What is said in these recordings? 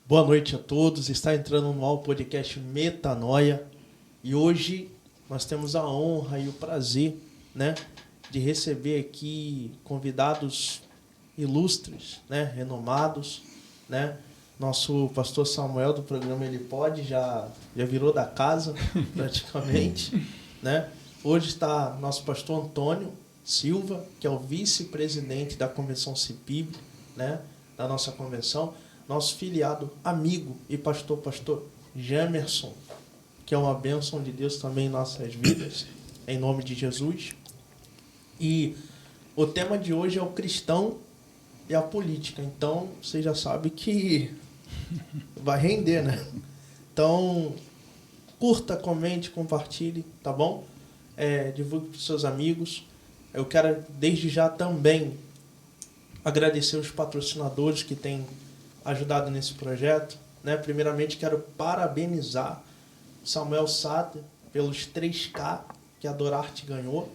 Boa noite a todos. Está entrando no ar o podcast Metanoia. E hoje nós temos a honra e o prazer, né, de receber aqui convidados ilustres, né, renomados, né? Nosso pastor Samuel do programa Ele Pode já virou da casa praticamente, né? Hoje está nosso pastor Antônio Silva, que é o vice-presidente da Convenção CIPIB, né, da nossa convenção. Nosso filiado, amigo e pastor Jamerson, que é uma bênção de Deus também em nossas vidas, em nome de Jesus. E o tema de hoje é o cristão e a política. Então, você já sabe que vai render, né? Então, curta, comente, compartilhe, tá bom? Divulgue para os seus amigos. Eu quero, desde já, também agradecer os patrocinadores que têm ajudado nesse projeto, né? Primeiramente, quero parabenizar Samuel Sater pelos 3K que a Dorarte ganhou,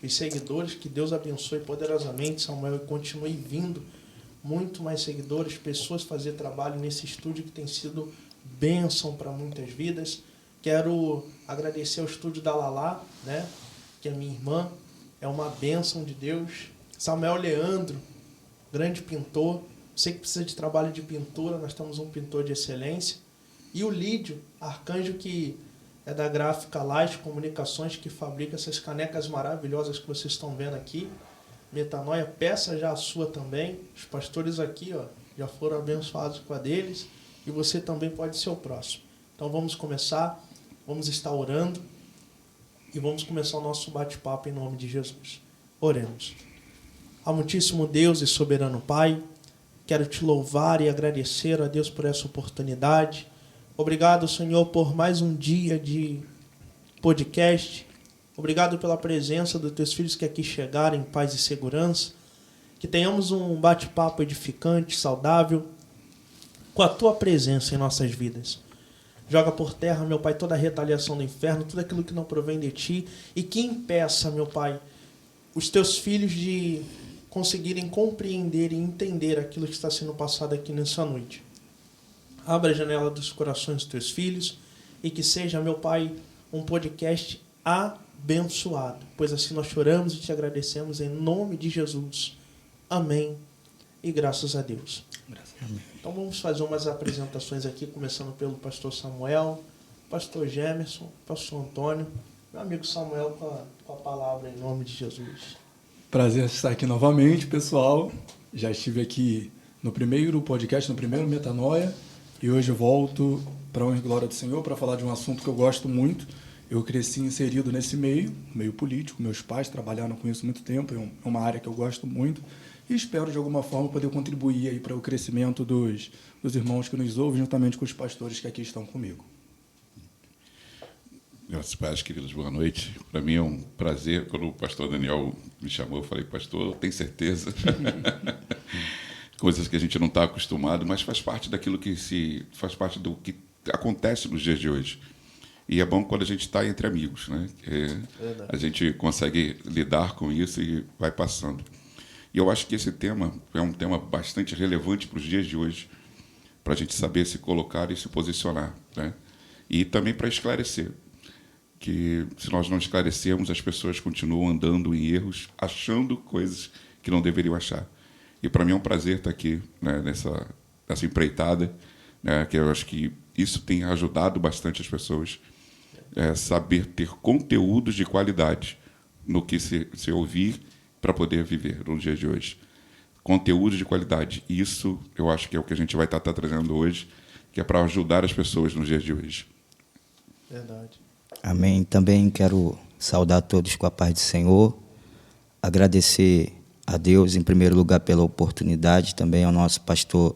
os seguidores, que Deus abençoe poderosamente, Samuel, e continue vindo muito mais seguidores, pessoas fazer trabalho nesse estúdio que tem sido bênção para muitas vidas. Quero agradecer ao estúdio da Lala, né? Que é minha irmã, é uma bênção de Deus. Samuel Leandro, grande pintor. Você que precisa de trabalho de pintura, nós temos um pintor de excelência. E o Lídio Arcanjo, que é da Gráfica Laje Comunicações, que fabrica essas canecas maravilhosas que vocês estão vendo aqui. Metanoia, peça já a sua também. Os pastores aqui, ó, já foram abençoados com a deles. E você também pode ser o próximo. Então vamos começar, vamos estar orando e vamos começar o nosso bate-papo em nome de Jesus. Oremos. Amantíssimo Deus e soberano Pai, quero te louvar e agradecer a Deus por essa oportunidade. Obrigado, Senhor, por mais um dia de podcast. Obrigado pela presença dos teus filhos que aqui chegaram em paz e segurança. Que tenhamos um bate-papo edificante, saudável, com a tua presença em nossas vidas. Joga por terra, meu Pai, toda a retaliação do inferno, tudo aquilo que não provém de ti e que impeça, meu Pai, os teus filhos de conseguirem compreender e entender aquilo que está sendo passado aqui nessa noite. Abra a janela dos corações dos teus filhos e que seja, meu Pai, um podcast abençoado, pois assim nós choramos e te agradecemos em nome de Jesus. Amém e graças a Deus. Amém. Então vamos fazer umas apresentações aqui, começando pelo pastor Samuel, pastor Jamerson, pastor Antônio, meu amigo Samuel com a palavra em nome de Jesus. Prazer estar aqui novamente, pessoal. Já estive aqui no primeiro podcast, no primeiro Metanoia, e hoje volto para a honra e glória do Senhor para falar de um assunto que eu gosto muito. Eu cresci inserido nesse meio político, meus pais trabalharam com isso há muito tempo, é uma área que eu gosto muito e espero de alguma forma poder contribuir aí para o crescimento dos irmãos que nos ouvem, juntamente com os pastores que aqui estão comigo. Meus pais, queridos, boa noite. Para mim é um prazer. Quando o pastor Daniel me chamou, eu falei, pastor, tem certeza? Coisas que a gente não está acostumado, mas faz parte daquilo faz parte do que acontece nos dias de hoje. E é bom quando a gente está entre amigos, né? A gente consegue lidar com isso e vai passando. E eu acho que esse tema é um tema bastante relevante para os dias de hoje, para a gente saber se colocar e se posicionar, né? E também para esclarecer, que se nós não esclarecermos, as pessoas continuam andando em erros, achando coisas que não deveriam achar. E para mim é um prazer estar aqui, né, nessa empreitada, né, que eu acho que isso tem ajudado bastante as pessoas saber ter conteúdos de qualidade no que se ouvir para poder viver no dia de hoje. Conteúdo de qualidade. Isso eu acho que é o que a gente vai estar trazendo hoje, que é para ajudar as pessoas nos dias de hoje. Verdade. Amém. Também quero saudar todos com a paz do Senhor, agradecer a Deus, em primeiro lugar, pela oportunidade, também ao nosso pastor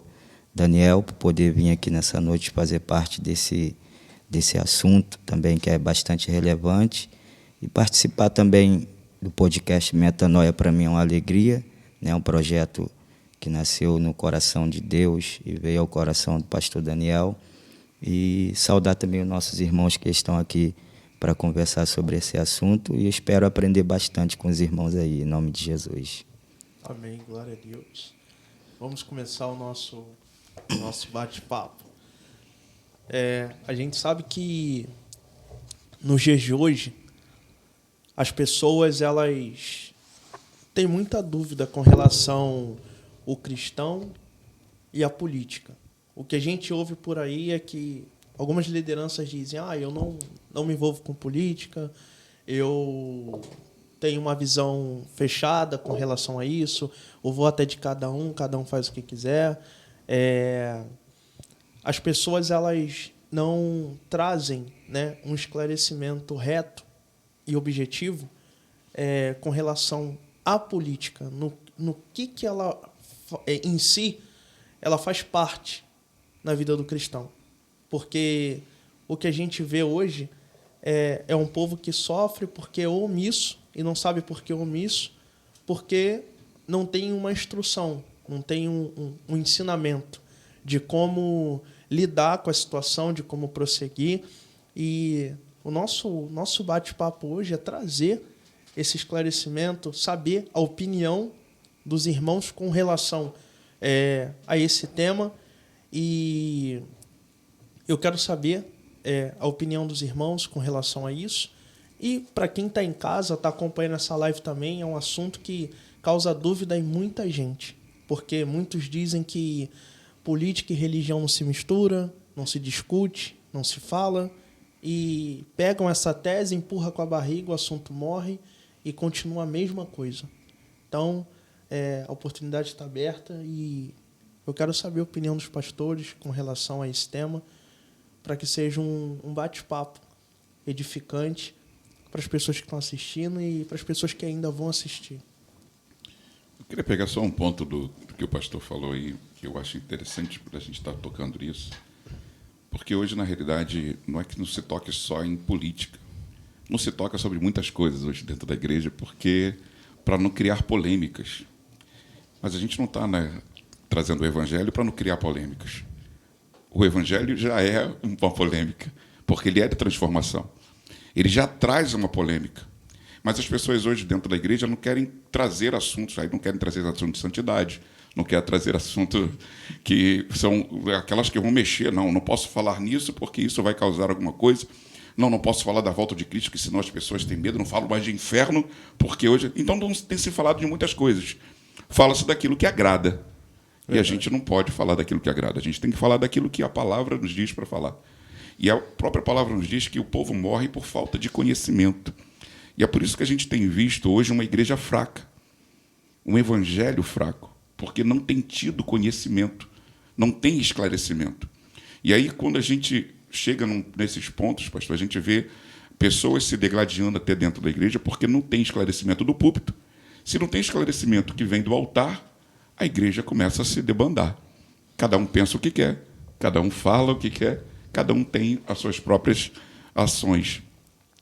Daniel, por poder vir aqui nessa noite fazer parte desse assunto também, que é bastante relevante, e participar também do podcast Metanoia, para mim é uma alegria, né? Um projeto que nasceu no coração de Deus e veio ao coração do pastor Daniel, e saudar também os nossos irmãos que estão aqui para conversar sobre esse assunto, e espero aprender bastante com os irmãos aí, em nome de Jesus. Amém, glória a Deus. Vamos começar o nosso bate-papo. A gente sabe que nos dias de hoje as pessoas elas têm muita dúvida com relação ao cristão e à política. O que a gente ouve por aí é que algumas lideranças dizem: eu não me envolvo com política, eu tenho uma visão fechada com relação a isso, eu vou até de cada um faz o que quiser. As pessoas elas não trazem, né, um esclarecimento reto e objetivo com relação à política, no que ela em si ela faz parte na vida do cristão. Porque o que a gente vê hoje é um povo que sofre porque é omisso, e não sabe por que é omisso, porque não tem uma instrução, não tem um ensinamento de como lidar com a situação, de como prosseguir. E o nosso bate-papo hoje é trazer esse esclarecimento, saber a opinião dos irmãos com relação a esse tema. E eu quero saber a opinião dos irmãos com relação a isso. E para quem está em casa, está acompanhando essa live também, é um assunto que causa dúvida em muita gente. Porque muitos dizem que política e religião não se mistura, não se discute, não se fala. E pegam essa tese, empurra com a barriga, o assunto morre e continua a mesma coisa. Então, a oportunidade está aberta e eu quero saber a opinião dos pastores com relação a esse tema, para que seja um bate-papo edificante para as pessoas que estão assistindo e para as pessoas que ainda vão assistir. Eu queria pegar só um ponto do que o pastor falou aí, que eu acho interessante para a gente estar tocando nisso, porque hoje, na realidade, não é que não se toque só em política. Não se toca sobre muitas coisas hoje dentro da igreja, porque para não criar polêmicas. Mas a gente não está trazendo o evangelho para não criar polêmicas. O evangelho já é uma polêmica, porque ele é de transformação. Ele já traz uma polêmica. Mas as pessoas hoje dentro da igreja não querem trazer assuntos, aí não querem trazer assuntos de santidade, não querem trazer assuntos que são aquelas que vão mexer. Não posso falar nisso porque isso vai causar alguma coisa. Não posso falar da volta de Cristo, porque senão as pessoas têm medo. Não falo mais de inferno, porque hoje... Então não tem se falado de muitas coisas. Fala-se daquilo que agrada. E a gente não pode falar daquilo que agrada. A gente tem que falar daquilo que a palavra nos diz para falar. E a própria palavra nos diz que o povo morre por falta de conhecimento. E é por isso que a gente tem visto hoje uma igreja fraca, um evangelho fraco, porque não tem tido conhecimento, não tem esclarecimento. E aí, quando a gente chega nesses pontos, pastor, a gente vê pessoas se degladiando até dentro da igreja porque não tem esclarecimento do púlpito. Se não tem esclarecimento que vem do altar, a igreja começa a se debandar. Cada um pensa o que quer, cada um fala o que quer, cada um tem as suas próprias ações.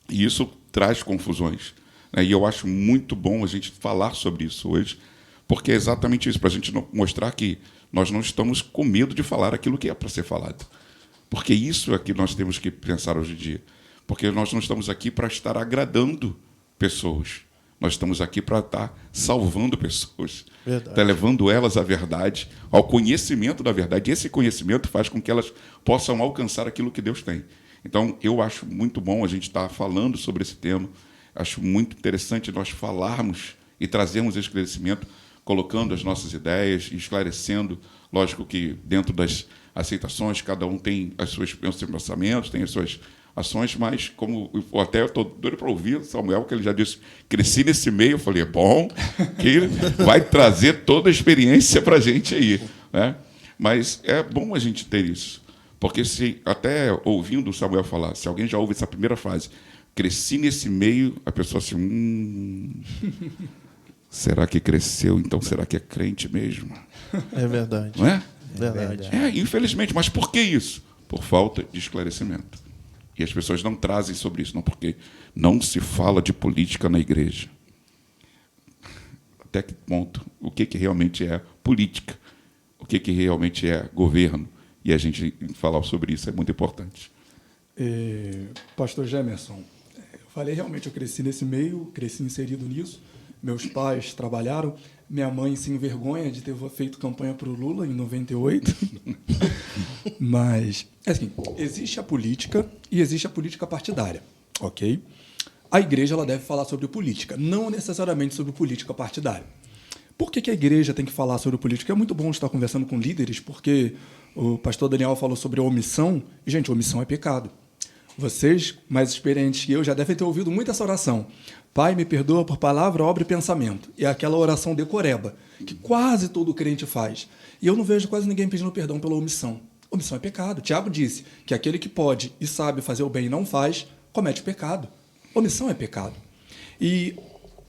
E isso traz confusões. E eu acho muito bom a gente falar sobre isso hoje, porque é exatamente isso, para a gente mostrar que nós não estamos com medo de falar aquilo que é para ser falado. Porque isso é que nós temos que pensar hoje em dia. Porque nós não estamos aqui para estar agradando pessoas. Nós estamos aqui para estar salvando pessoas, estar levando elas à verdade, ao conhecimento da verdade. E esse conhecimento faz com que elas possam alcançar aquilo que Deus tem. Então, eu acho muito bom a gente estar falando sobre esse tema. Acho muito interessante nós falarmos e trazermos esse esclarecimento, colocando as nossas ideias, esclarecendo. Lógico que dentro das aceitações, cada um tem os seus pensamentos, tem as suas ações, mas como até eu estou doido para ouvir Samuel, que ele já disse, cresci nesse meio, eu falei, bom, que vai trazer toda a experiência para a gente aí, né? Mas é bom a gente ter isso, porque se até ouvindo o Samuel falar, se alguém já ouve essa primeira frase, cresci nesse meio, a pessoa assim, será que cresceu? Então será que é crente mesmo? É verdade. Não é? Verdade. Infelizmente, mas por que isso? Por falta de esclarecimento. E as pessoas não trazem sobre isso, não, porque não se fala de política na igreja. Até que ponto? O que realmente é política? O que realmente é governo? E a gente falar sobre isso é muito importante. Pastor Gemerson, eu falei realmente, eu cresci nesse meio, cresci inserido nisso. Meus pais trabalharam. Minha mãe se envergonha de ter feito campanha para o Lula em 98. Mas, assim, existe a política e existe a política partidária, ok? A igreja ela deve falar sobre política, não necessariamente sobre política partidária. Por que a igreja tem que falar sobre política? É muito bom estar conversando com líderes, porque o pastor Daniel falou sobre a omissão, e, gente, omissão é pecado. Vocês, mais experientes que eu, já devem ter ouvido muito essa oração. Pai, me perdoa por palavra, obra e pensamento. É aquela oração decoreba, que quase todo crente faz. E eu não vejo quase ninguém pedindo perdão pela omissão. Omissão é pecado. Tiago disse que aquele que pode e sabe fazer o bem e não faz, comete pecado. Omissão é pecado. E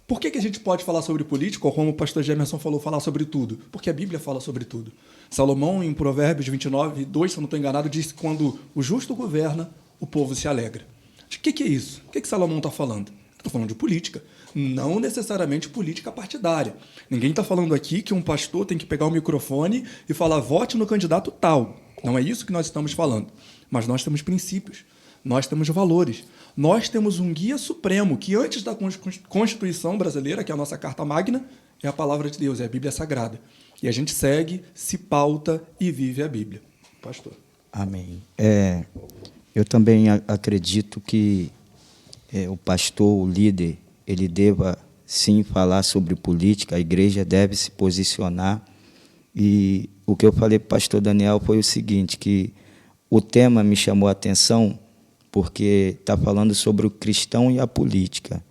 por que a gente pode falar sobre política, ou como o pastor Gemerson falou, falar sobre tudo? Porque a Bíblia fala sobre tudo. Salomão, em Provérbios 29, 2, se eu não estou enganado, diz que quando o justo governa, o povo se alegra. O que é isso? O que Salomão está falando? Está falando de política. Não necessariamente política partidária. Ninguém está falando aqui que um pastor tem que pegar o microfone e falar vote no candidato tal. Não é isso que nós estamos falando. Mas nós temos princípios, nós temos valores. Nós temos um guia supremo que, antes da Constituição brasileira, que é a nossa Carta Magna, é a palavra de Deus, é a Bíblia Sagrada. E a gente segue, se pauta e vive a Bíblia. Pastor. Amém. Eu também acredito que o pastor, o líder, ele deva, sim, falar sobre política, a igreja deve se posicionar. E o que eu falei para o pastor Daniel foi o seguinte, que o tema me chamou a atenção porque está falando sobre o cristão e a política.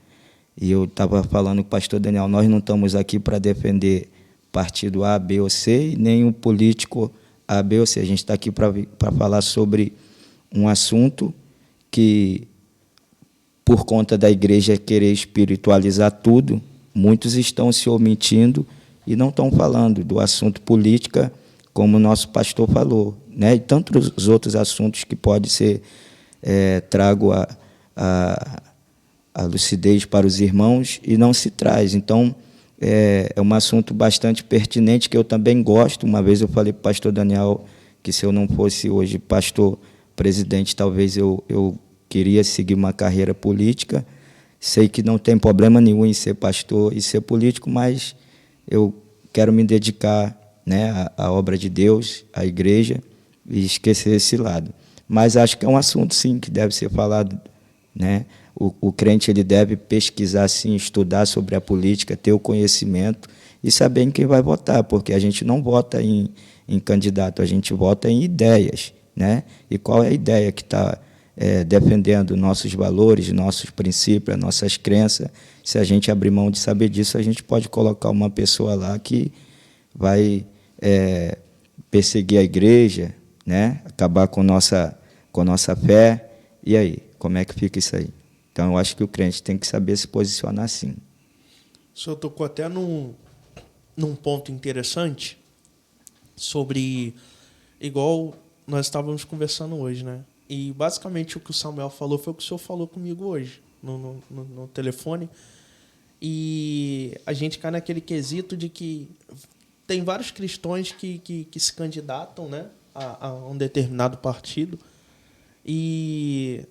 E eu estava falando com o pastor Daniel, nós não estamos aqui para defender partido A, B ou C, e nem o político A, B ou C. A gente está aqui para falar sobre um assunto que, por conta da igreja querer espiritualizar tudo, muitos estão se omitindo e não estão falando do assunto política, como o nosso pastor falou, né? E tantos outros assuntos que pode ser trago a lucidez para os irmãos e não se traz. Então, é um assunto bastante pertinente que eu também gosto. Uma vez eu falei para o pastor Daniel que, se eu não fosse hoje pastor presidente, talvez eu queria seguir uma carreira política. Sei que não tem problema nenhum em ser pastor e ser político, mas eu quero me dedicar, né, à obra de Deus, à igreja, e esquecer esse lado. Mas acho que é um assunto, sim, que deve ser falado, né? O crente ele deve pesquisar, sim, estudar sobre a política, ter o conhecimento e saber em quem vai votar, porque a gente não vota em candidato, a gente vota em ideias, né? E qual é a ideia que está defendendo nossos valores, nossos princípios, nossas crenças? Se a gente abrir mão de saber disso, a gente pode colocar uma pessoa lá que vai perseguir a igreja, né? Acabar com nossa fé. E aí, como é que fica isso aí? Então, eu acho que o crente tem que saber se posicionar assim. O senhor tocou até num ponto interessante sobre, igual nós estávamos conversando hoje, né? E, basicamente, o que o Samuel falou foi o que o senhor falou comigo hoje, no telefone. E a gente cai naquele quesito de que tem vários cristãos que se candidatam, né, a um determinado partido, e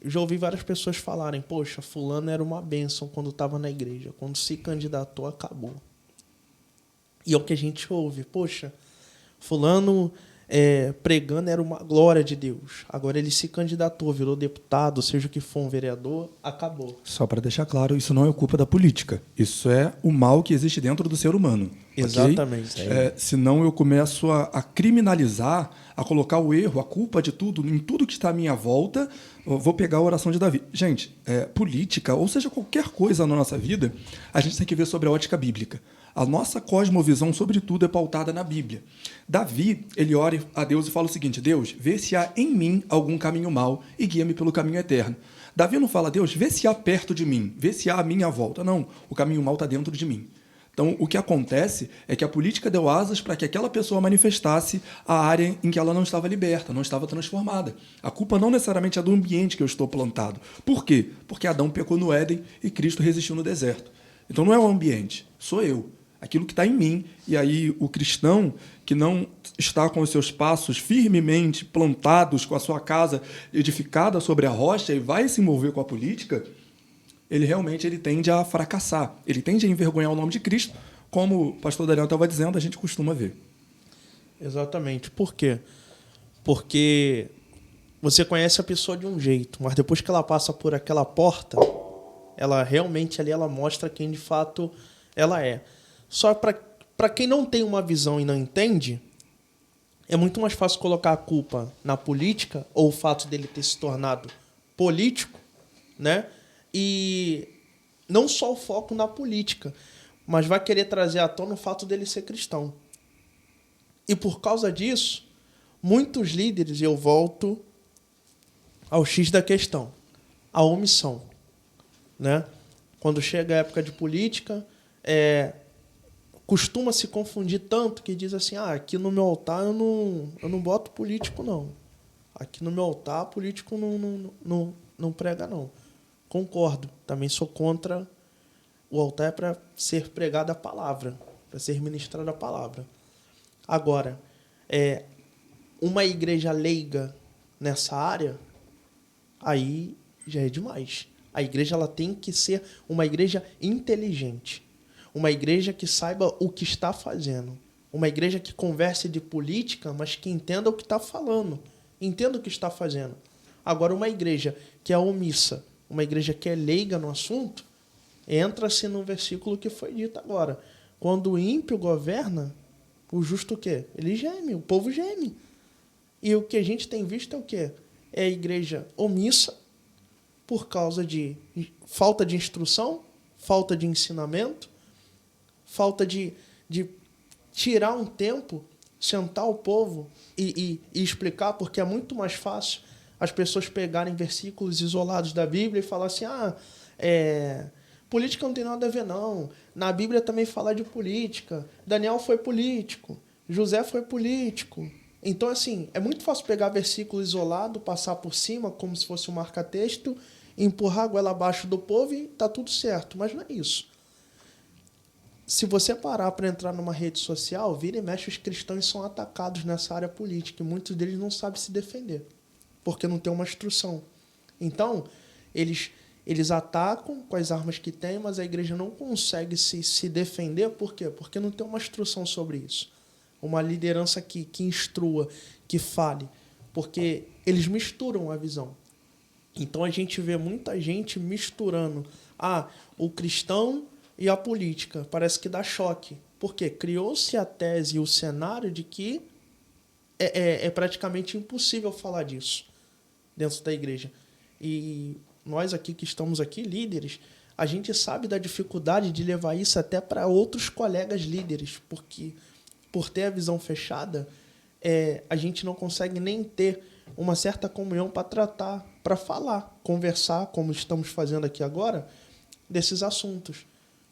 já ouvi várias pessoas falarem, poxa, fulano era uma bênção quando estava na igreja, quando se candidatou, acabou. E é o que a gente ouve, poxa, fulano pregando era uma glória de Deus, agora ele se candidatou, virou deputado, seja o que for, um vereador, acabou. Só para deixar claro, isso não é culpa da política, isso é o mal que existe dentro do ser humano. Exatamente. Okay? Senão eu começo a criminalizar, a colocar o erro, a culpa de tudo, em tudo que está à minha volta. Eu vou pegar a oração de Davi. Gente, política, ou seja, qualquer coisa na nossa vida, a gente tem que ver sobre a ótica bíblica. A nossa cosmovisão, sobretudo, é pautada na Bíblia. Davi, ele ora a Deus e fala o seguinte: Deus, vê se há em mim algum caminho mau e guia-me pelo caminho eterno. Davi não fala, Deus, vê se há perto de mim, vê se há à minha volta. Não, o caminho mau está dentro de mim. Então, o que acontece é que a política deu asas para que aquela pessoa manifestasse a área em que ela não estava liberta, não estava transformada. A culpa não necessariamente é do ambiente que eu estou plantado. Por quê? Porque Adão pecou no Éden e Cristo resistiu no deserto. Então, não é o ambiente, sou eu. Aquilo que está em mim. E aí o cristão que não está com os seus passos firmemente plantados, com a sua casa edificada sobre a rocha e vai se envolver com a política, ele tende a fracassar. Ele tende a envergonhar o nome de Cristo, como o pastor Daniel estava dizendo, a gente costuma ver. Exatamente. Por quê? Porque você conhece a pessoa de um jeito, mas depois que ela passa por aquela porta, ela realmente ali ela mostra quem de fato ela é. Só para quem não tem uma visão e não entende, é muito mais fácil colocar a culpa na política ou o fato dele ter se tornado político, né? E não só o foco na política, mas vai querer trazer à tona o fato dele ser cristão. E por causa disso, muitos líderes, e eu volto ao X da questão, a omissão, né? Quando chega a época de política, costuma se confundir tanto que diz assim, aqui no meu altar eu não boto político, não. Aqui no meu altar, político não prega, não. Concordo, também sou contra. O altar é para ser pregada a palavra, para ser ministrada a palavra. Agora, uma igreja leiga nessa área, aí já é demais. A igreja ela tem que ser uma igreja inteligente. Uma igreja que saiba o que está fazendo. Uma igreja que converse de política, mas que entenda o que está falando. Entenda o que está fazendo. Agora, uma igreja que é omissa, uma igreja que é leiga no assunto, entra-se no versículo que foi dito agora. Quando o ímpio governa, o justo o quê? Ele geme, o povo geme. E o que a gente tem visto é o quê? É a igreja omissa por causa de falta de instrução, falta de ensinamento, falta de tirar um tempo, sentar o povo e explicar, porque é muito mais fácil as pessoas pegarem versículos isolados da Bíblia e falar assim, política não tem nada a ver, não. Na Bíblia também fala de política. Daniel foi político. José foi político. Então, assim, é muito fácil pegar versículo isolado, passar por cima, como se fosse um marca-texto, empurrar a goela abaixo do povo e tá tudo certo. Mas não é isso. Se você parar para entrar numa rede social, vira e mexe, os cristãos são atacados nessa área política. E muitos deles não sabem se defender, porque não tem uma instrução. Então, eles atacam com as armas que têm, mas a igreja não consegue se defender. Por quê? Porque não tem uma instrução sobre isso. Uma liderança que instrua, que fale. Porque eles misturam a visão. Então a gente vê muita gente misturando o cristão e a política. Parece que dá choque. Por quê? Criou-se a tese e o cenário de que é praticamente impossível falar disso dentro da igreja. E nós aqui que estamos aqui, líderes, a gente sabe da dificuldade de levar isso até para outros colegas líderes, porque por ter a visão fechada, a gente não consegue nem ter uma certa comunhão para tratar, para falar, conversar, como estamos fazendo aqui agora, desses assuntos.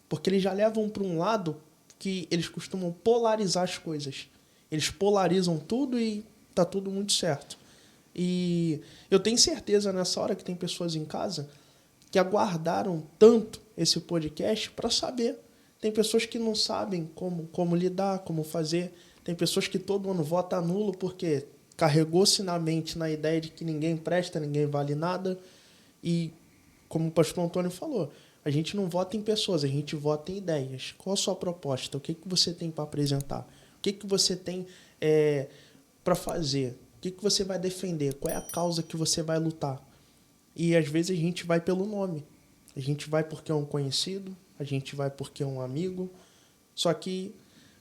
Porque eles já levam para um lado que eles costumam polarizar as coisas. Eles polarizam tudo e está tudo muito certo. E eu tenho certeza nessa hora que tem pessoas em casa que aguardaram tanto esse podcast para saber. Tem pessoas que não sabem como lidar, como fazer. Tem pessoas que todo ano vota nulo porque carregou-se na mente na ideia de que ninguém presta, ninguém vale nada. E, como o pastor Antônio falou, a gente não vota em pessoas, a gente vota em ideias. Qual a sua proposta? O que você tem para apresentar? O que você tem para fazer? O que você vai defender? Qual é a causa que você vai lutar? E, às vezes, a gente vai pelo nome. A gente vai porque é um conhecido, a gente vai porque é um amigo. Só que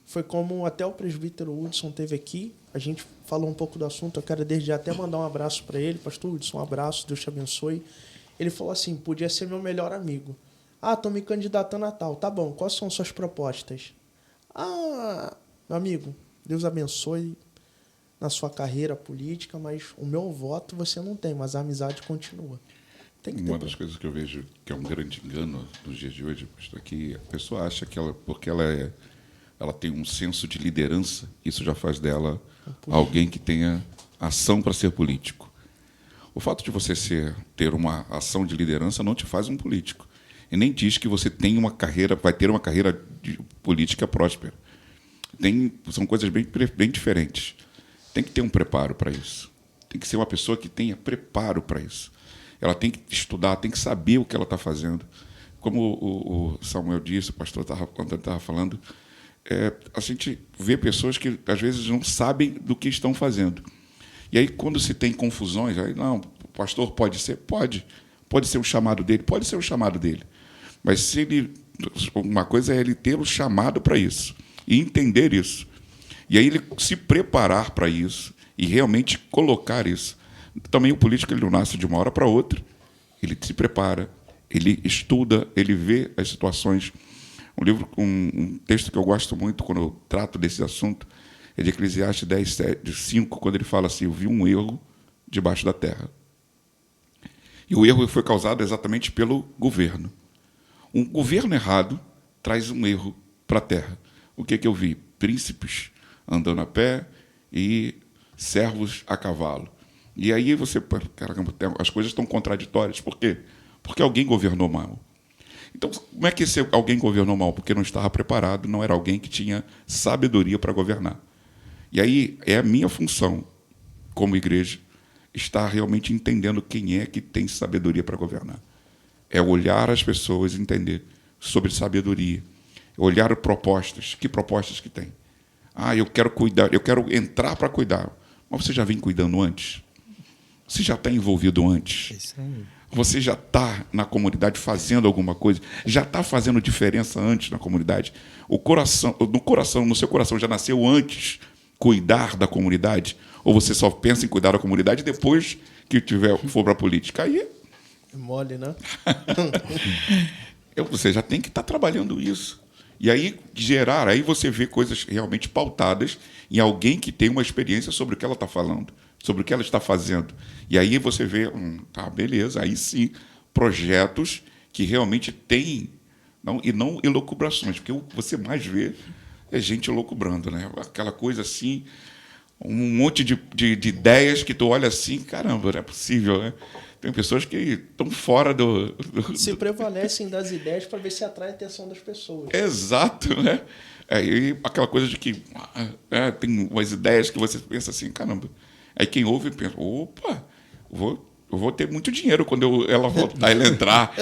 foi como até o presbítero Hudson teve aqui, a gente falou um pouco do assunto, eu quero desde já até mandar um abraço para ele. Pastor Hudson, um abraço, Deus te abençoe. Ele falou assim, podia ser meu melhor amigo. Estou me candidatando a tal. Tá bom, quais são suas propostas? Meu amigo, Deus abençoe na sua carreira política, mas o meu voto você não tem, mas a amizade continua. Tem que ter. Uma das coisas que eu vejo que é um grande engano nos dias de hoje, pastor, é que a pessoa acha que porque ela tem um senso de liderança, isso já faz dela alguém que tenha ação para ser político. O fato de você ter uma ação de liderança não te faz um político. E nem diz que você vai ter uma carreira de política próspera. São coisas bem diferentes. Tem que ter um preparo para isso. Tem que ser uma pessoa que tenha preparo para isso. Ela tem que estudar, tem que saber o que ela está fazendo. Como o Samuel disse, o pastor quando ele estava falando, a gente vê pessoas que, às vezes, não sabem do que estão fazendo. E aí, quando se tem confusões, aí, não, o pastor pode ser? Pode ser o chamado dele, pode ser o chamado dele. Mas se ele, uma coisa é ele ter o chamado para isso, e entender isso. E aí ele se preparar para isso, e realmente colocar isso. Também o político ele não nasce de uma hora para outra, ele se prepara, ele estuda, ele vê as situações. Um texto que eu gosto muito quando eu trato desse assunto é de Eclesiastes 10:5, quando ele fala assim: eu vi um erro debaixo da terra. E o erro foi causado exatamente pelo governo. Um governo errado traz um erro para a terra. O que eu vi? Príncipes andando a pé e servos a cavalo. E aí você... Caramba, as coisas estão contraditórias. Por quê? Porque alguém governou mal. Então, como é que esse alguém governou mal? Porque não estava preparado, não era alguém que tinha sabedoria para governar. E aí é a minha função, como igreja, estar realmente entendendo quem é que tem sabedoria para governar. É olhar as pessoas e entender sobre sabedoria. Olhar propostas. Que propostas que tem? Eu quero cuidar, eu quero entrar para cuidar. Mas você já vem cuidando antes? Você já está envolvido antes? Isso aí. Você já está na comunidade fazendo alguma coisa? Já está fazendo diferença antes na comunidade? No seu coração já nasceu antes cuidar da comunidade? Ou você só pensa em cuidar da comunidade depois que for para a política? Aí É mole, né? você já tem que estar trabalhando isso. E aí aí você vê coisas realmente pautadas em alguém que tem uma experiência sobre o que ela está falando, sobre o que ela está fazendo. E aí você vê, beleza, aí sim, projetos que realmente têm, e não elucubrações, porque o que você mais vê é gente elucubrando, né? Aquela coisa assim, um monte de ideias que tu olha assim, caramba, não é possível, né? Tem pessoas que estão fora Se prevalecem das ideias para ver se atrai a atenção das pessoas. Exato, né? E aquela coisa de que tem umas ideias que você pensa assim, caramba. Aí quem ouve pensa, opa, eu vou ter muito dinheiro quando ela voltar, ela entrar.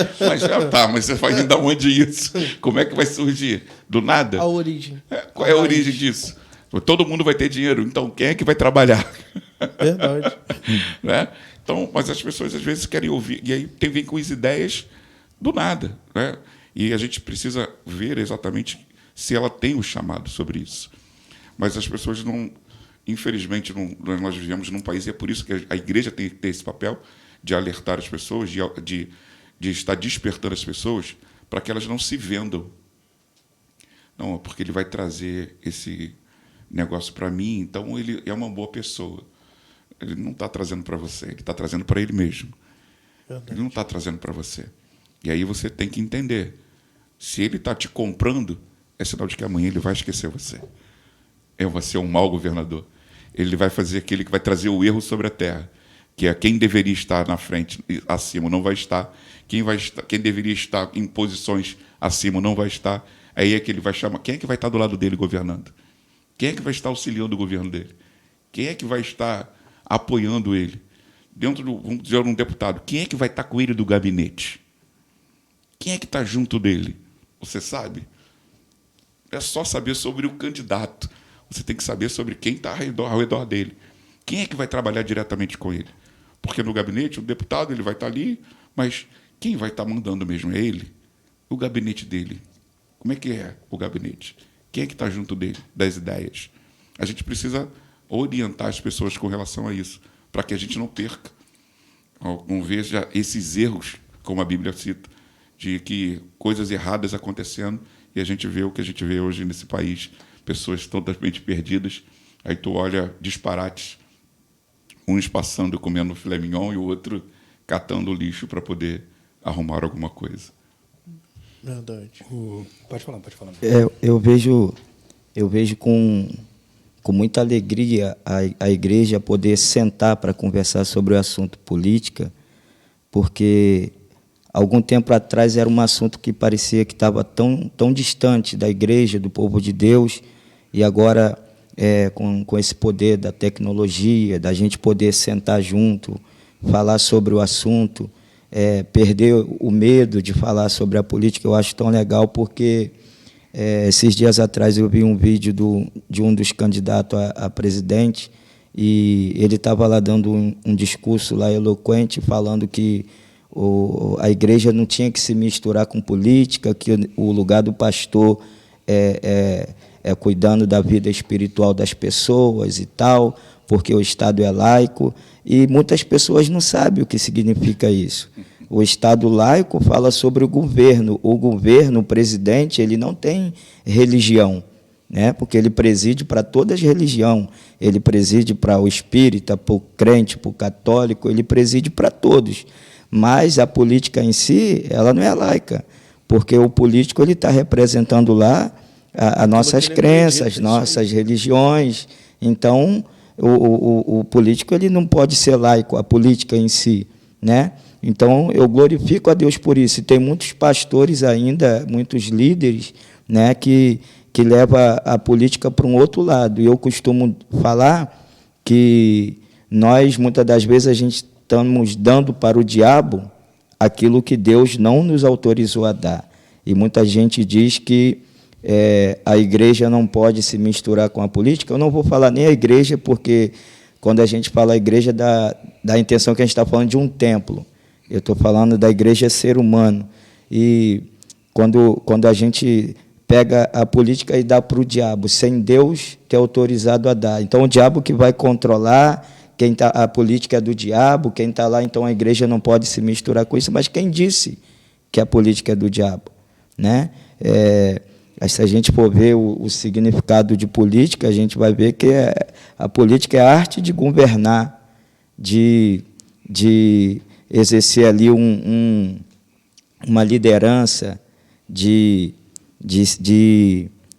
Mas você vai me dar onde isso? Como é que vai surgir? Do nada? A origem. Qual é a origem disso? Todo mundo vai ter dinheiro, então quem é que vai trabalhar? Verdade. Né? Então, mas as pessoas às vezes querem ouvir, e aí vem com as ideias do nada. Né? E a gente precisa ver exatamente se ela tem o chamado sobre isso. Mas as pessoas não... Infelizmente, nós vivemos num país, e é por isso que a igreja tem que ter esse papel de alertar as pessoas, de estar despertando as pessoas para que elas não se vendam. Não, porque ele vai trazer esse negócio para mim, então ele é uma boa pessoa. Ele não está trazendo para você, ele está trazendo para ele mesmo. Verdade. Ele não está trazendo para você. E aí você tem que entender. Se ele está te comprando, é sinal de que amanhã ele vai esquecer você. Vai ser um mau governador. Ele vai fazer aquele que vai trazer o erro sobre a terra, que é quem deveria estar na frente, acima, não vai estar. Quem deveria estar em posições acima, não vai estar. Aí é que ele vai chamar. Quem é que vai estar do lado dele governando? Quem é que vai estar auxiliando o governo dele? Quem é que vai estar apoiando ele? Vamos dizer, um deputado, quem é que vai estar com ele do gabinete? Quem é que está junto dele? Você sabe? É só saber sobre o candidato. Você tem que saber sobre quem está ao redor dele. Quem é que vai trabalhar diretamente com ele? Porque no gabinete, o deputado ele vai estar ali, mas quem vai estar mandando mesmo é ele? O gabinete dele. Como é que é o gabinete? Quem é que está junto dele, das ideias? A gente precisa orientar as pessoas com relação a isso, para que a gente não perca. Não veja esses erros, como a Bíblia cita, de que coisas erradas acontecendo, e a gente vê o que a gente vê hoje nesse país, pessoas totalmente perdidas. Aí tu olha disparates, uns passando comendo filé mignon e o outro catando lixo para poder arrumar alguma coisa. Verdade. Pode falar. Eu vejo com muita alegria a igreja poder sentar para conversar sobre o assunto política, porque algum tempo atrás era um assunto que parecia que estava tão distante da igreja, do povo de Deus, e agora, com esse poder da tecnologia, da gente poder sentar junto, falar sobre o assunto, perder o medo de falar sobre a política, eu acho tão legal, porque esses dias atrás eu vi um vídeo de um dos candidatos a presidente, e ele estava lá dando um discurso lá eloquente, falando que a igreja não tinha que se misturar com política, que o lugar do pastor é cuidando da vida espiritual das pessoas e tal, porque o Estado é laico, e muitas pessoas não sabem o que significa isso. O Estado laico fala sobre o governo, o presidente, ele não tem religião, né? Porque ele preside para todas as religiões, ele preside para o espírita, para o crente, para o católico, ele preside para todos. Mas a política em si, ela não é laica, porque o político ele está representando lá as nossas crenças, nossas religiões. Então, o político ele não pode ser laico, a política em si, né? Então, eu glorifico a Deus por isso. E tem muitos pastores ainda, muitos líderes, né, que levam a política para um outro lado. E eu costumo falar que nós, muitas das vezes, a gente estamos dando para o diabo aquilo que Deus não nos autorizou a dar. E muita gente diz que a igreja não pode se misturar com a política. Eu não vou falar nem a igreja, porque quando a gente fala a igreja, dá a intenção que a gente está falando de um templo. Eu estou falando da igreja ser humano. E quando a gente pega a política e dá para o diabo, sem Deus ter autorizado a dar. Então, o diabo que vai controlar, a política é do diabo, quem está lá, então a igreja não pode se misturar com isso. Mas quem disse que a política é do diabo? Né? Se a gente for ver o significado de política, a gente vai ver que a política é a arte de governar, de exercer ali uma liderança, de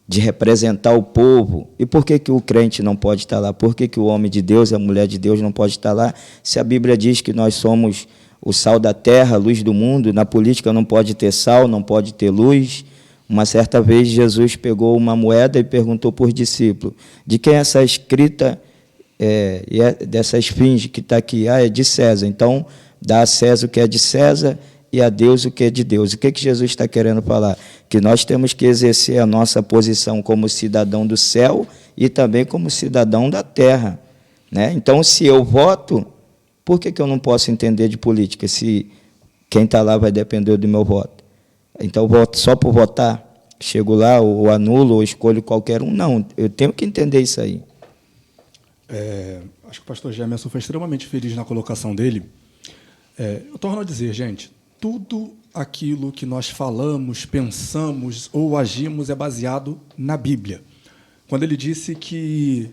representar o povo. E por que o crente não pode estar lá? Por que o homem de Deus, a mulher de Deus não pode estar lá? Se a Bíblia diz que nós somos o sal da terra, a luz do mundo, na política não pode ter sal, não pode ter luz. Uma certa vez Jesus pegou uma moeda e perguntou para os discípulos: de quem é essa escrita, dessa esfinge que está aqui? É de César. Então, dá a César o que é de César e a Deus o que é de Deus. O que Jesus está querendo falar? Que nós temos que exercer a nossa posição como cidadão do céu e também como cidadão da terra, né? Então, se eu voto, por que eu não posso entender de política, se quem está lá vai depender do meu voto? Então, eu voto só por votar? Chego lá, ou anulo, ou escolho qualquer um? Não, eu tenho que entender isso aí. Acho que o pastor Gemerson foi extremamente feliz na colocação dele. Eu torno a dizer, gente, tudo aquilo que nós falamos, pensamos ou agimos é baseado na Bíblia. Quando ele disse que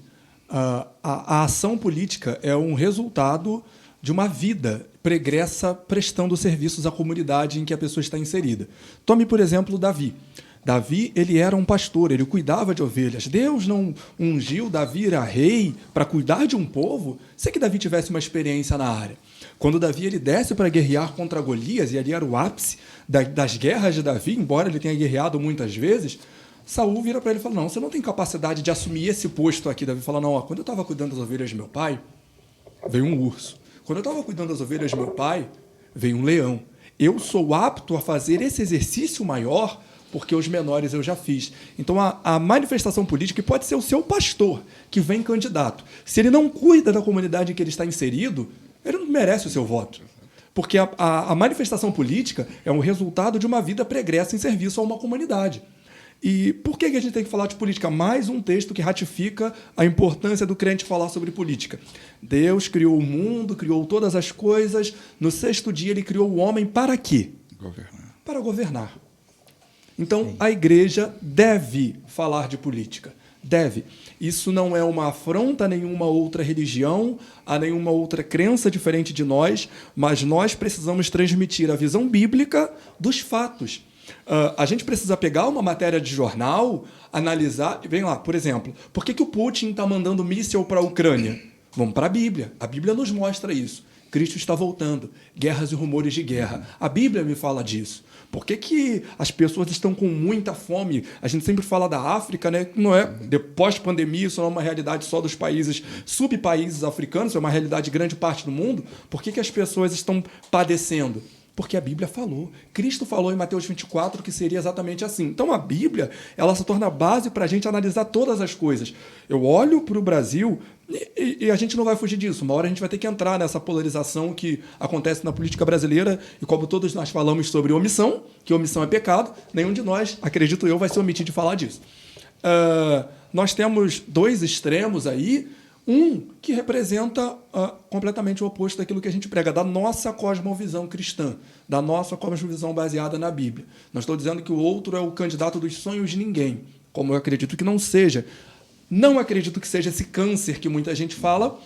a ação política é um resultado de uma vida pregressa prestando serviços à comunidade em que a pessoa está inserida. Tome, por exemplo, Davi. Davi, ele era um pastor, ele cuidava de ovelhas. Deus não ungiu Davi a rei para cuidar de um povo sem que Davi tivesse uma experiência na área. Quando Davi ele desce para guerrear contra Golias, e ali era o ápice das guerras de Davi, embora ele tenha guerreado muitas vezes, Saul vira para ele e fala: não, você não tem capacidade de assumir esse posto aqui. Davi fala: não, quando eu estava cuidando das ovelhas de meu pai, veio um urso. Quando eu estava cuidando das ovelhas de meu pai, veio um leão. Eu sou apto a fazer esse exercício maior porque os menores eu já fiz. Então, a manifestação política pode ser o seu pastor que vem candidato. Se ele não cuida da comunidade em que ele está inserido, ele não merece o seu voto. Porque a manifestação política é um resultado de uma vida pregressa em serviço a uma comunidade. E por que a gente tem que falar de política? Mais um texto que ratifica a importância do crente falar sobre política. Deus criou o mundo, criou todas as coisas. No sexto dia, ele criou o homem para quê? Governar. Para governar. Então, a igreja deve falar de política. Deve. Isso não é uma afronta a nenhuma outra religião, a nenhuma outra crença diferente de nós, mas nós precisamos transmitir a visão bíblica dos fatos. A gente precisa pegar uma matéria de jornal, analisar... Vem lá, por exemplo, por que o Putin está mandando míssil para a Ucrânia? Vamos para a Bíblia. A Bíblia nos mostra isso. Cristo está voltando. Guerras e rumores de guerra. A Bíblia me fala disso. Por que as pessoas estão com muita fome? A gente sempre fala da África, né? Não é, depois da pandemia, isso não é uma realidade só dos países, subpaíses africanos, é uma realidade de grande parte do mundo. Por que as pessoas estão padecendo? Porque a Bíblia falou. Cristo falou em Mateus 24 que seria exatamente assim. Então a Bíblia, ela se torna base para a gente analisar todas as coisas. Eu olho para o Brasil e a gente não vai fugir disso. Uma hora a gente vai ter que entrar nessa polarização que acontece na política brasileira e como todos nós falamos sobre omissão, que omissão é pecado, nenhum de nós, acredito eu, vai se omitir de falar disso. Nós temos dois extremos aí, um que representa completamente o oposto daquilo que a gente prega, da nossa cosmovisão cristã, da nossa cosmovisão baseada na Bíblia. Não estou dizendo que o outro é o candidato dos sonhos de ninguém, como eu acredito que não seja. Não acredito que seja esse câncer que muita gente fala,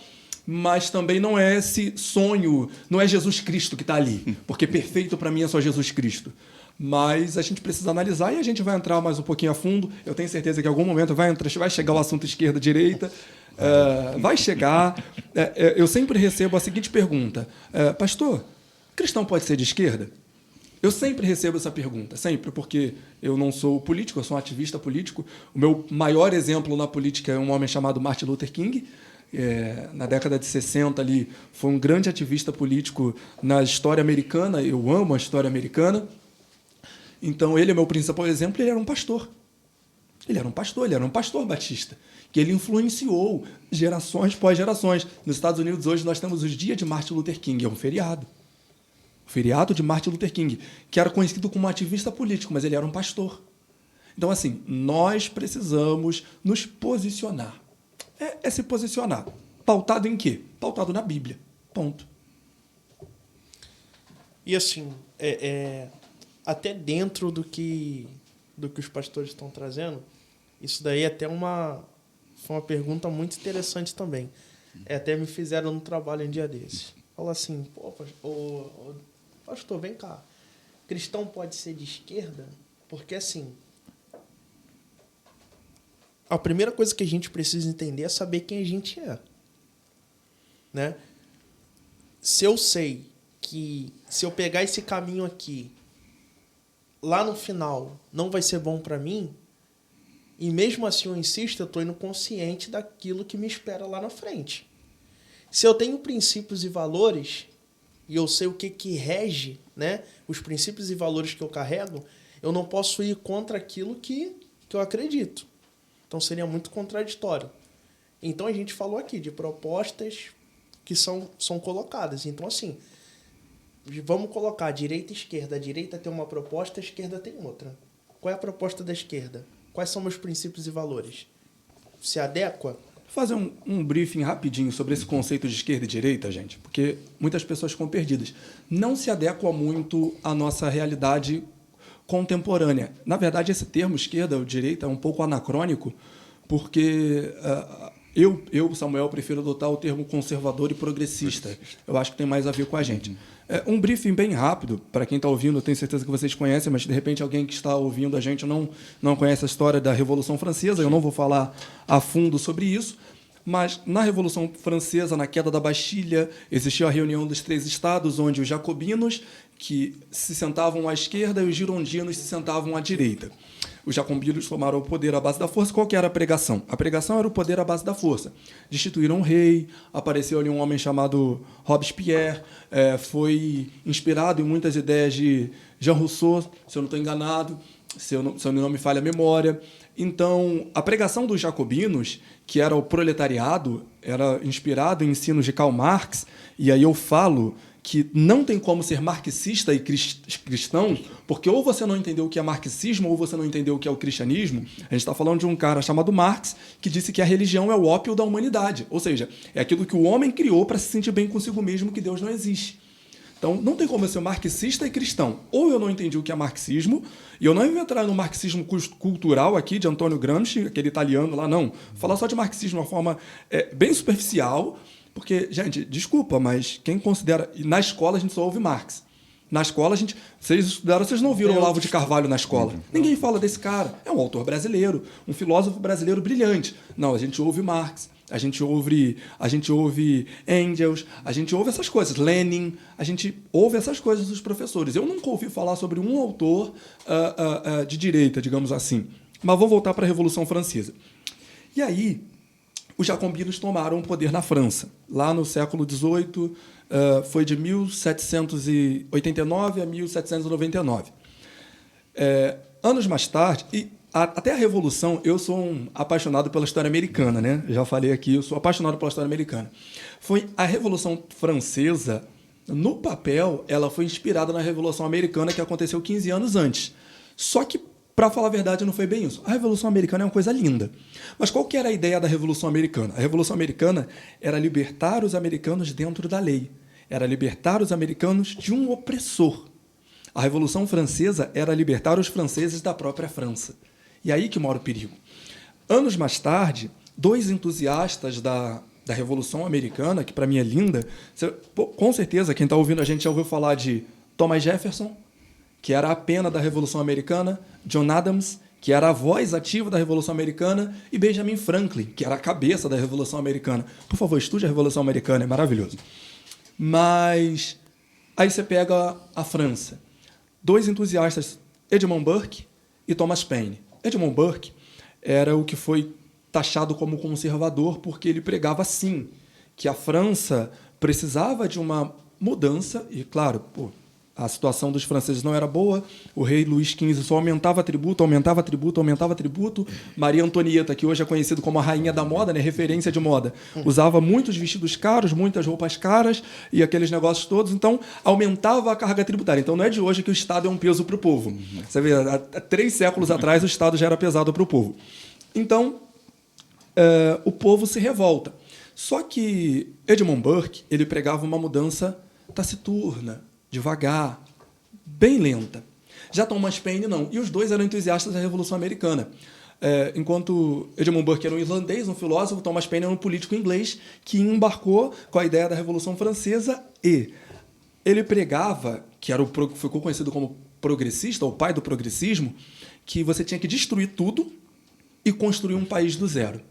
mas também não é esse sonho, não é Jesus Cristo que está ali, porque perfeito para mim é só Jesus Cristo. Mas a gente precisa analisar e a gente vai entrar mais um pouquinho a fundo. Eu tenho certeza que em algum momento vai chegar o assunto esquerda-direita, vai chegar. Eu sempre recebo a seguinte pergunta: pastor, cristão pode ser de esquerda? Eu sempre recebo essa pergunta, sempre, porque eu não sou político, eu sou um ativista político. O meu maior exemplo na política é um homem chamado Martin Luther King. Na década de 60 ali, foi um grande ativista político na história americana. Eu amo a história americana. Então, ele é meu principal exemplo. Ele era um pastor. Ele era um pastor batista, que ele influenciou gerações pós gerações. Nos Estados Unidos, hoje, nós temos os dias de Martin Luther King, é um feriado. O feriado de Martin Luther King, que era conhecido como ativista político, mas ele era um pastor. Então, assim, nós precisamos nos posicionar. É se posicionar. Pautado em quê? Pautado na Bíblia. Ponto. E assim, até dentro do que os pastores estão trazendo, isso daí foi uma pergunta muito interessante também. Até me fizeram no trabalho um dia desses. Fala assim, pastor, vem cá. Cristão pode ser de esquerda? Porque assim, a primeira coisa que a gente precisa entender é saber quem a gente é. Né? Se eu sei que se eu pegar esse caminho aqui, lá no final não vai ser bom para mim, e mesmo assim eu insisto, eu estou indo consciente daquilo que me espera lá na frente. Se eu tenho princípios e valores, e eu sei o que rege, né, os princípios e valores que eu carrego, eu não posso ir contra aquilo que eu acredito. Então seria muito contraditório. Então a gente falou aqui de propostas que são colocadas. Então assim, vamos colocar direita e esquerda. A direita tem uma proposta, a esquerda tem outra. Qual é a proposta da esquerda? Quais são meus princípios e valores? Se adequa? Vou fazer um briefing rapidinho sobre esse conceito de esquerda e direita, gente, porque muitas pessoas ficam perdidas. Não se adequa muito à nossa realidade contemporânea. Na verdade, esse termo esquerda ou direita é um pouco anacrônico, porque eu, Samuel, prefiro adotar o termo conservador e progressista. Eu acho que tem mais a ver com a gente. Um briefing bem rápido, para quem está ouvindo, eu tenho certeza que vocês conhecem, mas de repente alguém que está ouvindo a gente não conhece a história da Revolução Francesa, eu não vou falar a fundo sobre isso, mas na Revolução Francesa, na queda da Bastilha, existiu a reunião dos 3 estados, onde os jacobinos, que se sentavam à esquerda, e os girondinos se sentavam à direita. Os jacobinos tomaram o poder à base da força. Qual que era a pregação? A pregação era o poder à base da força. Destituíram um rei, apareceu ali um homem chamado Robespierre, foi inspirado em muitas ideias de Jean Rousseau, se eu não estou enganado, se não me falha a memória. Então, a pregação dos jacobinos, que era o proletariado, era inspirado em ensinos de Karl Marx, e aí eu falo que não tem como ser marxista e cristão, porque ou você não entendeu o que é marxismo, ou você não entendeu o que é o cristianismo. A gente está falando de um cara chamado Marx, que disse que a religião é o ópio da humanidade. Ou seja, é aquilo que o homem criou para se sentir bem consigo mesmo, que Deus não existe. Então, não tem como eu ser marxista e cristão. Ou eu não entendi o que é marxismo, e eu não vou entrar no marxismo cultural aqui, de Antônio Gramsci, aquele italiano lá, não. Vou falar só de marxismo de uma forma bem superficial, porque, gente, desculpa, mas quem considera... Na escola a gente só ouve Marx. Na escola, vocês estudaram, vocês não viram o Olavo de Carvalho na escola. Ninguém fala desse cara. É um autor brasileiro, um filósofo brasileiro brilhante. Não, a gente ouve Marx, a gente ouve Engels, a gente ouve essas coisas, Lenin, a gente ouve essas coisas dos professores. Eu nunca ouvi falar sobre um autor de direita, digamos assim. Mas vou voltar para a Revolução Francesa. E aí, os jacobinos tomaram o poder na França. Lá no século XVIII, foi de 1789 a 1799. Anos mais tarde, e até a Revolução, eu sou um apaixonado pela história americana, né? Já falei aqui, eu sou apaixonado pela história americana. Foi a Revolução Francesa, no papel, ela foi inspirada na Revolução Americana, que aconteceu 15 anos antes. Só que, para falar a verdade, não foi bem isso. A Revolução Americana é uma coisa linda. Mas qual que era a ideia da Revolução Americana? A Revolução Americana era libertar os americanos dentro da lei. Era libertar os americanos de um opressor. A Revolução Francesa era libertar os franceses da própria França. E aí que mora o perigo. Anos mais tarde, dois entusiastas da Revolução Americana, que para mim é linda, com certeza quem está ouvindo a gente já ouviu falar de Thomas Jefferson, que era a pena da Revolução Americana, John Adams, que era a voz ativa da Revolução Americana, e Benjamin Franklin, que era a cabeça da Revolução Americana. Por favor, estude a Revolução Americana, é maravilhoso. Mas aí você pega a França. Dois entusiastas, Edmund Burke e Thomas Paine. Edmund Burke era o que foi taxado como conservador porque ele pregava, sim, que a França precisava de uma mudança, e, claro, a situação dos franceses não era boa, o rei Luís XV só aumentava tributo, aumentava tributo, aumentava tributo. Maria Antonieta, que hoje é conhecida como a rainha da moda, né, referência de moda, usava muitos vestidos caros, muitas roupas caras e aqueles negócios todos, então aumentava a carga tributária. Então não é de hoje que o Estado é um peso para o povo. Você vê, há 3 séculos atrás o Estado já era pesado para o povo. Então, o povo se revolta. Só que Edmund Burke, ele pregava uma mudança taciturna, devagar, bem lenta. Já Thomas Paine, não. E os dois eram entusiastas da Revolução Americana. Enquanto Edmund Burke era um irlandês, um filósofo, Thomas Paine era um político inglês que embarcou com a ideia da Revolução Francesa e ele pregava, que ficou conhecido como progressista, o pai do progressismo, que você tinha que destruir tudo e construir um país do zero.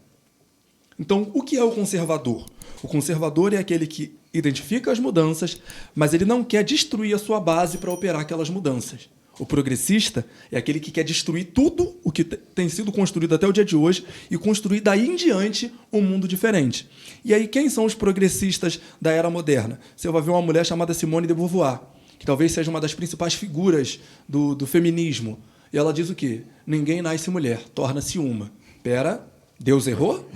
Então, o que é o conservador? O conservador é aquele que identifica as mudanças, mas ele não quer destruir a sua base para operar aquelas mudanças. O progressista é aquele que quer destruir tudo o que tem sido construído até o dia de hoje e construir daí em diante um mundo diferente. E aí, quem são os progressistas da era moderna? Você vai ver uma mulher chamada Simone de Beauvoir, que talvez seja uma das principais figuras do feminismo. E ela diz o quê? Ninguém nasce mulher, torna-se uma. Pera, Deus errou?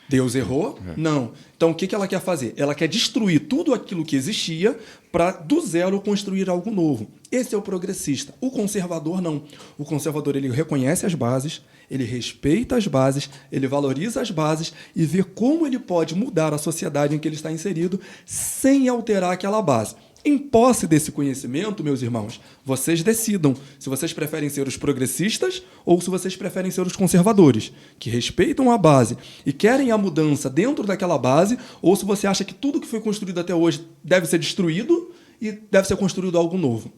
Deus errou? Não. Então, o que ela quer fazer? Ela quer destruir tudo aquilo que existia para, do zero, construir algo novo. Esse é o progressista. O conservador, não. O conservador, ele reconhece as bases, ele respeita as bases, ele valoriza as bases e vê como ele pode mudar a sociedade em que ele está inserido sem alterar aquela base. Em posse desse conhecimento, meus irmãos, vocês decidam se vocês preferem ser os progressistas ou se vocês preferem ser os conservadores, que respeitam a base e querem a mudança dentro daquela base, ou se você acha que tudo que foi construído até hoje deve ser destruído e deve ser construído algo novo.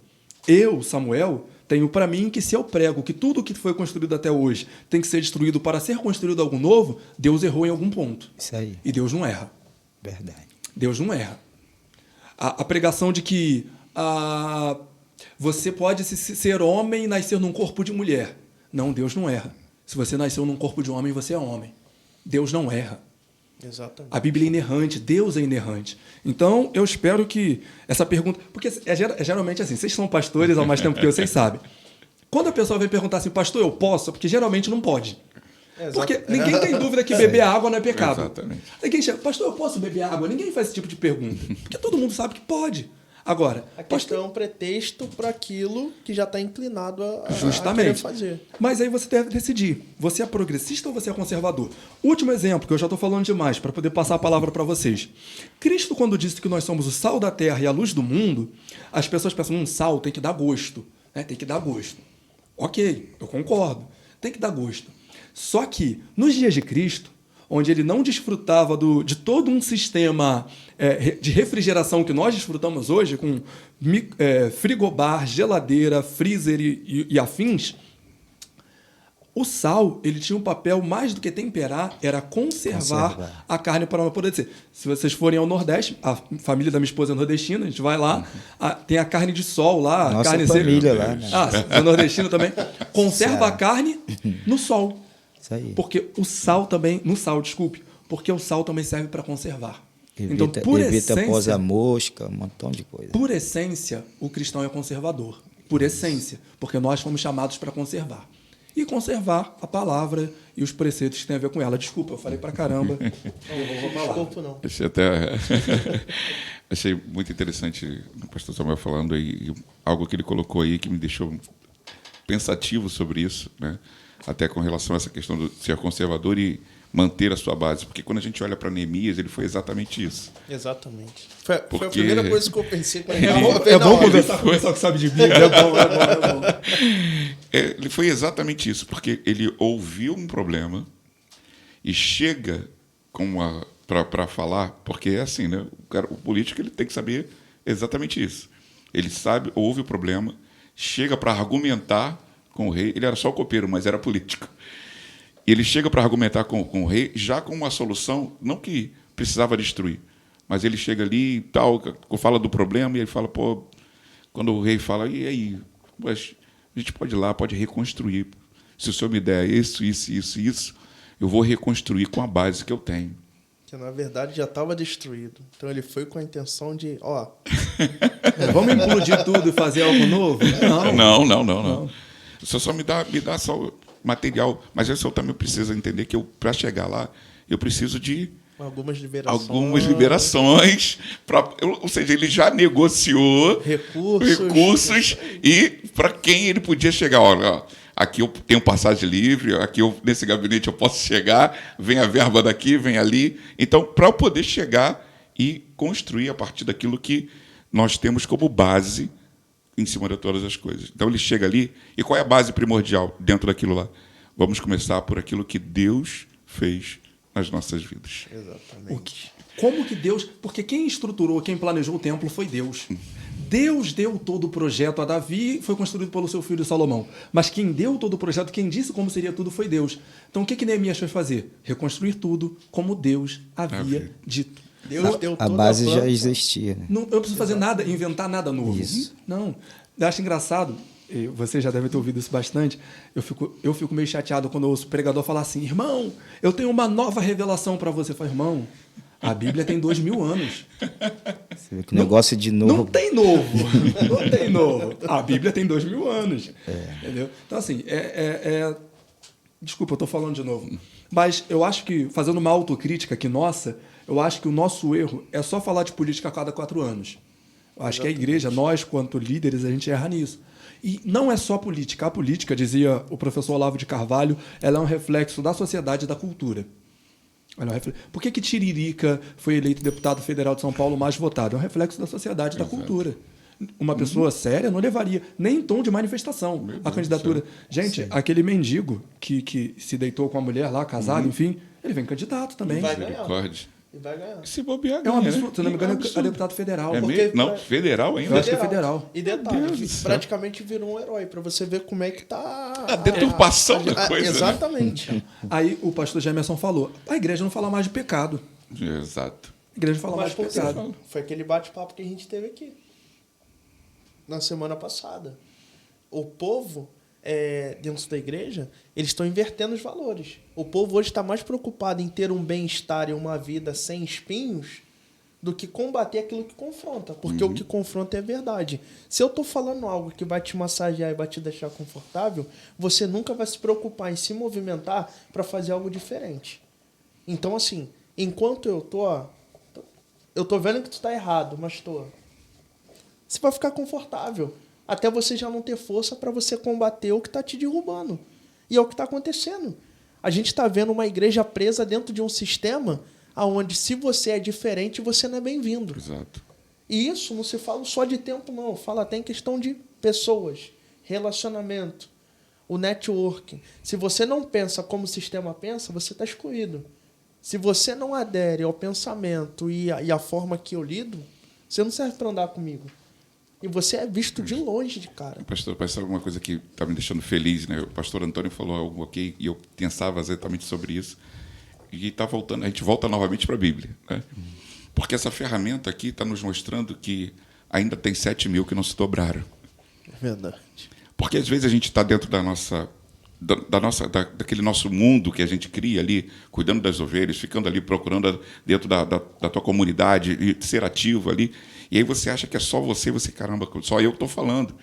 Eu, Samuel, tenho para mim que se eu prego que tudo que foi construído até hoje tem que ser destruído para ser construído algo novo, Deus errou em algum ponto. Isso aí. E Deus não erra. Verdade. Deus não erra. A pregação de que você pode ser homem e nascer num corpo de mulher. Não, Deus não erra. Se você nasceu num corpo de homem, você é homem. Deus não erra. Exatamente. A Bíblia é inerrante, Deus é inerrante. Então, eu espero que essa pergunta... Porque é geralmente assim, vocês são pastores há mais tempo que eu, vocês sabem. Quando a pessoa vem perguntar assim, pastor, eu posso? Porque geralmente não pode. Porque ninguém tem dúvida que beber água não é pecado. Exatamente. Ninguém chega, pastor, eu posso beber água? Ninguém faz esse tipo de pergunta. Porque todo mundo sabe que pode. Agora, a questão é um pretexto para aquilo que já está inclinado a justamente querer fazer. Mas aí você deve decidir. Você é progressista ou você é conservador? Último exemplo, que eu já estou falando demais, para poder passar a palavra para vocês. Cristo, quando disse que nós somos o sal da terra e a luz do mundo, as pessoas pensam, sal tem que dar gosto. Né? Tem que dar gosto. Ok, eu concordo. Tem que dar gosto. Só que, nos dias de Cristo, onde ele não desfrutava de todo um sistema de refrigeração que nós desfrutamos hoje, com frigobar, geladeira, freezer e afins, o sal ele tinha um papel mais do que temperar, era conservar a carne para ela poder ser. Se vocês forem ao Nordeste, a família da minha esposa é nordestina, a gente vai lá, tem a carne de sol lá, nossa carne família lá, né? é nordestina também. Conserva a carne no sol. Isso aí. Porque o sal também, Porque o sal também serve para conservar. Evita, então, por evita essência, pós a mosca, um montão de coisa. por essência, o cristão é conservador. Por essência, porque nós fomos chamados para conservar. E conservar a palavra e os preceitos que têm a ver com ela. Desculpa, eu falei pra caramba. Não vou desculpa, não. Achei muito interessante o pastor Samuel falando aí, algo que ele colocou aí que me deixou pensativo sobre isso, né? Até com relação a essa questão de ser conservador e manter a sua base. Porque quando a gente olha para Neemias, ele foi exatamente isso. Exatamente. Foi a Porque- primeira coisa que eu pensei quando É bom conversar com o pessoal que sabe de Bíblia. É bom. Ele foi exatamente isso, porque ele ouviu um problema e chega para falar, porque é assim, né? O político ele tem que saber exatamente isso. Ele sabe, ouve o problema, chega para argumentar com o rei. Ele era só copeiro, mas era político. E ele chega para argumentar com o rei, já com uma solução, não que precisava destruir, mas ele chega ali e tal, fala do problema, e ele fala, pô, quando o rei fala, e aí, mas a gente pode ir lá, pode reconstruir. Se o senhor me der isso, eu vou reconstruir com a base que eu tenho. Que na verdade já estava destruído. Então ele foi com a intenção de, Vamos implodir tudo e fazer algo novo? Não. O senhor só me dá só material, mas o senhor também precisa entender que para chegar lá, eu preciso de algumas liberações. Ou seja, ele já negociou recursos e para quem ele podia chegar. Olha, aqui eu tenho passagem livre, aqui nesse gabinete eu posso chegar, vem a verba daqui, vem ali. Então, para eu poder chegar e construir a partir daquilo que nós temos como base em cima de todas as coisas. Então, ele chega ali, e qual é a base primordial dentro daquilo lá? Vamos começar por aquilo que Deus fez nas nossas vidas. Exatamente. Como que Deus... Porque quem estruturou, quem planejou o templo foi Deus. Deus deu todo o projeto a Davi, foi construído pelo seu filho Salomão. Mas quem deu todo o projeto, quem disse como seria tudo, foi Deus. Então, o que Neemias foi fazer? Reconstruir tudo como Deus havia dito. Deus deu A toda base planta. já existia. Né? Não, eu não preciso fazer nada, inventar nada novo. Isso. Não. Eu acho engraçado, e você já deve ter ouvido isso bastante, eu fico meio chateado quando eu ouço o pregador falar assim, irmão, eu tenho uma nova revelação para você. Eu falo, irmão, a Bíblia tem 2000 anos. Você vê que negócio de novo. Não tem novo. Não tem novo. A Bíblia tem 2000 anos. Entendeu? Então, assim, desculpa, eu estou falando de novo. Mas eu acho que, fazendo uma autocrítica aqui nossa, eu acho que o nosso erro é só falar de política a cada 4 anos. Eu acho que a igreja, nós, quanto líderes, a gente erra nisso. E não é só política. A política, dizia o professor Olavo de Carvalho, ela é um reflexo da sociedade e da cultura. Por que Tiririca foi eleito deputado federal de São Paulo mais votado? É um reflexo da sociedade e da cultura. Uma pessoa séria não levaria nem em tom de manifestação a candidatura. Gente, aquele mendigo que se deitou com a mulher lá, casado, enfim, ele vem candidato também. E vai ganhar. Misericórdia. E vai ganhar. Se bobear, É um ganha, absurdo. né? Se não me engano, é absurdo. deputado federal. É Porque mesmo? Não, federal ainda. Eu acho que é federal. E detalhe, Deus do céu. praticamente virou um herói, para você ver como é que tá... A deturpação da coisa, né? Exatamente. Aí o pastor Gemerson falou, a igreja não fala mais de pecado. Exato. A igreja fala Mas mais de por quê? pecado. Foi aquele bate-papo que a gente teve aqui. Na semana passada. O povo, dentro da igreja, eles estão invertendo os valores. O povo hoje está mais preocupado em ter um bem-estar e uma vida sem espinhos do que combater aquilo que confronta. Porque o que confronta é verdade. Se eu estou falando algo que vai te massagear e vai te deixar confortável, você nunca vai se preocupar em se movimentar para fazer algo diferente. Então, assim, enquanto eu tô vendo que tu tá errado, mas você vai ficar confortável. Até você já não ter força para você combater o que está te derrubando. E é o que está acontecendo. A gente está vendo uma igreja presa dentro de um sistema onde, se você é diferente, você não é bem-vindo. Exato. E isso não se fala só de tempo, não. Fala até em questão de pessoas, relacionamento, o networking. Se você não pensa como o sistema pensa, você está excluído. Se você não adere ao pensamento e a forma que eu lido, você não serve para andar comigo. E você é visto de longe, de cara. Pastor, parece alguma coisa que está me deixando feliz, né? O pastor Antônio falou algo aqui e eu pensava exatamente sobre isso. E está voltando, a gente volta novamente para a Bíblia, né? Porque essa ferramenta aqui está nos mostrando que ainda tem 7 mil que não se dobraram. É verdade. Porque às vezes a gente está dentro da nossa daquele nosso mundo que a gente cria ali, cuidando das ovelhas, ficando ali procurando dentro da tua comunidade e ser ativo ali. E aí você acha que é só você, caramba, só eu que estou falando.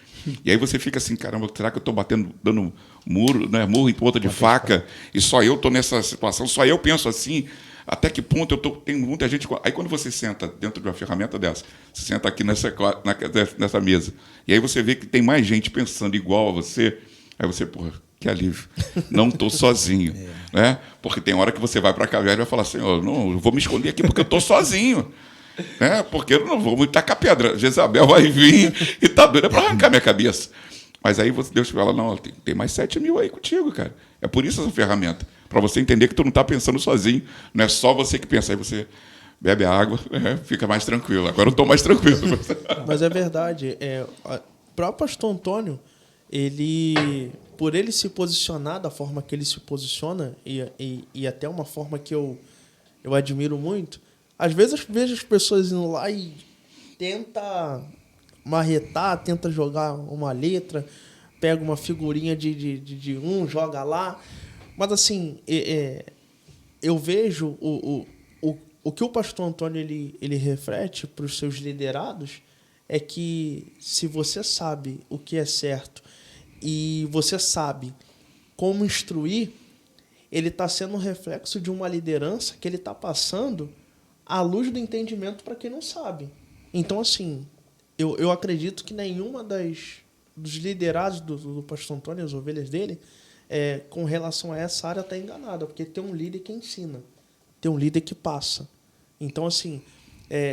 E aí você fica assim, caramba, será que eu estou dando muro, né, murro em ponta de faca, e só eu estou nessa situação, só eu penso assim? Até que ponto tem muita gente... Aí quando você senta dentro de uma ferramenta dessa, você senta aqui nessa mesa, e aí você vê que tem mais gente pensando igual a você, aí você, porra, que alívio, não estou sozinho. Né? Porque tem hora que você vai para a caverna e vai falar assim, não, eu vou me esconder aqui porque eu estou sozinho. Né? Porque eu não vou tacar pedra. Jezabel vai vir e está doida para arrancar minha cabeça. Mas aí Deus fala, não, tem mais 7 mil aí contigo, cara. É por isso essa ferramenta. Para você entender que tu não está pensando sozinho. Não é só você que pensa. Aí você bebe a água, fica mais tranquilo. Agora eu estou mais tranquilo. Mas é verdade. O próprio pastor Antônio, por ele se posicionar da forma que ele se posiciona, e até uma forma que eu admiro muito, às vezes eu vejo as pessoas indo lá e tenta marretar, tenta jogar uma letra, pega uma figurinha de joga lá. Mas, assim, eu vejo o que o pastor Antônio ele reflete para os seus liderados é que se você sabe o que é certo e você sabe como instruir, ele está sendo um reflexo de uma liderança que ele está passando à luz do entendimento para quem não sabe. Então, assim, eu acredito que nenhuma dos liderados do pastor Antônio, as ovelhas dele, com relação a essa área está enganada, porque tem um líder que ensina, tem um líder que passa. Então, assim,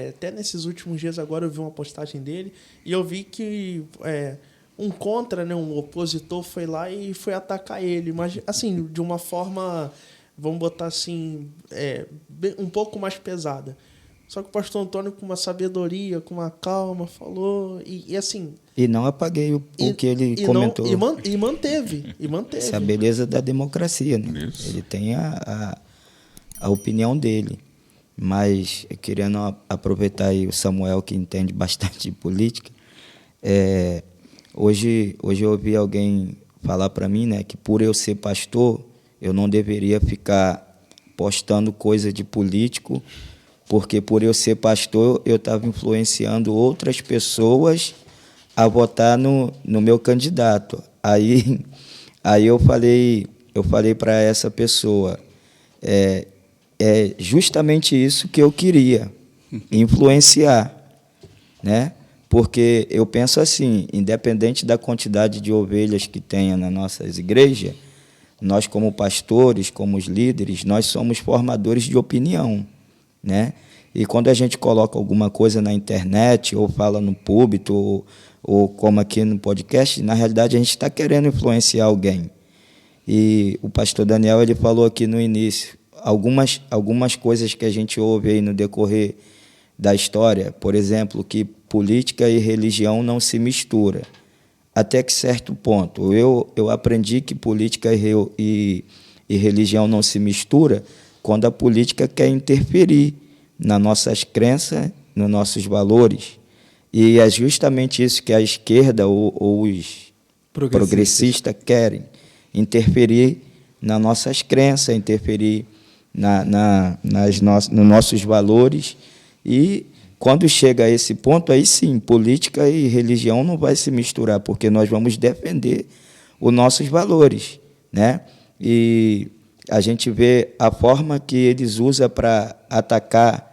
até nesses últimos dias agora eu vi uma postagem dele e eu vi que um opositor foi lá e foi atacar ele, mas, assim, de uma forma, vamos botar assim, um pouco mais pesada. Só que o pastor Antônio, com uma sabedoria, com uma calma, falou, e assim... E não apaguei o que ele comentou. E manteve. Essa é a beleza da democracia, né? Isso. Ele tem a opinião dele. Mas, querendo aproveitar aí o Samuel, que entende bastante de política, hoje eu ouvi alguém falar para mim, né, que por eu ser pastor, eu não deveria ficar postando coisa de político, porque por eu ser pastor, eu estava influenciando outras pessoas a votar no meu candidato. Aí eu falei para essa pessoa, é justamente isso que eu queria, influenciar, né? Porque eu penso assim, independente da quantidade de ovelhas que tenha nas nossas igrejas, nós como pastores, como os líderes, nós somos formadores de opinião, né? E quando a gente coloca alguma coisa na internet, ou fala no púlpito, ou como aqui no podcast, na realidade a gente está querendo influenciar alguém. E o pastor Daniel ele falou aqui no início, algumas coisas que a gente ouve aí no decorrer da história, por exemplo, que política e religião não se misturam. Até que certo ponto. Eu aprendi que política e religião não se misturam quando a política quer interferir nas nossas crenças, nos nossos valores. E é justamente isso que a esquerda ou os progressistas querem, interferir nas nossas crenças, interferir nos nossos valores. E quando chega a esse ponto, aí sim, política e religião não vai se misturar, porque nós vamos defender os nossos valores, né? E a gente vê a forma que eles usam para atacar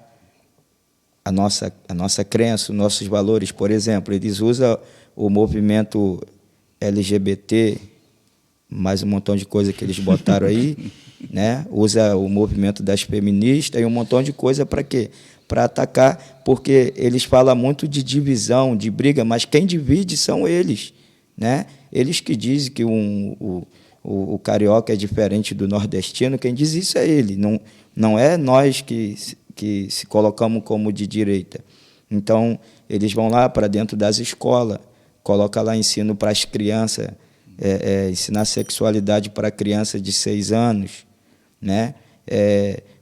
a nossa crença, os nossos valores. Por exemplo, eles usam o movimento LGBT, mais um montão de coisa que eles botaram aí, né? Usa o movimento das feministas e um montão de coisa para quê? Para atacar, porque eles falam muito de divisão, de briga, mas quem divide são eles, né? Eles que dizem que o carioca é diferente do nordestino, quem diz isso é ele, não é nós que se colocamos como de direita. Então, eles vão lá para dentro das escolas, coloca lá ensino para as crianças, ensinar sexualidade para crianças de 6 anos, né?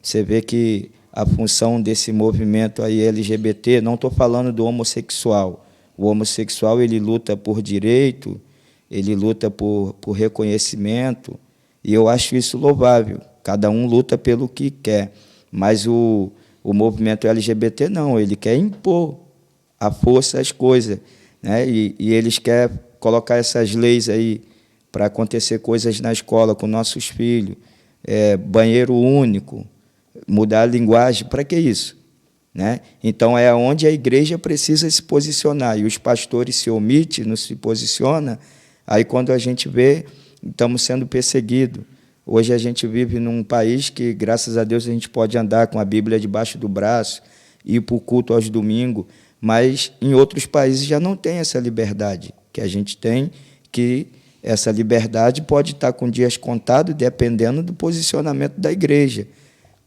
Você vê que a função desse movimento aí LGBT, não estou falando do homossexual. O homossexual ele luta por direito ele luta por reconhecimento, e eu acho isso louvável. Cada um luta pelo que quer, mas o movimento LGBT não, ele quer impor à força as coisas, né? E eles querem colocar essas leis aí para acontecer coisas na escola com nossos filhos, banheiro único, mudar a linguagem, para que isso? Né? Então, é onde a igreja precisa se posicionar, e os pastores se omitem, não se posicionam, aí quando a gente vê, estamos sendo perseguidos. Hoje a gente vive num país que, graças a Deus, a gente pode andar com a Bíblia debaixo do braço, ir para o culto aos domingos, mas em outros países já não tem essa liberdade que a gente tem, que essa liberdade pode estar com dias contados, dependendo do posicionamento da igreja.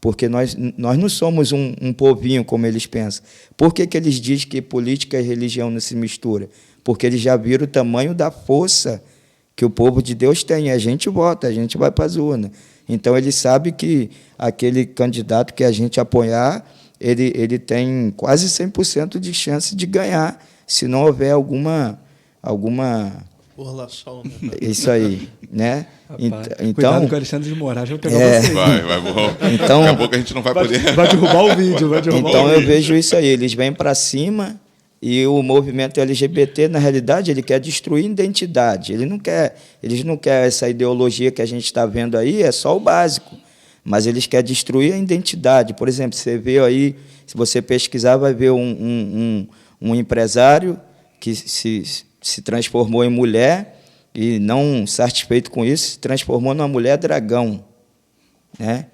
Porque nós não somos um povinho, como eles pensam. Por que eles dizem que política e religião não se misturam? Porque eles já viram o tamanho da força que o povo de Deus tem. A gente vota, a gente vai para as urnas. Então, ele sabe que aquele candidato que a gente apoiar, ele tem quase 100% de chance de ganhar, se não houver alguma Relação, né? isso aí, né? Rapaz, Então, cuidado com o Alexandre de Moraes, vai pegar você. Vai, então, daqui a pouco a gente não vai poder. Vai derrubar o vídeo, Então, eu vejo isso aí, eles vêm para cima, e o movimento LGBT, na realidade, ele quer destruir identidade. Eles não querem essa ideologia que a gente está vendo aí, é só o básico. Mas eles querem destruir a identidade. Por exemplo, você vê aí, se você pesquisar, vai ver um empresário que se transformou em mulher e, não satisfeito com isso, se transformou numa mulher dragão, né?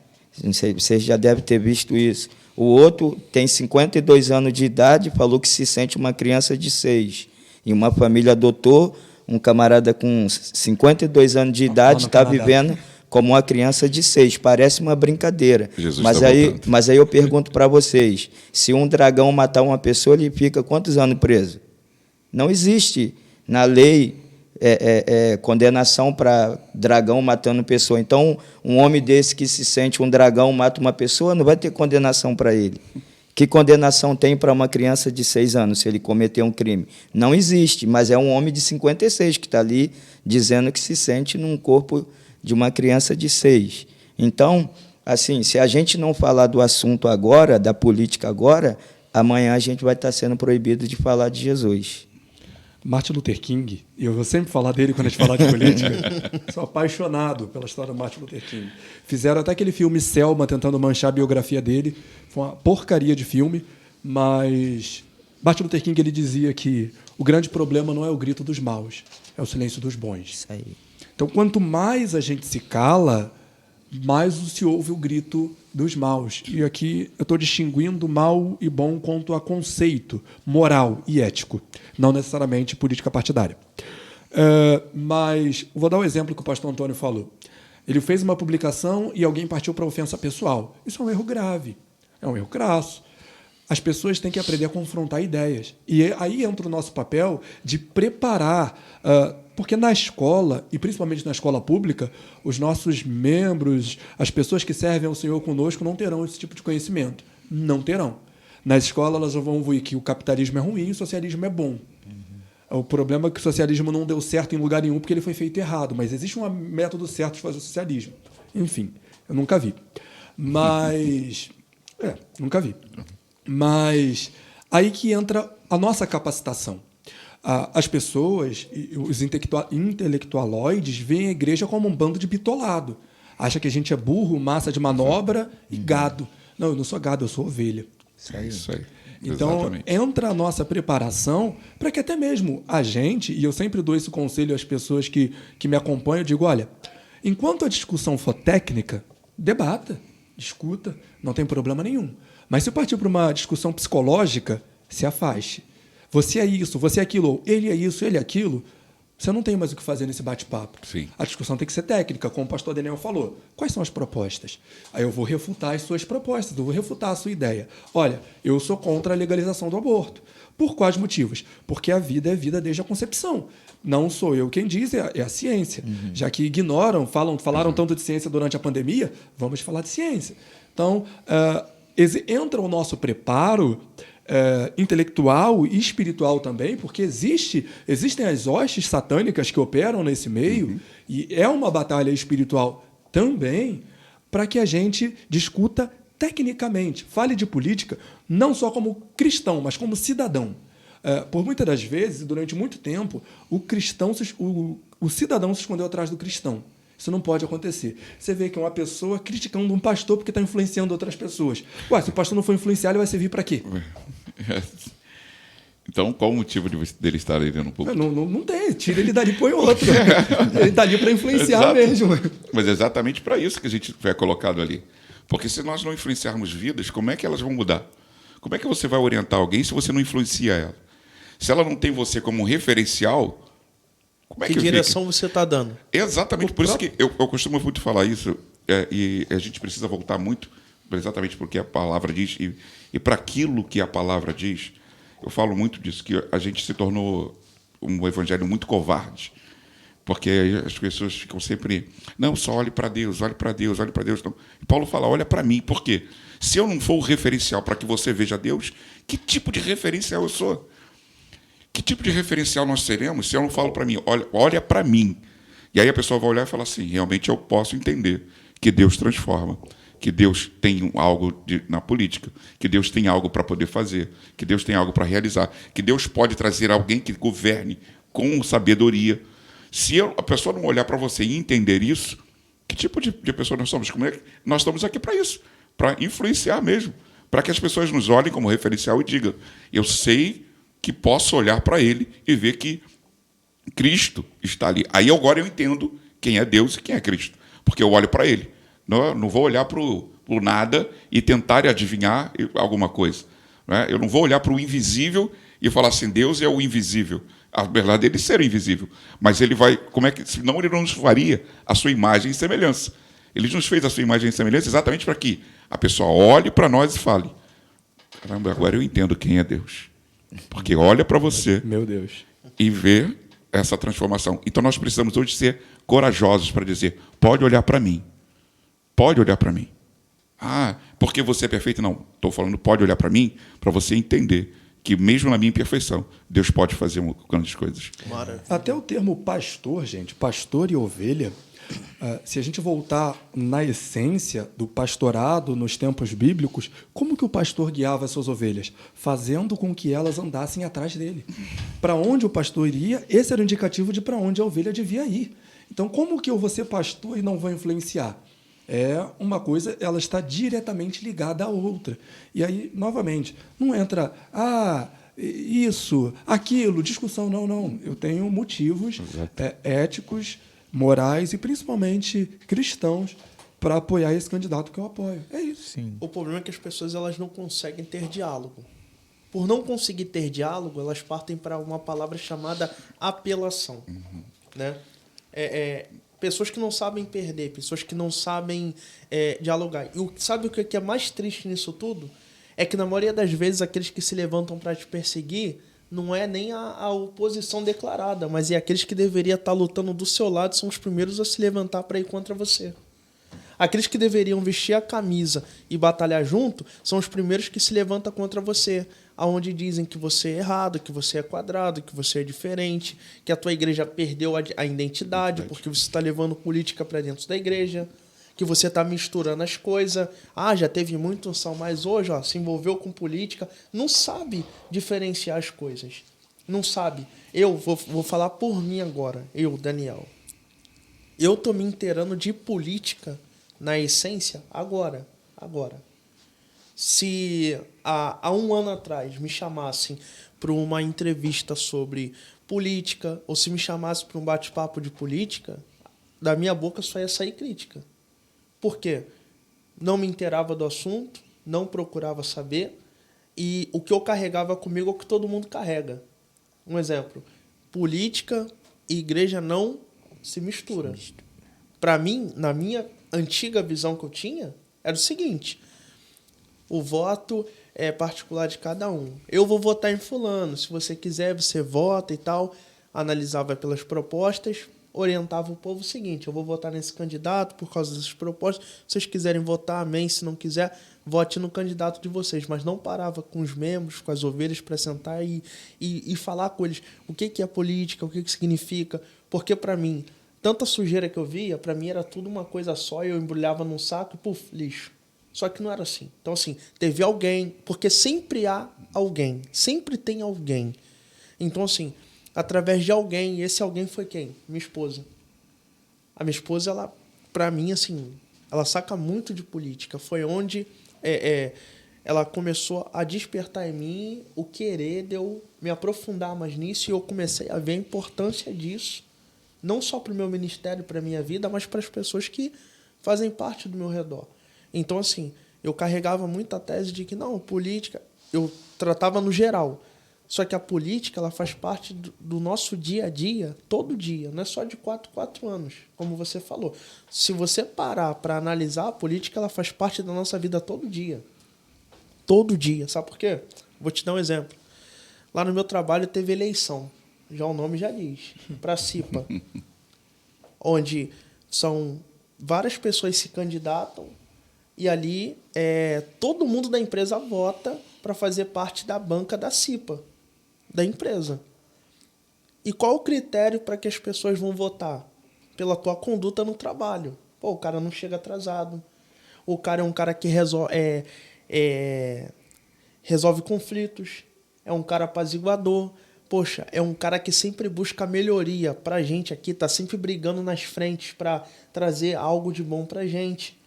Não sei, vocês já devem ter visto isso. O outro tem 52 anos de idade, falou que se sente uma criança de 6. E uma família adotou um camarada com 52 anos de idade, está vivendo como uma criança de 6. Parece uma brincadeira. Mas aí eu pergunto para vocês, se um dragão matar uma pessoa, ele fica quantos anos preso? Não existe na lei condenação para dragão matando pessoa. Então, um homem desse que se sente um dragão mata uma pessoa, não vai ter condenação para ele. Que condenação tem para uma criança de 6 anos se ele cometer um crime? Não existe, mas é um homem de 56 que está ali dizendo que se sente num corpo de uma criança de 6. Então, assim, se a gente não falar do assunto agora, da política agora, amanhã a gente vai estar sendo proibido de falar de Jesus. Martin Luther King, e eu vou sempre falar dele quando a gente falar de política, sou apaixonado pela história do Martin Luther King. Fizeram até aquele filme Selma, tentando manchar a biografia dele, foi uma porcaria de filme, mas Martin Luther King ele dizia que o grande problema não é o grito dos maus, é o silêncio dos bons. Isso aí. Então, quanto mais a gente se cala, mais se ouve o grito dos maus. E aqui eu estou distinguindo mal e bom quanto a conceito moral e ético, não necessariamente política partidária. Mas vou dar o exemplo que o pastor Antônio falou. Ele fez uma publicação e alguém partiu para ofensa pessoal. Isso é um erro grave, é um erro crasso. As pessoas têm que aprender a confrontar ideias. E aí entra o nosso papel de preparar, porque na escola, e principalmente na escola pública, os nossos membros, as pessoas que servem ao Senhor conosco, não terão esse tipo de conhecimento. Não terão. Na escola, elas vão ver que o capitalismo é ruim e o socialismo é bom. O problema é que o socialismo não deu certo em lugar nenhum porque ele foi feito errado, mas existe um método certo de fazer o socialismo. Enfim, eu nunca vi. Mas... nunca vi. Mas aí que entra a nossa capacitação. As pessoas, os intelectualoides, veem a igreja como um bando de bitolado. Acha que a gente é burro, massa de manobra e gado. Não, eu não sou gado, eu sou ovelha. Isso aí. Então, exatamente. Entra a nossa preparação para que até mesmo a gente, e eu sempre dou esse conselho às pessoas que me acompanham, eu digo, olha, enquanto a discussão for técnica, debata, discuta, não tem problema nenhum. Mas se partir para uma discussão psicológica, se afaste. Você é isso, você é aquilo, ou ele é isso, ele é aquilo, você não tem mais o que fazer nesse bate-papo. Sim. A discussão tem que ser técnica, como o pastor Daniel falou. Quais são as propostas? Aí eu vou refutar as suas propostas, eu vou refutar a sua ideia. Olha, eu sou contra a legalização do aborto. Por quais motivos? Porque a vida é vida desde a concepção. Não sou eu quem diz, é a ciência. Uhum. Já que ignoram, falaram tanto de ciência durante a pandemia, vamos falar de ciência. Então, entra o nosso preparo intelectual e espiritual também, porque existem as hostes satânicas que operam nesse meio, e é uma batalha espiritual também, para que a gente discuta tecnicamente, fale de política, não só como cristão, mas como cidadão. Por muitas das vezes, durante muito tempo, o cidadão se escondeu atrás do cristão. Isso não pode acontecer. Você vê que é uma pessoa criticando um pastor porque está influenciando outras pessoas. Ué, se o pastor não for influenciar, ele vai servir para quê? Então, qual o motivo dele estar ali no púlpito? Não tem. Tira ele dali e põe outro. Ele está ali para influenciar mesmo. Mas é exatamente para isso que a gente é colocado ali. Porque se nós não influenciarmos vidas, como é que elas vão mudar? Como é que você vai orientar alguém se você não influencia ela? Se ela não tem você como um referencial, como é que direção você está dando? Exatamente, por isso que eu costumo muito falar isso, e a gente precisa voltar muito exatamente porque a palavra diz, e para aquilo que a palavra diz. Eu falo muito disso, que a gente se tornou um evangelho muito covarde, porque as pessoas ficam sempre, não, só olhe para Deus, olhe para Deus, olhe para Deus. Não. E Paulo fala, olha para mim, por quê? Se eu não for o referencial para que você veja Deus, que tipo de referencial eu sou? Que tipo de referencial nós seremos se eu não falo para mim, olha para mim? E aí a pessoa vai olhar e falar assim, realmente eu posso entender que Deus transforma, que Deus tem algo na política, que Deus tem algo para poder fazer, que Deus tem algo para realizar, que Deus pode trazer alguém que governe com sabedoria. Se a pessoa não olhar para você e entender isso, que tipo de pessoa nós somos? Como é que nós estamos aqui para isso? Para influenciar mesmo, para que as pessoas nos olhem como referencial e digam, eu sei que posso olhar para ele e ver que Cristo está ali. Aí agora eu entendo quem é Deus e quem é Cristo, porque eu olho para ele. Não vou olhar para o nada e tentar adivinhar alguma coisa. Né? Eu não vou olhar para o invisível e falar assim, Deus é o invisível. A verdade é ele ser o invisível. Mas ele vai, como é que, senão ele não nos faria a sua imagem e semelhança. Ele nos fez a sua imagem e semelhança exatamente para que a pessoa olhe para nós e fale, caramba, agora eu entendo quem é Deus. Porque olha para você, meu Deus, e vê essa transformação. Então nós precisamos hoje ser corajosos para dizer, pode olhar para mim. Pode olhar para mim. Ah, porque você é perfeito? Não, estou falando, pode olhar para mim, para você entender que mesmo na minha imperfeição, Deus pode fazer grandes coisas. Maravilha. Até o termo pastor, gente, pastor e ovelha, se a gente voltar na essência do pastorado nos tempos bíblicos, como que o pastor guiava as suas ovelhas? Fazendo com que elas andassem atrás dele. Para onde o pastor iria, esse era o indicativo de para onde a ovelha devia ir. Então, como que eu vou ser pastor e não vou influenciar? É uma coisa, ela está diretamente ligada à outra. E aí, novamente, não entra, isso, aquilo, discussão, não. Eu tenho motivos éticos, morais e principalmente cristãos para apoiar esse candidato que eu apoio. É isso. Sim. O problema é que as pessoas elas não conseguem ter diálogo. Por não conseguir ter diálogo, elas partem para uma palavra chamada apelação. Né? Pessoas que não sabem perder, pessoas que não sabem dialogar. E sabe o que é mais triste nisso tudo? É que, na maioria das vezes, aqueles que se levantam para te perseguir não é nem a oposição declarada, mas é aqueles que deveriam estar lutando do seu lado são os primeiros a se levantar para ir contra você. Aqueles que deveriam vestir a camisa e batalhar junto são os primeiros que se levantam contra você, aonde dizem que você é errado, que você é quadrado, que você é diferente, que a tua igreja perdeu a identidade porque você está levando política para dentro da igreja, que você está misturando as coisas. Já teve muita unção, mas hoje se envolveu com política. Não sabe diferenciar as coisas. Não sabe. Eu vou falar por mim agora, eu, Daniel. Eu estou me inteirando de política na essência agora. Se há um ano atrás me chamassem para uma entrevista sobre política, ou se me chamassem para um bate-papo de política, da minha boca só ia sair crítica. Por quê? Não me inteirava do assunto, não procurava saber, e o que eu carregava comigo é o que todo mundo carrega. Um exemplo, política e igreja não se misturam. Para mim, na minha antiga visão que eu tinha, era o seguinte: o voto é particular de cada um. Eu vou votar em fulano, se você quiser, você vota e tal, analisava pelas propostas, orientava o povo o seguinte: eu vou votar nesse candidato por causa dessas propostas. Se vocês quiserem votar, amém. Se não quiser, vote no candidato de vocês. Mas não parava com os membros, com as ovelhas, para sentar e falar com eles o que é política, o que significa. Porque, para mim, tanta sujeira que eu via, para mim era tudo uma coisa só, e eu embrulhava num saco e, puf, lixo. Só que não era assim. Então, assim, teve alguém, porque sempre há alguém, sempre tem alguém. Então, assim, através de alguém, e esse alguém foi quem? Minha esposa. A minha esposa, ela, pra mim, assim, ela saca muito de política. Foi onde ela começou a despertar em mim o querer de eu me aprofundar mais nisso, e eu comecei a ver a importância disso, não só para o meu ministério, para a minha vida, mas para as pessoas que fazem parte do meu redor. Então, assim, eu carregava muito a tese de que, não, política, eu tratava no geral. Só que a política, ela faz parte do nosso dia a dia, todo dia, não é só de 4 anos, como você falou. Se você parar para analisar a política, ela faz parte da nossa vida todo dia. Todo dia. Sabe por quê? Vou te dar um exemplo. Lá no meu trabalho teve eleição, já o nome já diz, para a CIPA, onde são várias pessoas se candidatam, e ali todo mundo da empresa vota para fazer parte da banca da CIPA, da empresa. E qual o critério para que as pessoas vão votar? Pela tua conduta no trabalho. Pô, o cara não chega atrasado. O cara é um cara que resolve conflitos. É um cara apaziguador. Poxa, é um cara que sempre busca melhoria pra gente aqui, tá sempre brigando nas frentes para trazer algo de bom pra gente.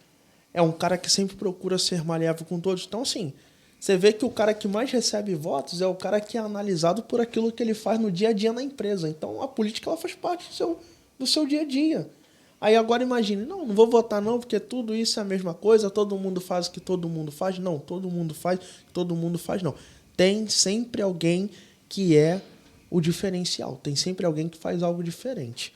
É um cara que sempre procura ser maleável com todos. Então, assim, você vê que o cara que mais recebe votos é o cara que é analisado por aquilo que ele faz no dia a dia na empresa. Então, a política, ela faz parte do seu dia a dia. Aí agora imagine, não vou votar não, porque tudo isso é a mesma coisa, todo mundo faz o que todo mundo faz. Não, todo mundo faz, todo mundo faz não. Tem sempre alguém que é o diferencial, tem sempre alguém que faz algo diferente.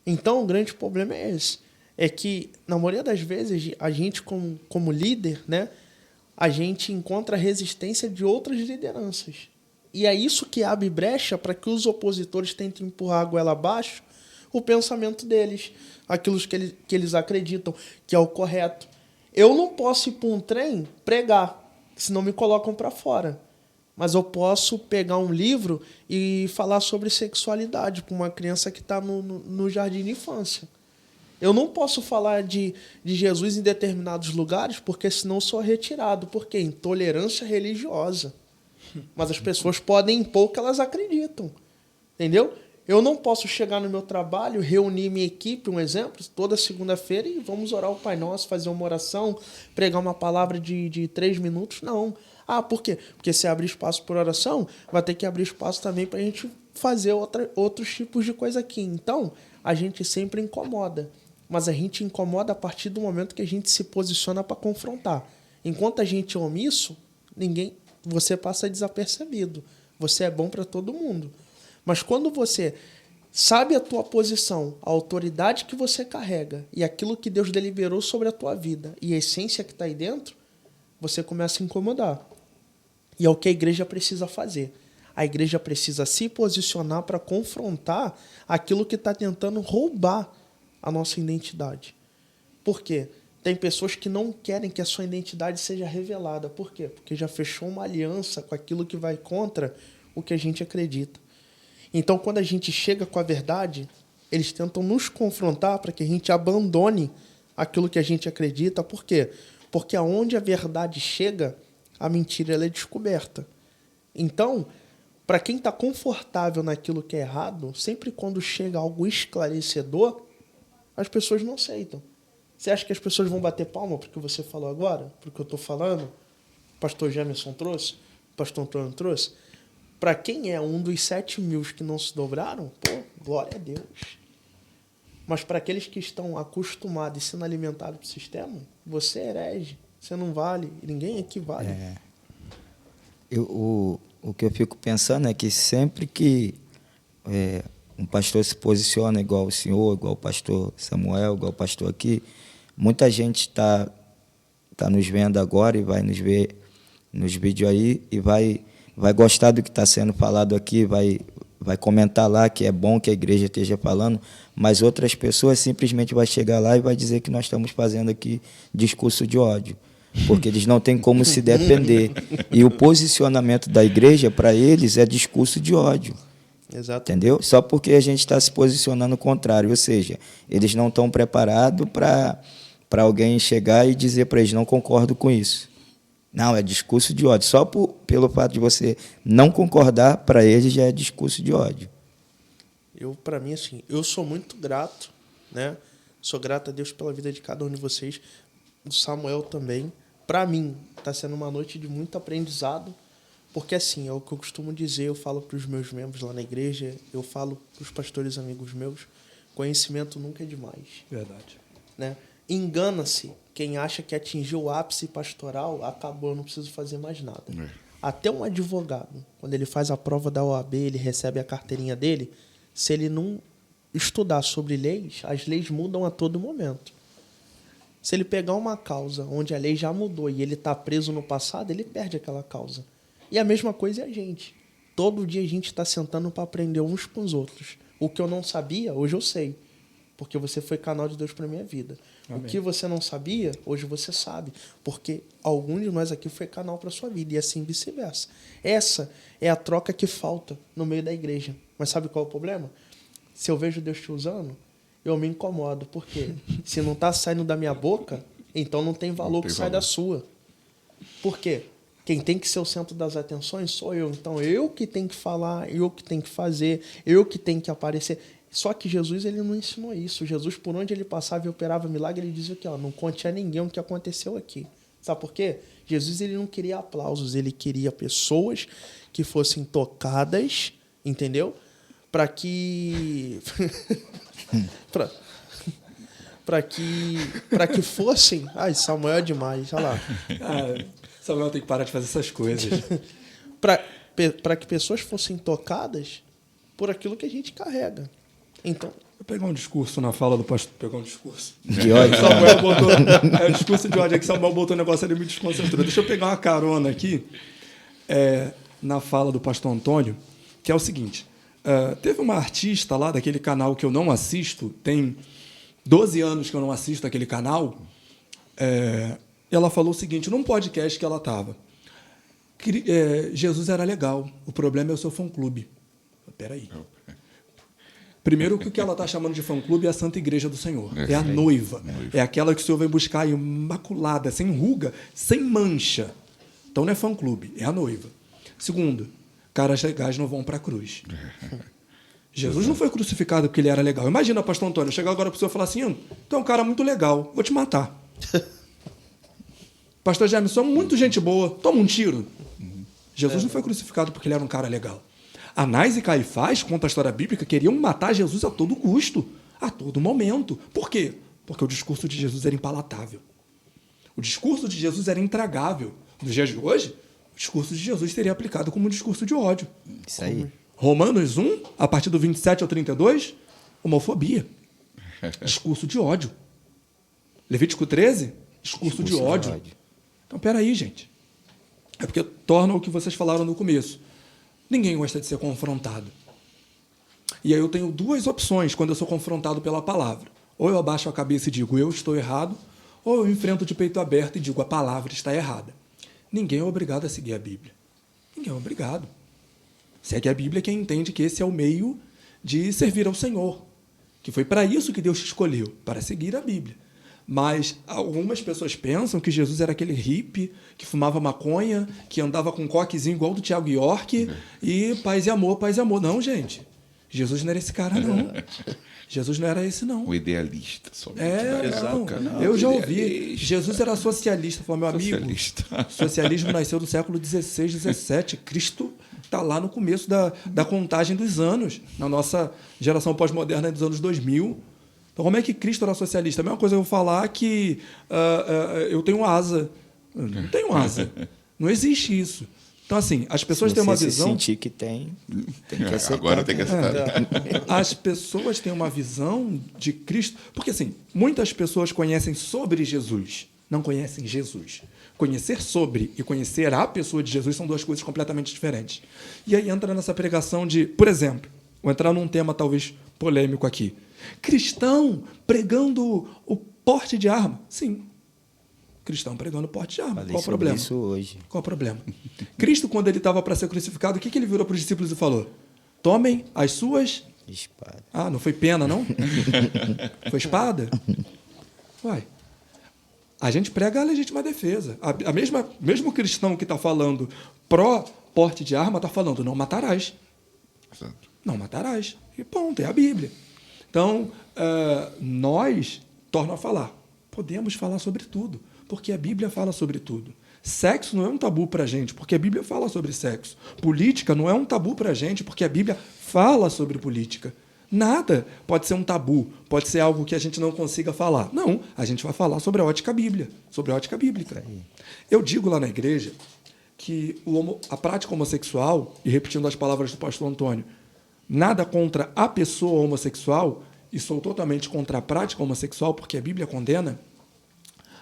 Então, o grande problema é esse. É que, na maioria das vezes, a gente, como líder, né, a gente encontra a resistência de outras lideranças. E é isso que abre brecha para que os opositores tentem empurrar a goela abaixo o pensamento deles, aquilo que eles acreditam que é o correto. Eu não posso ir para um trem pregar, senão me colocam para fora. Mas eu posso pegar um livro e falar sobre sexualidade para uma criança que está no jardim de infância. Eu não posso falar de Jesus em determinados lugares, porque senão eu sou retirado. Por quê? Intolerância religiosa. Mas as pessoas podem impor o que elas acreditam. Entendeu? Eu não posso chegar no meu trabalho, reunir minha equipe, um exemplo, toda segunda-feira, e vamos orar o Pai Nosso, fazer uma oração, pregar uma palavra de 3 minutos. Não. Ah, por quê? Porque se abrir espaço por oração, vai ter que abrir espaço também para a gente fazer outros tipos de coisa aqui. Então, a gente sempre incomoda. Mas a gente incomoda a partir do momento que a gente se posiciona para confrontar. Enquanto a gente é omisso, você passa desapercebido. Você é bom para todo mundo. Mas quando você sabe a tua posição, a autoridade que você carrega e aquilo que Deus deliberou sobre a tua vida e a essência que está aí dentro, você começa a incomodar. E é o que a igreja precisa fazer. A igreja precisa se posicionar para confrontar aquilo que está tentando roubar a nossa identidade. Por quê? Tem pessoas que não querem que a sua identidade seja revelada. Por quê? Porque já fechou uma aliança com aquilo que vai contra o que a gente acredita. Então, quando a gente chega com a verdade, eles tentam nos confrontar para que a gente abandone aquilo que a gente acredita. Por quê? Porque aonde a verdade chega, a mentira ela é descoberta. Então, para quem está confortável naquilo que é errado, sempre quando chega algo esclarecedor, as pessoas não aceitam. Você acha que as pessoas vão bater palma porque você falou agora? Porque eu estou falando? O pastor Jamerson trouxe? O pastor Antônio trouxe? Para quem é um dos 7.000 que não se dobraram, pô, glória a Deus. Mas para aqueles que estão acostumados e sendo alimentados pelo sistema, você é herege, você não vale, ninguém aqui vale. O que eu fico pensando é que sempre que um pastor se posiciona igual o senhor, igual o pastor Samuel, igual o pastor aqui, muita gente está nos vendo agora e vai nos ver nos vídeos aí e vai gostar do que está sendo falado aqui, vai vai comentar lá que é bom que a igreja esteja falando, mas outras pessoas simplesmente vão chegar lá e vai dizer que nós estamos fazendo aqui discurso de ódio, porque eles não têm como se defender. E o posicionamento da igreja, para eles, é discurso de ódio. Exato. Entendeu? Só porque a gente está se posicionando contrário, ou seja, eles não estão preparados para alguém chegar e dizer para eles, não concordo com isso. Não, é discurso de ódio. Só pelo fato de você não concordar, para eles já é discurso de ódio. Para mim, assim, eu sou muito grato, né? Sou grato a Deus pela vida de cada um de vocês, do Samuel também. Para mim, está sendo uma noite de muito aprendizado, porque, assim, é o que eu costumo dizer, eu falo para os meus membros lá na igreja, eu falo para os pastores amigos meus, conhecimento nunca é demais. Verdade. Né? Engana-se quem acha que atingiu o ápice pastoral, acabou, eu não preciso fazer mais nada. Até um advogado, quando ele faz a prova da OAB, ele recebe a carteirinha dele, se ele não estudar sobre leis, as leis mudam a todo momento. Se ele pegar uma causa onde a lei já mudou e ele está preso no passado, ele perde aquela causa. E a mesma coisa é a gente. Todo dia a gente está sentando para aprender uns com os outros. O que eu não sabia, hoje eu sei. Porque você foi canal de Deus para minha vida. Amém. O que você não sabia, hoje você sabe. Porque algum de nós aqui foi canal para sua vida. E assim vice-versa. Essa é a troca que falta no meio da igreja. Mas sabe qual é o problema? Se eu vejo Deus te usando, eu me incomodo. Por quê? Se não está saindo da minha boca, então não tem valor que sai da sua. Por quê? Quem tem que ser o centro das atenções sou eu. Então, eu que tenho que falar, eu que tenho que fazer, eu que tenho que aparecer. Só que Jesus, ele não ensinou isso. Jesus, por onde ele passava e operava milagre, ele dizia que não conte a ninguém o que aconteceu aqui. Sabe por quê? Jesus, ele não queria aplausos, ele queria pessoas que fossem tocadas, entendeu? Para que... para que fossem... Ai, Samuel é demais, olha lá. Samuel tem que parar de fazer essas coisas. Para que pessoas fossem tocadas por aquilo que a gente carrega. Então, vou pegar um discurso na fala do pastor. Pegar um discurso. De ódio. Samuel botou. É o discurso de ódio. É que Samuel botou um negócio ali e me desconcentrou. Deixa eu pegar uma carona aqui na fala do pastor Antônio, que é o seguinte. Teve uma artista lá daquele canal que eu não assisto, tem 12 anos que eu não assisto aquele canal. Ela falou o seguinte, num podcast que ela estava. Jesus era legal, o problema é o seu fã-clube. Peraí. Primeiro, que o que ela está chamando de fã-clube é a Santa Igreja do Senhor. É a noiva. É aquela que o Senhor vai buscar imaculada, sem ruga, sem mancha. Então não é fã-clube, é a noiva. Segundo, caras legais não vão para a cruz. Jesus não foi crucificado porque ele era legal. Imagina, pastor Antônio, chegar agora para o senhor e falar assim, tu é um cara muito legal, vou te matar. Pastor Jamerson, é muito gente boa, toma um tiro. Jesus não foi crucificado porque ele era um cara legal. Anás e Caifás, conta a história bíblica, queriam matar Jesus a todo custo, a todo momento. Por quê? Porque o discurso de Jesus era impalatável. O discurso de Jesus era intragável. Nos dias de hoje, o discurso de Jesus seria aplicado como um discurso de ódio. Isso aí. Romanos 1, a partir do 27 ao 32, homofobia. Discurso de ódio. Levítico 13, discurso de ódio. Então, peraí, gente. É porque torna o que vocês falaram no começo. Ninguém gosta de ser confrontado. E aí eu tenho duas opções quando eu sou confrontado pela palavra. Ou eu abaixo a cabeça e digo, eu estou errado, ou eu enfrento de peito aberto e digo, a palavra está errada. Ninguém é obrigado a seguir a Bíblia. Ninguém é obrigado. Segue a Bíblia quem entende que esse é o meio de servir ao Senhor. Que foi para isso que Deus te escolheu, para seguir a Bíblia. Mas algumas pessoas pensam que Jesus era aquele hippie que fumava maconha, que andava com um coquezinho igual do Thiago York e paz e amor, paz e amor. Não, gente. Jesus não era esse cara, não. Jesus não era esse, não. O idealista. Somente não. Eu já ouvi. Jesus era socialista. Falou, meu amigo, socialismo nasceu no século XVI, XVII. Cristo está lá no começo da contagem dos anos, na nossa geração pós-moderna dos anos 2000. Então, como é que Cristo era socialista? A mesma coisa eu vou falar que eu tenho asa. Eu não tenho asa. Não existe isso. Então, assim, as pessoas têm uma visão... Se sentir que tem que aceitar. Agora tem que aceitar. As pessoas têm uma visão de Cristo... Porque, assim, muitas pessoas conhecem sobre Jesus, não conhecem Jesus. conhecer sobre e conhecer a pessoa de Jesus são duas coisas completamente diferentes. E aí entra nessa pregação de, por exemplo, vou entrar num tema talvez polêmico aqui. Cristão pregando o porte de arma. Sim. Cristão pregando porte de arma. Falei Qual o sobre problema? isso hoje. Qual o problema? Cristo, quando ele estava para ser crucificado, o que ele virou para os discípulos e falou? Tomem as suas... Espada. Ah, não foi pena, não? Foi espada? Uai. A gente prega a legítima defesa. Mesmo cristão que está falando pró-porte de arma está falando não matarás. Exato. Não matarás. E ponto, é a Bíblia. Então, nós, torno a falar, podemos falar sobre tudo, porque a Bíblia fala sobre tudo. Sexo não é um tabu para a gente, porque a Bíblia fala sobre sexo. Política não é um tabu para a gente, porque a Bíblia fala sobre política. Nada pode ser um tabu, pode ser algo que a gente não consiga falar. Não, a gente vai falar sobre a ótica bíblia, sobre a ótica bíblica. Eu digo lá na igreja que a prática homossexual, e repetindo as palavras do pastor Antônio, nada contra a pessoa homossexual, e sou totalmente contra a prática homossexual, porque a Bíblia condena,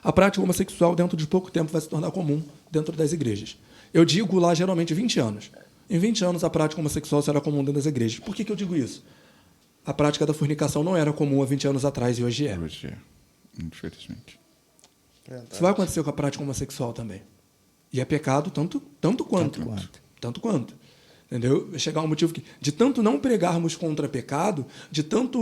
a prática homossexual, dentro de pouco tempo, vai se tornar comum dentro das igrejas. Eu digo lá, geralmente, 20 anos. Em 20 anos, a prática homossexual será comum dentro das igrejas. Por que eu digo isso? A prática da fornicação não era comum há 20 anos atrás e hoje é. Hoje é, infelizmente. Isso vai acontecer com a prática homossexual também. E é pecado tanto quanto. Tanto quanto. Entendeu? Vai chegar um motivo que, de tanto não pregarmos contra pecado, de tanto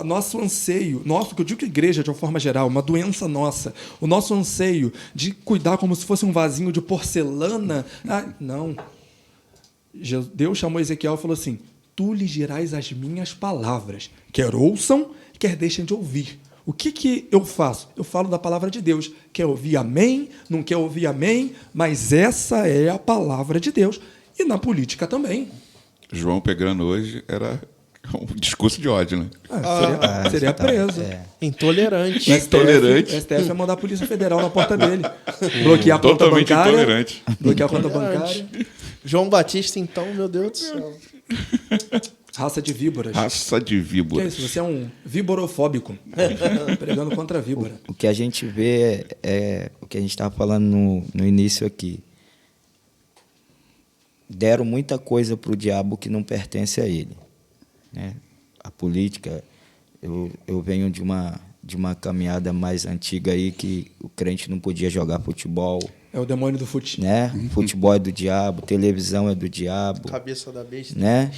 nosso anseio, que eu digo que a igreja, de uma forma geral, uma doença nossa, o nosso anseio de cuidar como se fosse um vasinho de porcelana. Não. Deus chamou Ezequiel e falou assim: tu lhes dirás as minhas palavras, quer ouçam, quer deixem de ouvir. O que eu faço? Eu falo da palavra de Deus. Quer ouvir amém? Não quer ouvir amém? Mas essa é a palavra de Deus. E na política também. João pegando hoje era um discurso de ódio, né? Seria preso. Intolerante. O STF vai mandar a Polícia Federal na porta dele. Bloquear a conta Totalmente bancária. intolerante. Bloquear a conta bancária. João Batista, então, meu Deus do céu. Raça de víboras. Raça de Que é víboras. isso? Você é um víborofóbico. Pregando contra a víbora. O que a gente vê é o que a gente estava falando no início aqui. Deram muita coisa para o diabo que não pertence a ele, né? A política, eu venho de uma caminhada mais antiga aí que o crente não podia jogar futebol. É o demônio do fute. Né? Futebol é do diabo, televisão é do diabo. Cabeça da besta. Né?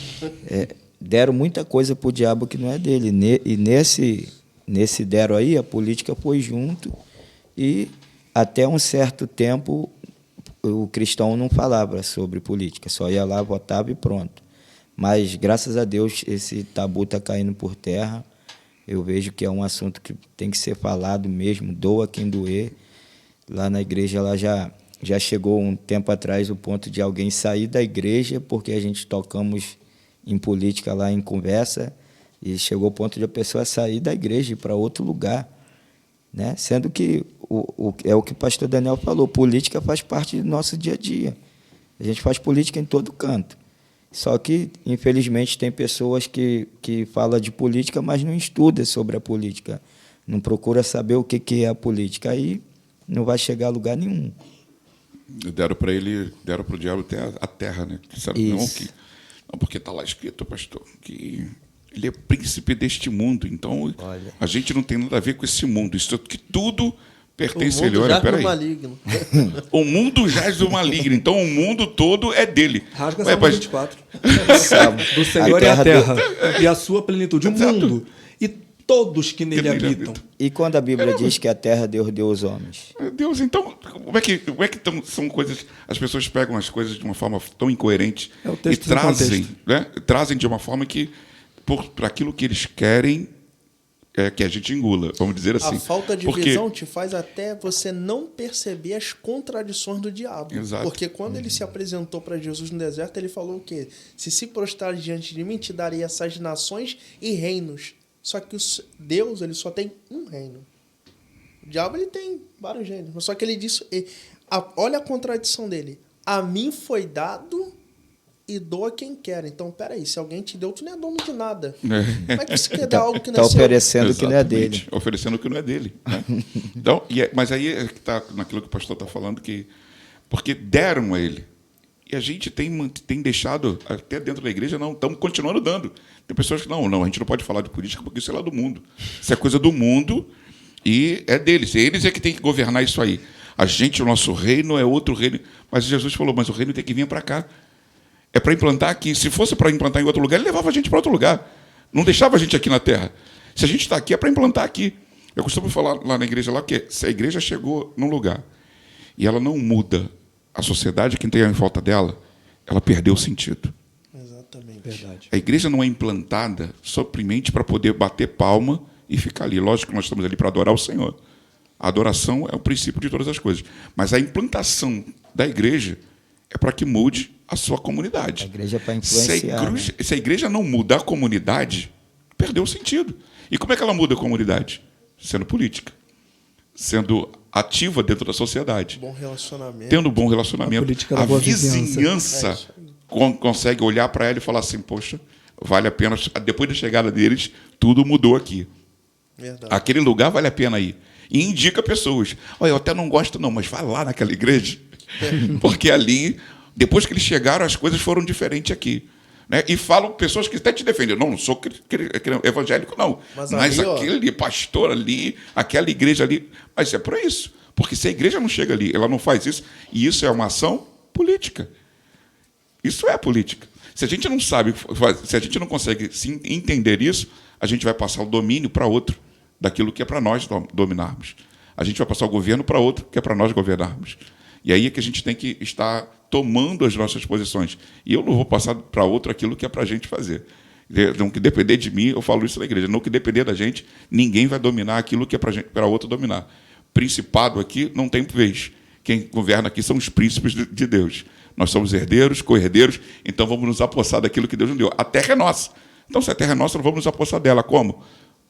Deram muita coisa para o diabo que não é dele. E nesse deram aí, a política foi junto e até um certo tempo o cristão não falava sobre política, só ia lá, votava e pronto. Mas, graças a Deus, esse tabu está caindo por terra. Eu vejo que é um assunto que tem que ser falado mesmo, doa quem doer. Lá na igreja lá já chegou um tempo atrás o ponto de alguém sair da igreja porque a gente tocamos em política lá em conversa e chegou o ponto de a pessoa sair da igreja e ir para outro lugar. Né? Sendo que é o que o pastor Daniel falou, política faz parte do nosso dia a dia. A gente faz política em todo canto. Só que, infelizmente, tem pessoas que falam de política, mas não estudam sobre a política. Não procura saber o que é a política. Aí não vai chegar a lugar nenhum. Deram para o diabo até a terra, né? Não, porque está lá escrito, pastor, que ele é príncipe deste mundo, então a gente não tem nada a ver com esse mundo. Isso que tudo pertence a ele. Olha, peraí. O mundo jaz do maligno, então o mundo todo é dele. Rasga Salmo 24. Do Senhor é a terra e a sua plenitude, o mundo e todos que nele habitam. E quando a Bíblia diz que a terra Deus deu aos homens? Deus, então, como é que são coisas... As pessoas pegam as coisas de uma forma tão incoerente e trazem de uma forma que para aquilo que eles querem que a gente engula, vamos dizer assim. A falta de visão te faz até você não perceber as contradições do diabo. Exato. Porque quando ele se apresentou para Jesus no deserto, ele falou o quê? Se prostrar diante de mim, te darei essas nações e reinos. Só que Deus, ele só tem um reino. O diabo, ele tem vários reinos. Só que ele disse, olha a contradição dele. A mim foi dado e doa quem quer. Então, peraí, se alguém te deu, tu não é dono de nada. É. Como é que você quer dar algo que não é Está seu? oferecendo o que não é Exatamente, dele. oferecendo o que não é dele. Né? Então, mas aí é que está naquilo que o pastor está falando, que porque deram a ele. E a gente tem deixado, até dentro da igreja, não, estamos continuando dando. Tem pessoas que, não, a gente não pode falar de política porque isso é lá do mundo. Isso é coisa do mundo e é deles. Eles é que tem que governar isso aí. A gente, o nosso reino é outro reino. Mas Jesus falou, mas o reino tem que vir para cá. É para implantar aqui. Se fosse para implantar em outro lugar, ele levava a gente para outro lugar. Não deixava a gente aqui na terra. Se a gente está aqui, é para implantar aqui. Eu costumo falar lá na igreja, lá, que se a igreja chegou num lugar e ela não muda a sociedade, quem tem em volta dela, ela perdeu o sentido. Exatamente. Verdade. A igreja não é implantada somente para poder bater palma e ficar ali. Lógico que nós estamos ali para adorar o Senhor. A adoração é o princípio de todas as coisas. Mas a implantação da igreja é para que mude a sua comunidade. A igreja é para influenciar. Se a igreja não mudar a comunidade, perdeu o sentido. E como é que ela muda a comunidade? Sendo política. Sendo ativa dentro da sociedade. Bom relacionamento. Tendo bom relacionamento. A política da boa vizinhança consegue olhar para ela e falar assim, poxa, vale a pena. Depois da chegada deles, tudo mudou aqui. Verdade. Aquele lugar vale a pena ir. E indica pessoas. Olha, eu até não gosto não, mas vai lá naquela igreja. Porque ali, depois que eles chegaram, as coisas foram diferentes aqui. Né? E falam pessoas que até te defendem. Não sou evangélico, não. Mas ali, aquele pastor ali, aquela igreja ali. Mas é por isso. Porque se a igreja não chega ali, ela não faz isso, e isso é uma ação política. Isso é política. Se a gente não sabe, se a gente não consegue entender isso, a gente vai passar o domínio para outro, daquilo que é para nós dominarmos. A gente vai passar o governo para outro, que é para nós governarmos. E aí é que a gente tem que estar tomando as nossas posições. E eu não vou passar para outro aquilo que é para a gente fazer. Não que depender de mim, eu falo isso na igreja, não que depender da gente, ninguém vai dominar aquilo que é para outro dominar. Principado aqui não tem vez. Quem governa aqui são os príncipes de Deus. Nós somos herdeiros, co-herdeiros, então vamos nos apossar daquilo que Deus nos deu. A terra é nossa. Então, se a terra é nossa, não vamos nos apossar dela. Como?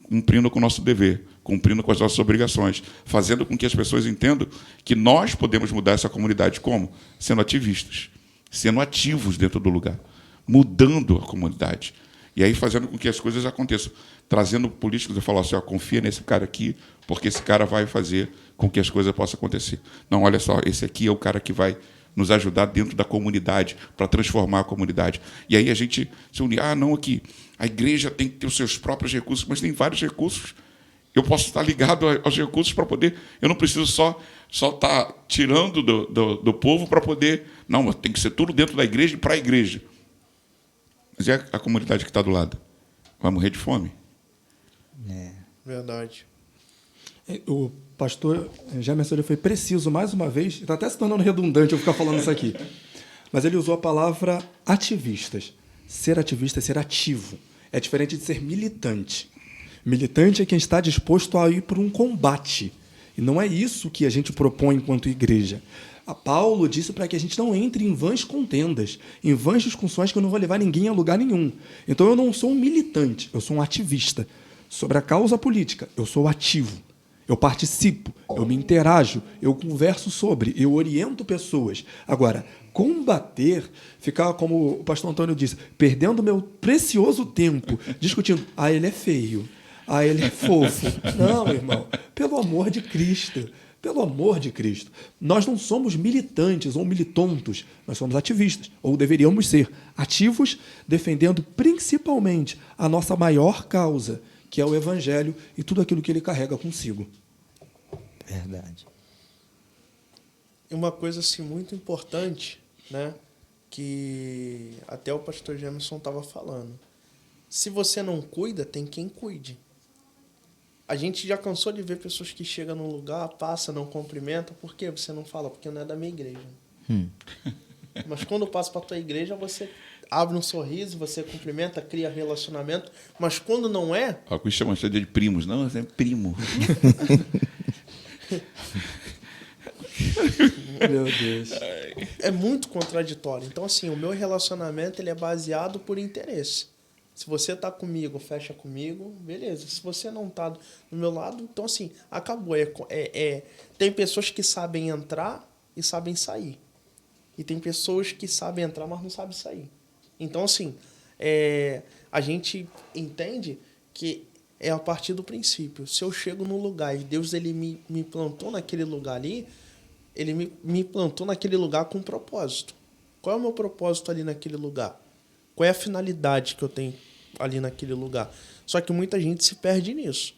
Cumprindo com o nosso dever, cumprindo com as nossas obrigações, fazendo com que as pessoas entendam que nós podemos mudar essa comunidade. Como? Sendo ativistas, sendo ativos dentro do lugar, mudando a comunidade. E aí fazendo com que as coisas aconteçam. Trazendo políticos e falar assim, ó, confia nesse cara aqui, porque esse cara vai fazer com que as coisas possam acontecer. Não, olha só, esse aqui é o cara que vai nos ajudar dentro da comunidade, para transformar a comunidade. E aí a gente se unir. Não, aqui, a igreja tem que ter os seus próprios recursos, mas tem vários recursos. Eu posso estar ligado aos recursos para poder... Eu não preciso só estar tirando do povo para poder... Não, tem que ser tudo dentro da igreja e para a igreja. Mas e a comunidade que está do lado? Vai morrer de fome. Verdade. O pastor Jamerson, ele foi preciso, mais uma vez, está até se tornando redundante eu ficar falando isso aqui, mas ele usou a palavra ativistas. Ser ativista é ser ativo. É diferente de ser militante. Militante é quem está disposto a ir para um combate. E não é isso que a gente propõe enquanto igreja. A Paulo disse para que a gente não entre em vãs contendas, em vãs discussões que não vão levar ninguém a lugar nenhum. Então eu não sou um militante, eu sou um ativista. Sobre a causa política, eu sou ativo. Eu participo, eu me interajo, eu converso sobre, eu oriento pessoas. Agora, combater, ficar, como o pastor Antônio disse, perdendo meu precioso tempo, discutindo, ele é feio, ele é fofo. Não, irmão, pelo amor de Cristo, pelo amor de Cristo. Nós não somos militantes ou militontos, nós somos ativistas, ou deveríamos ser ativos, defendendo principalmente a nossa maior causa, que é o Evangelho e tudo aquilo que ele carrega consigo. Verdade. E uma coisa assim, muito importante, né, que até o pastor Jamerson estava falando. Se você não cuida, tem quem cuide. A gente já cansou de ver pessoas que chegam num lugar, passa, não cumprimenta. Por que você não fala? Porque não é da minha igreja. Mas quando passa para a tua igreja, você abre um sorriso, você cumprimenta, cria relacionamento. Mas quando não é... Alguns chamam de primos. Não, é primo. Meu Deus. É muito contraditório. Então, assim, o meu relacionamento ele é baseado por interesse. Se você tá comigo, fecha comigo, beleza. Se você não tá do meu lado, então, assim, acabou. Tem pessoas que sabem entrar e sabem sair. E tem pessoas que sabem entrar, mas não sabem sair. Então, assim, a gente entende que é a partir do princípio. Se eu chego num lugar e Deus ele me plantou naquele lugar ali, ele me plantou naquele lugar com um propósito. Qual é o meu propósito ali naquele lugar? Qual é a finalidade que eu tenho ali naquele lugar? Só que muita gente se perde nisso.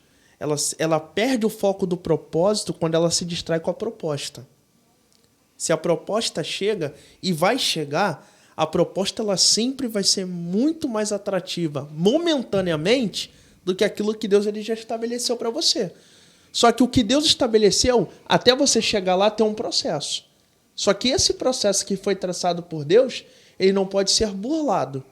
Ela perde o foco do propósito quando ela se distrai com a proposta. Se a proposta chega e vai chegar, a proposta ela sempre vai ser muito mais atrativa momentaneamente do que aquilo que Deus ele já estabeleceu para você. Só que o que Deus estabeleceu, até você chegar lá, tem um processo. Só que esse processo que foi traçado por Deus, ele não pode ser burlado.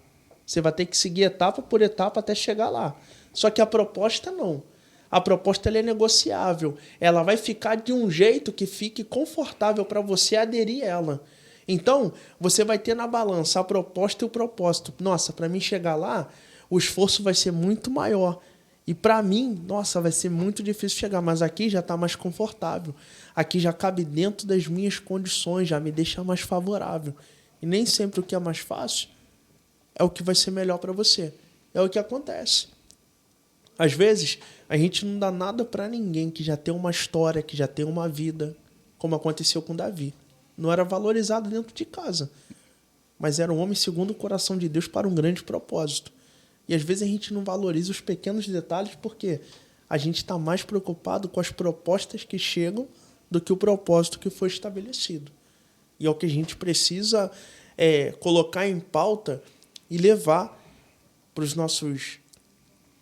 Você vai ter que seguir etapa por etapa até chegar lá. Só que a proposta não. A proposta ela é negociável. Ela vai ficar de um jeito que fique confortável para você aderir a ela. Então, você vai ter na balança a proposta e o propósito. Nossa, para mim chegar lá, o esforço vai ser muito maior. E para mim, nossa, vai ser muito difícil chegar. Mas aqui já está mais confortável. Aqui já cabe dentro das minhas condições, já me deixa mais favorável. E nem sempre o que é mais fácil é o que vai ser melhor para você. É o que acontece. Às vezes, a gente não dá nada para ninguém que já tem uma história, que já tem uma vida, como aconteceu com Davi. Não era valorizado dentro de casa, mas era um homem segundo o coração de Deus para um grande propósito. E às vezes a gente não valoriza os pequenos detalhes porque a gente está mais preocupado com as propostas que chegam do que o propósito que foi estabelecido. E é o que a gente precisa colocar em pauta e levar para os nossos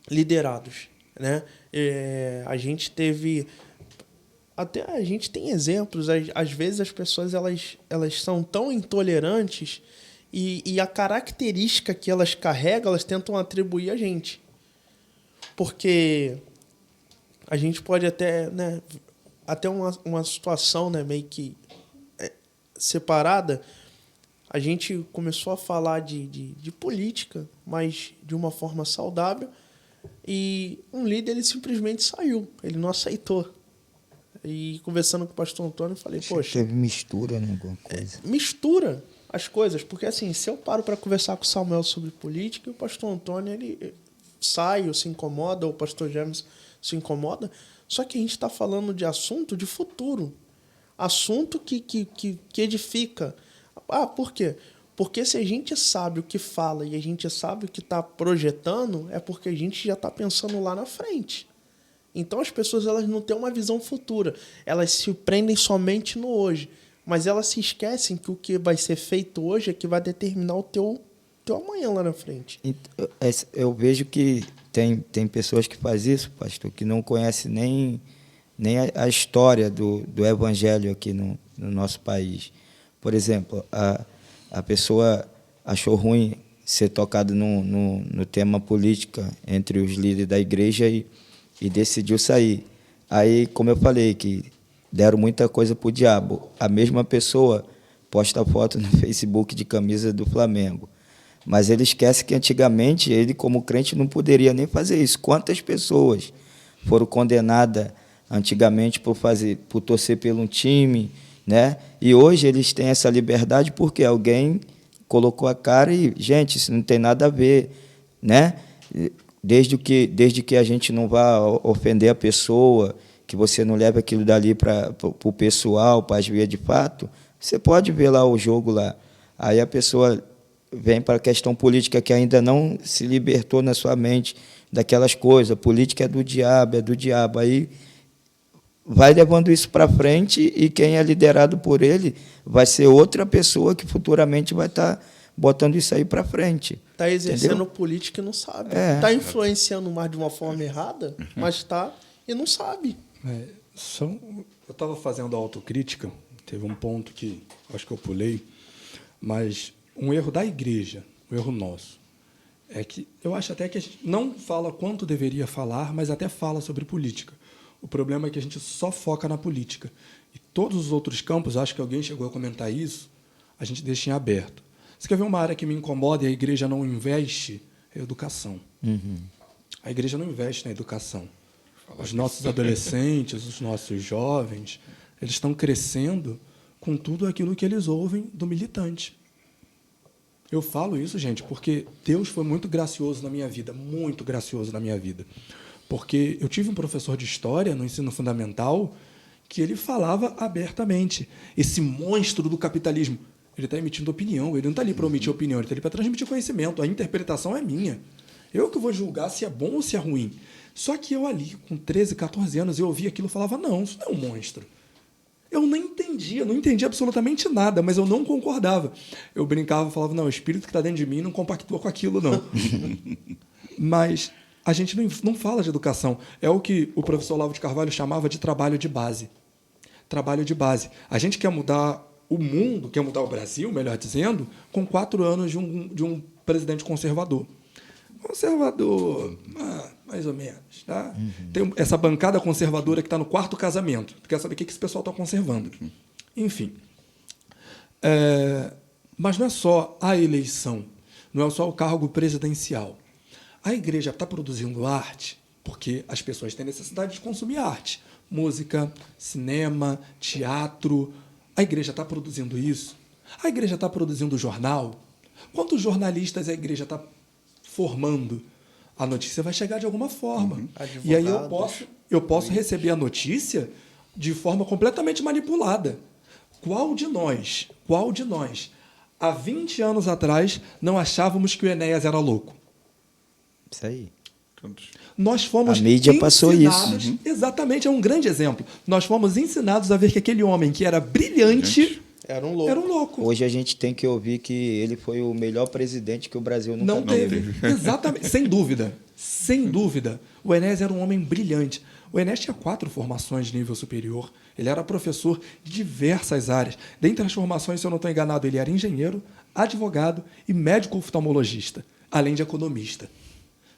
liderados, né? A gente teve, até a gente tem exemplos. Às vezes as pessoas elas são tão intolerantes e a característica que elas carregam elas tentam atribuir a gente, porque a gente pode até, né, até uma situação, né, meio que separada. A gente começou a falar de política, mas de uma forma saudável. E um líder, ele simplesmente saiu. Ele não aceitou. E conversando com o pastor Antônio, eu falei, poxa... Teve mistura, né? Alguma coisa. Mistura as coisas. Porque, assim, se eu paro para conversar com o Samuel sobre política, e o pastor Antônio, ele sai ou se incomoda, ou o pastor James se incomoda. Só que a gente está falando de assunto de futuro. Assunto que edifica. Ah, por quê? Porque se a gente sabe o que fala e a gente sabe o que está projetando, é porque a gente já está pensando lá na frente. Então as pessoas elas não têm uma visão futura. Elas se prendem somente no hoje. Mas elas se esquecem que o que vai ser feito hoje é que vai determinar o teu amanhã lá na frente. Eu vejo que tem pessoas que fazem isso, pastor, que não conhecem nem a história do evangelho aqui no nosso país. Por exemplo, a pessoa achou ruim ser tocado no tema política entre os líderes da igreja e decidiu sair. Aí, como eu falei, que deram muita coisa para o diabo. A mesma pessoa posta foto no Facebook de camisa do Flamengo. Mas ele esquece que antigamente ele, como crente, não poderia nem fazer isso. Quantas pessoas foram condenadas antigamente por torcer pelo um time, né? E hoje eles têm essa liberdade porque alguém colocou a cara e, gente, isso não tem nada a ver, né? Desde que a gente não vá ofender a pessoa, que você não leve aquilo dali para o pessoal, para as vias de fato, você pode ver lá o jogo lá. Aí a pessoa vem para a questão política que ainda não se libertou na sua mente daquelas coisas. Política é do diabo. Aí vai levando isso para frente e quem é liderado por ele vai ser outra pessoa que futuramente vai estar botando isso aí para frente. Está exercendo entendeu? política e não sabe. Está influenciando mais de uma forma errada, mas está e não sabe. Eu estava fazendo autocrítica, teve um ponto que acho que eu pulei, mas um erro da igreja, um erro nosso, é que eu acho até que a gente não fala quanto deveria falar, mas até fala sobre política. O problema é que a gente só foca na política. E todos os outros campos, acho que alguém chegou a comentar isso, a gente deixa em aberto. Você quer ver uma área que me incomoda e a igreja não investe? É a educação. Uhum. A igreja não investe na educação. Os nossos adolescentes, os nossos jovens, eles estão crescendo com tudo aquilo que eles ouvem do militante. Eu falo isso, gente, porque Deus foi muito gracioso na minha vida, muito gracioso na minha vida. Porque eu tive um professor de história no ensino fundamental que ele falava abertamente. Esse monstro do capitalismo, ele está emitindo opinião, ele não está ali para omitir opinião, ele está ali para transmitir conhecimento. A interpretação é minha. Eu que vou julgar se é bom ou se é ruim. Só que eu ali, com 13, 14 anos, eu ouvia aquilo e falava, não, isso não é um monstro. Eu não entendia absolutamente nada, mas eu não concordava. Eu brincava, falava, não, o espírito que está dentro de mim não compactua com aquilo, não. Mas a gente não fala de educação. É o que o professor Olavo de Carvalho chamava de trabalho de base. Trabalho de base. A gente quer mudar o mundo, quer mudar o Brasil, melhor dizendo, com 4 anos de um presidente conservador. Conservador, mais ou menos. Tá? Tem essa bancada conservadora que está no 4º casamento. Tu quer saber o que esse pessoal está conservando. Enfim. Mas não é só a eleição, não é só o cargo presidencial. A igreja está produzindo arte porque as pessoas têm necessidade de consumir arte. Música, cinema, teatro. A igreja está produzindo isso. A igreja está produzindo jornal. Quantos jornalistas a igreja está formando? A notícia vai chegar de alguma forma. E aí eu posso receber a notícia de forma completamente manipulada. Qual de nós, há 20 anos atrás, não achávamos que o Enéas era louco? Isso aí. Nós fomos a mídia passou isso. Exatamente, é um grande exemplo. Nós fomos ensinados a ver que aquele homem que era brilhante era um louco. Era um louco. Hoje a gente tem que ouvir que ele foi o melhor presidente que o Brasil nunca teve. Exatamente, sem dúvida. Sem dúvida. O Enéas era um homem brilhante. O Enéas tinha 4 formações de nível superior. Ele era professor de diversas áreas. Dentre as formações, se eu não estou enganado, ele era engenheiro, advogado e médico oftalmologista, além de economista.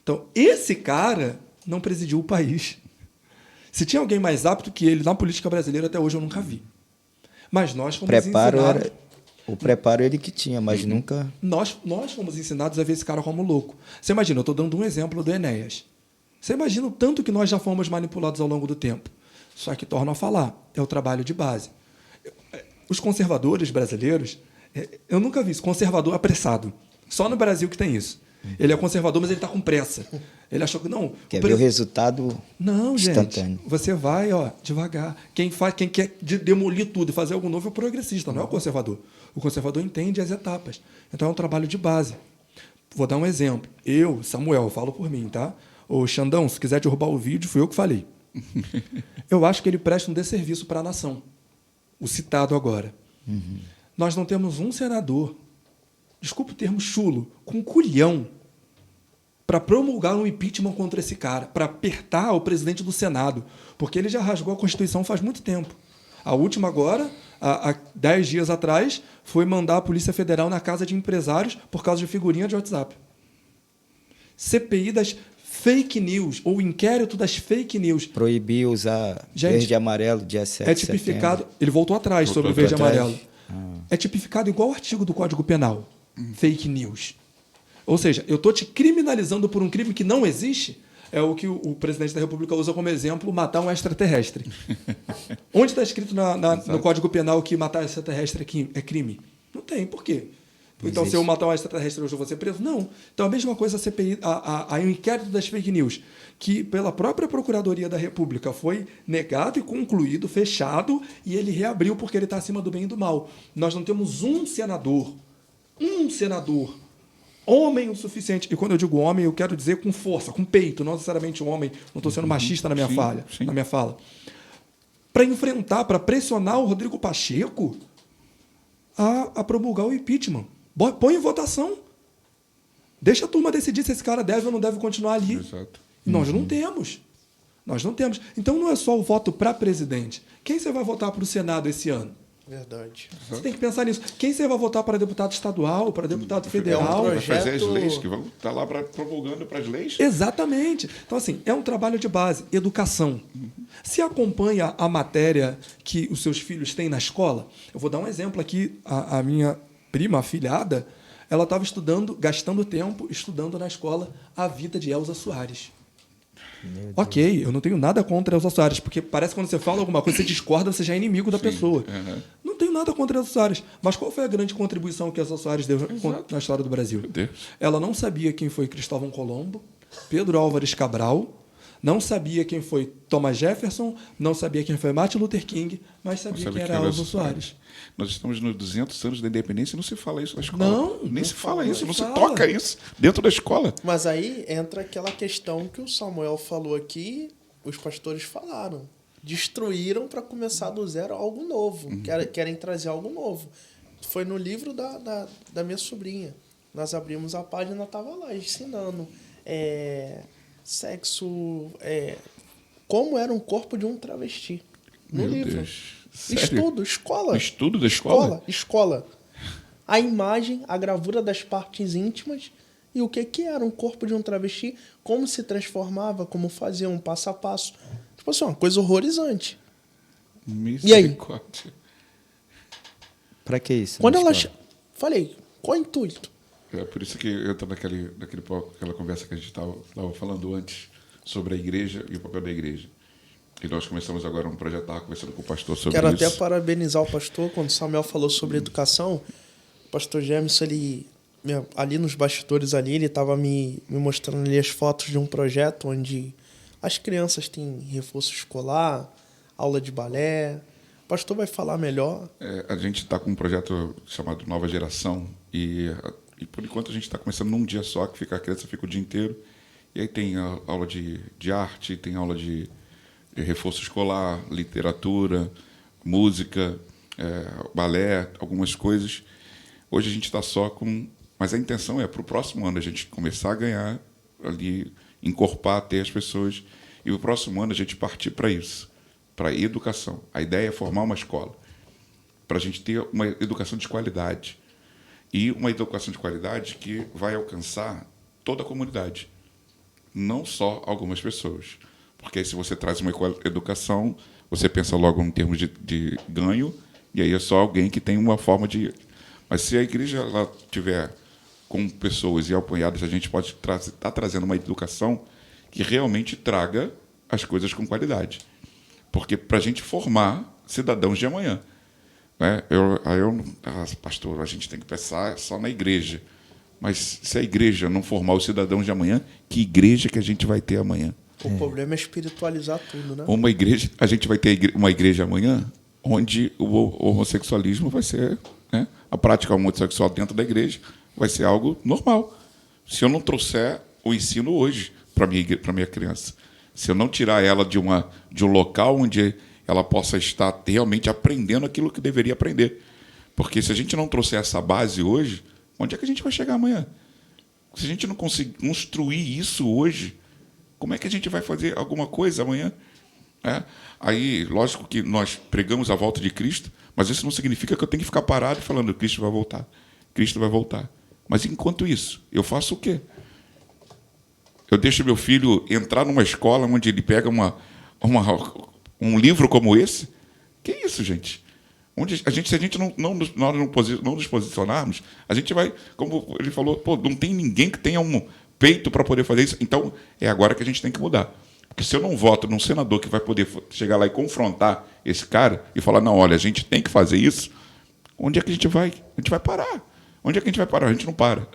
Então, esse cara não presidiu o país. Se tinha alguém mais apto que ele na política brasileira, até hoje eu nunca vi. Mas nós fomos ensinados... O preparo ele que tinha, mas nunca... Nós fomos ensinados a ver esse cara como louco. Você imagina, eu estou dando um exemplo do Enéas. Você imagina o tanto que nós já fomos manipulados ao longo do tempo. Só que torno a falar, é o trabalho de base. Os conservadores brasileiros, eu nunca vi isso, conservador apressado. Só no Brasil que tem isso. Ele é conservador, mas ele está com pressa. Ele achou que não. Quer ver o resultado instantâneo. Gente, você vai devagar. Quem quer demolir tudo e fazer algo novo é o progressista, não é o conservador. O conservador entende as etapas. Então é um trabalho de base. Vou dar um exemplo. Eu, Samuel, falo por mim, tá? Ô Xandão, se quiser derrubar o vídeo, fui eu que falei. Eu acho que ele presta um desserviço para a nação. O citado agora. Nós não temos um senador, desculpa o termo chulo, com culhão, para promulgar um impeachment contra esse cara, para apertar o presidente do Senado, porque ele já rasgou a Constituição faz muito tempo. A última agora, há 10 dias atrás, foi mandar a Polícia Federal na casa de empresários por causa de figurinha de WhatsApp. CPI das fake news, ou inquérito das fake news. Proibir usar verde e amarelo dia 7 é tipificado, ele voltou atrás sobre o verde e amarelo. É tipificado igual o artigo do Código Penal. Fake news. Ou seja, eu estou te criminalizando por um crime que não existe. É o que o presidente da República usa como exemplo, matar um extraterrestre. Onde está escrito no Código Penal que matar extraterrestre é crime? Não tem. Por quê? Então, se eu matar um extraterrestre hoje eu vou ser preso? Não. Então, a mesma coisa a CPI, a inquérito das fake news, que pela própria Procuradoria da República foi negado e concluído, fechado, e ele reabriu porque ele está acima do bem e do mal. Nós não temos um senador, homem o suficiente. E quando eu digo homem, eu quero dizer com força, com peito, não necessariamente um homem. Não estou sendo machista na minha fala. Para enfrentar, para pressionar o Rodrigo Pacheco a promulgar o impeachment. Põe em votação. Deixa a turma decidir se esse cara deve ou não deve continuar ali. Exato. Nós não temos. Então não é só o voto para presidente. Quem você vai votar para o Senado esse ano? Verdade. Você tem que pensar nisso. Quem você vai votar para deputado estadual, para deputado federal? Vai fazer as leis que vão estar lá promulgando para as leis? Exatamente. Então, assim, é um trabalho de base, educação. Se acompanha a matéria que os seus filhos têm na escola, eu vou dar um exemplo aqui. A minha prima, afilhada, ela estava gastando tempo estudando na escola a vida de Elza Soares. Ok, eu não tenho nada contra Elza Soares, porque parece que quando você fala alguma coisa, você discorda, você já é inimigo da pessoa. Não tenho nada contra essa Soares, mas qual foi a grande contribuição que essa Soares deu na história do Brasil? Meu Deus. Ela não sabia quem foi Cristóvão Colombo, Pedro Álvares Cabral, não sabia quem foi Thomas Jefferson, não sabia quem foi Martin Luther King, mas sabia quem era Elza Soares. Nós estamos nos 200 anos da independência e não se fala isso na escola. Não, nem se fala isso, não se fala. toca isso dentro da escola. Mas aí entra aquela questão que o Samuel falou aqui, os pastores falaram. Destruíram para começar do zero algo novo. Querem trazer algo novo. Foi no livro da minha sobrinha. Nós abrimos a página, estava lá ensinando sexo, como era um corpo de um travesti. No Meu livro. Deus. Sério? Escola. Estudo da escola? Escola. A imagem, a gravura das partes íntimas e o que era um corpo de um travesti, como se transformava, como fazia um passo a passo. Tipo assim, uma coisa horrorizante. Misericórdia. Para que isso? Quando na ela... escola? Falei, qual o intuito? É por isso que eu estou naquela conversa que a gente estava falando antes sobre a igreja e o papel da igreja. E nós começamos agora um projeto, estava conversando com o pastor sobre Quero isso. até parabenizar o pastor, quando o Samuel falou sobre educação, o pastor James, ele, ali nos bastidores ali, ele estava me mostrando ali as fotos de um projeto onde as crianças têm reforço escolar, aula de balé. O pastor vai falar melhor. A gente está com um projeto chamado Nova Geração e por enquanto a gente está começando num dia só, que a criança fica o dia inteiro. E aí tem a aula de arte, tem aula de reforço escolar, literatura, música, balé, algumas coisas. Hoje a gente está só com... Mas a intenção é para o próximo ano a gente começar a ganhar ali, encorpar, ter as pessoas. E o próximo ano a gente partir para isso, para a educação. A ideia é formar uma escola, para a gente ter uma educação de qualidade. E uma educação de qualidade que vai alcançar toda a comunidade, não só algumas pessoas. Porque aí, se você traz uma educação, você pensa logo em termos de ganho, e aí é só alguém que tem uma forma de... Mas se a igreja ela tiver com pessoas e apoiadas, a gente pode estar trazendo uma educação que realmente traga as coisas com qualidade. Porque para a gente formar cidadãos de amanhã. Né? Pastor, a gente tem que pensar só na igreja. Mas se a igreja não formar os cidadãos de amanhã, que igreja que a gente vai ter amanhã? O problema é espiritualizar tudo, né? Uma igreja, a gente vai ter uma igreja amanhã onde o homossexualismo vai ser, né, a prática homossexual dentro da igreja vai ser algo normal. Se eu não trouxer o ensino hoje para minha criança, se eu não tirar ela de um local onde ela possa estar realmente aprendendo aquilo que deveria aprender. Porque se a gente não trouxer essa base hoje, onde é que a gente vai chegar amanhã? Se a gente não conseguir construir isso hoje, como é que a gente vai fazer alguma coisa amanhã? Aí, lógico que nós pregamos a volta de Cristo, mas isso não significa que eu tenho que ficar parado falando Cristo vai voltar. Cristo vai voltar. Mas, enquanto isso, eu faço o quê? Eu deixo meu filho entrar numa escola onde ele pega um livro como esse? Que isso, gente? Se a gente não nos posicionarmos, a gente vai, como ele falou, não tem ninguém que tenha um peito para poder fazer isso. Então, é agora que a gente tem que mudar. Porque se eu não voto num senador que vai poder chegar lá e confrontar esse cara e falar, não, olha, a gente tem que fazer isso, onde é que a gente vai? A gente vai parar. Onde é que a gente vai parar? A gente não para.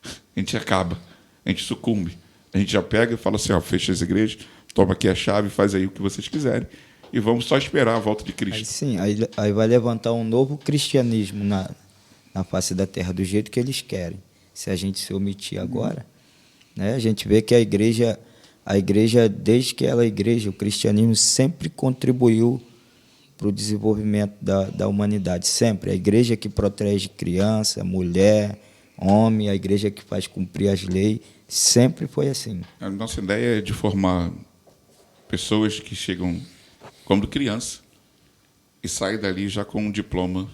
A gente acaba. A gente sucumbe. A gente já pega e fala assim, fecha as igrejas, toma aqui a chave, faz aí o que vocês quiserem. E vamos só esperar a volta de Cristo. Aí sim, aí vai levantar um novo cristianismo na face da terra, do jeito que eles querem. Se a gente se omitir agora, né, a gente vê que a igreja, desde que ela é igreja, o cristianismo sempre contribuiu para o desenvolvimento da humanidade. Sempre. A igreja que protege criança, mulher, homem, a igreja que faz cumprir as leis, sempre foi assim. A nossa ideia é de formar pessoas que chegam como criança e saem dali já com um diploma.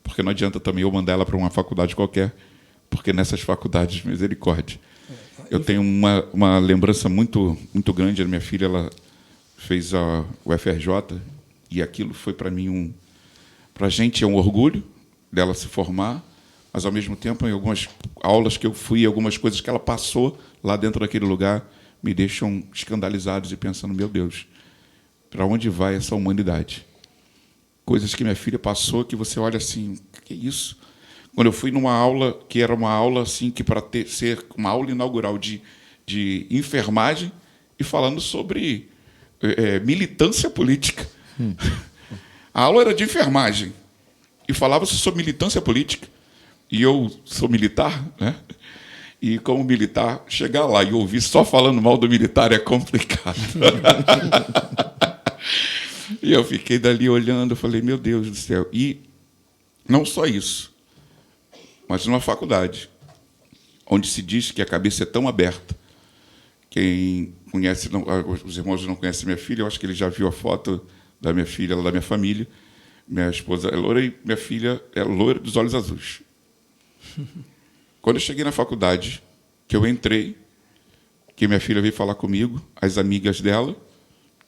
Porque não adianta também eu mandar ela para uma faculdade qualquer, porque nessas faculdades, misericórdia. Eu tenho uma lembrança muito, muito grande da minha filha, ela fez o FRJ, e aquilo foi para mim para a gente é um orgulho dela se formar, mas ao mesmo tempo em algumas aulas que eu fui, algumas coisas que ela passou lá dentro daquele lugar, me deixam escandalizados e pensando, meu Deus, para onde vai essa humanidade? coisas que minha filha passou que você olha assim, que é isso? Quando eu fui numa aula, que era uma aula assim, que para ser uma aula inaugural de enfermagem e falando sobre militância política. A aula era de enfermagem e falava-se sobre militância política. E eu sou militar, né? E como militar, chegar lá e ouvir só falando mal do militar é complicado. E eu fiquei dali olhando, falei, meu Deus do céu. E não só isso, mas numa faculdade, onde se diz que a cabeça é tão aberta. Quem conhece, os irmãos não conhecem minha filha, eu acho que ele já viu a foto da minha filha, da minha família. Minha esposa é loira e minha filha é loira dos olhos azuis. Quando eu cheguei na faculdade, que eu entrei, que minha filha veio falar comigo, as amigas dela,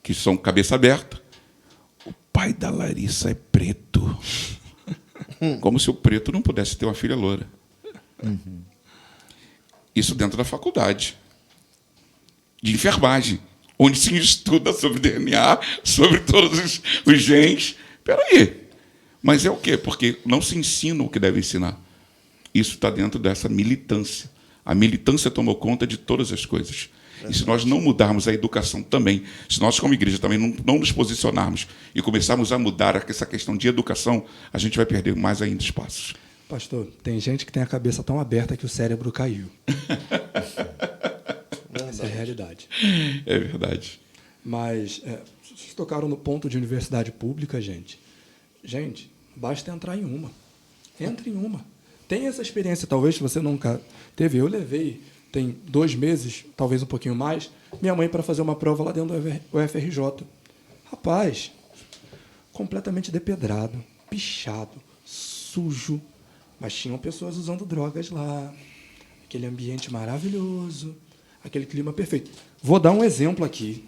que são cabeça aberta, o pai da Larissa é preto. Como se o preto não pudesse ter uma filha loira. Isso dentro da faculdade de enfermagem, onde se estuda sobre DNA, sobre todos os genes. Espera aí. Mas é o quê? Porque não se ensina o que deve ensinar. Isso está dentro dessa militância. A militância tomou conta de todas as coisas. E se nós não mudarmos a educação também, se nós como igreja também não nos posicionarmos e começarmos a mudar essa questão de educação, a gente vai perder mais ainda espaços. Pastor, tem gente que tem a cabeça tão aberta que o cérebro caiu. Essa é a realidade. É verdade. Mas vocês tocaram no ponto de universidade pública, gente. Gente, basta entrar em uma. Entre em uma. Tem essa experiência, talvez você nunca teve. Eu levei, tem 2 meses, talvez um pouquinho mais, minha mãe para fazer uma prova lá dentro do UFRJ. Rapaz, completamente depedrado, pichado, sujo, mas tinham pessoas usando drogas lá. Aquele ambiente maravilhoso, aquele clima perfeito. Vou dar um exemplo aqui.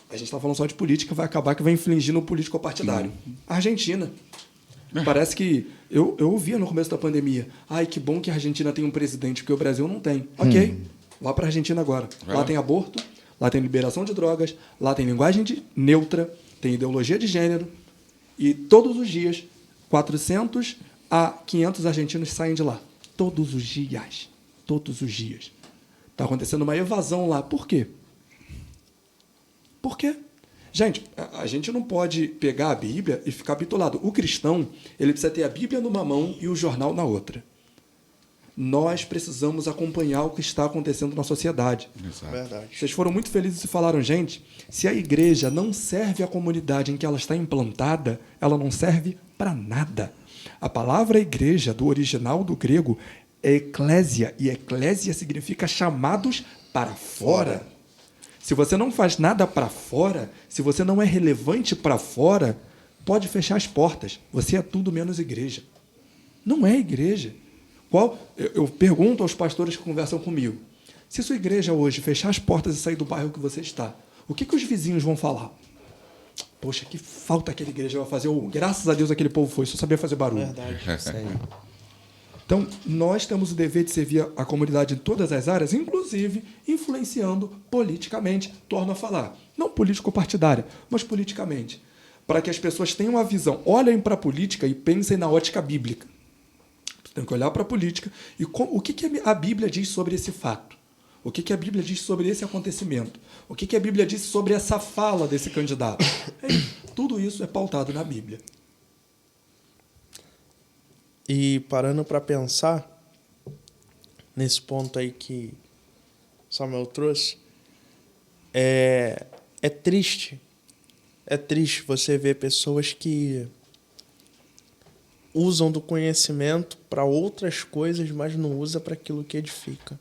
A gente está falando só de política, vai acabar que vai infligir no político partidário. Argentina. Parece que... Eu ouvia no começo da pandemia, ai, que bom que a Argentina tem um presidente, porque o Brasil não tem. Ok, vá para a Argentina agora. Lá tem aborto, lá tem liberação de drogas, lá tem linguagem neutra, tem ideologia de gênero, e todos os dias, 400 a 500 argentinos saem de lá. Todos os dias. Todos os dias. Está acontecendo uma evasão lá. Por quê? Por quê? Gente, a gente não pode pegar a Bíblia e ficar bitolado. O cristão, ele precisa ter a Bíblia numa mão e o jornal na outra. Nós precisamos acompanhar o que está acontecendo na sociedade. Exato. Verdade. Vocês foram muito felizes e falaram, gente, se a igreja não serve à comunidade em que ela está implantada, ela não serve para nada. A palavra igreja, do original do grego, é eclésia, e eclésia significa chamados para fora. Se você não faz nada para fora, se você não é relevante para fora, pode fechar as portas. Você é tudo menos igreja. Não é igreja. Eu pergunto aos pastores que conversam comigo, se sua igreja hoje fechar as portas e sair do bairro que você está, o que os vizinhos vão falar? Poxa, que falta aquela igreja vai fazer. Ou, graças a Deus aquele povo foi, só sabia fazer barulho. Verdade. Isso aí. Então, nós temos o dever de servir a comunidade em todas as áreas, inclusive influenciando politicamente, torno a falar, não político-partidária, mas politicamente, para que as pessoas tenham a visão, olhem para a política e pensem na ótica bíblica. Você tem que olhar para a política e o que a Bíblia diz sobre esse fato? O que a Bíblia diz sobre esse acontecimento? O que a Bíblia diz sobre essa fala desse candidato? Tudo isso é pautado na Bíblia. E parando para pensar nesse ponto aí que Samuel trouxe, é triste. É triste você ver pessoas que usam do conhecimento para outras coisas, mas não usa para aquilo que edifica.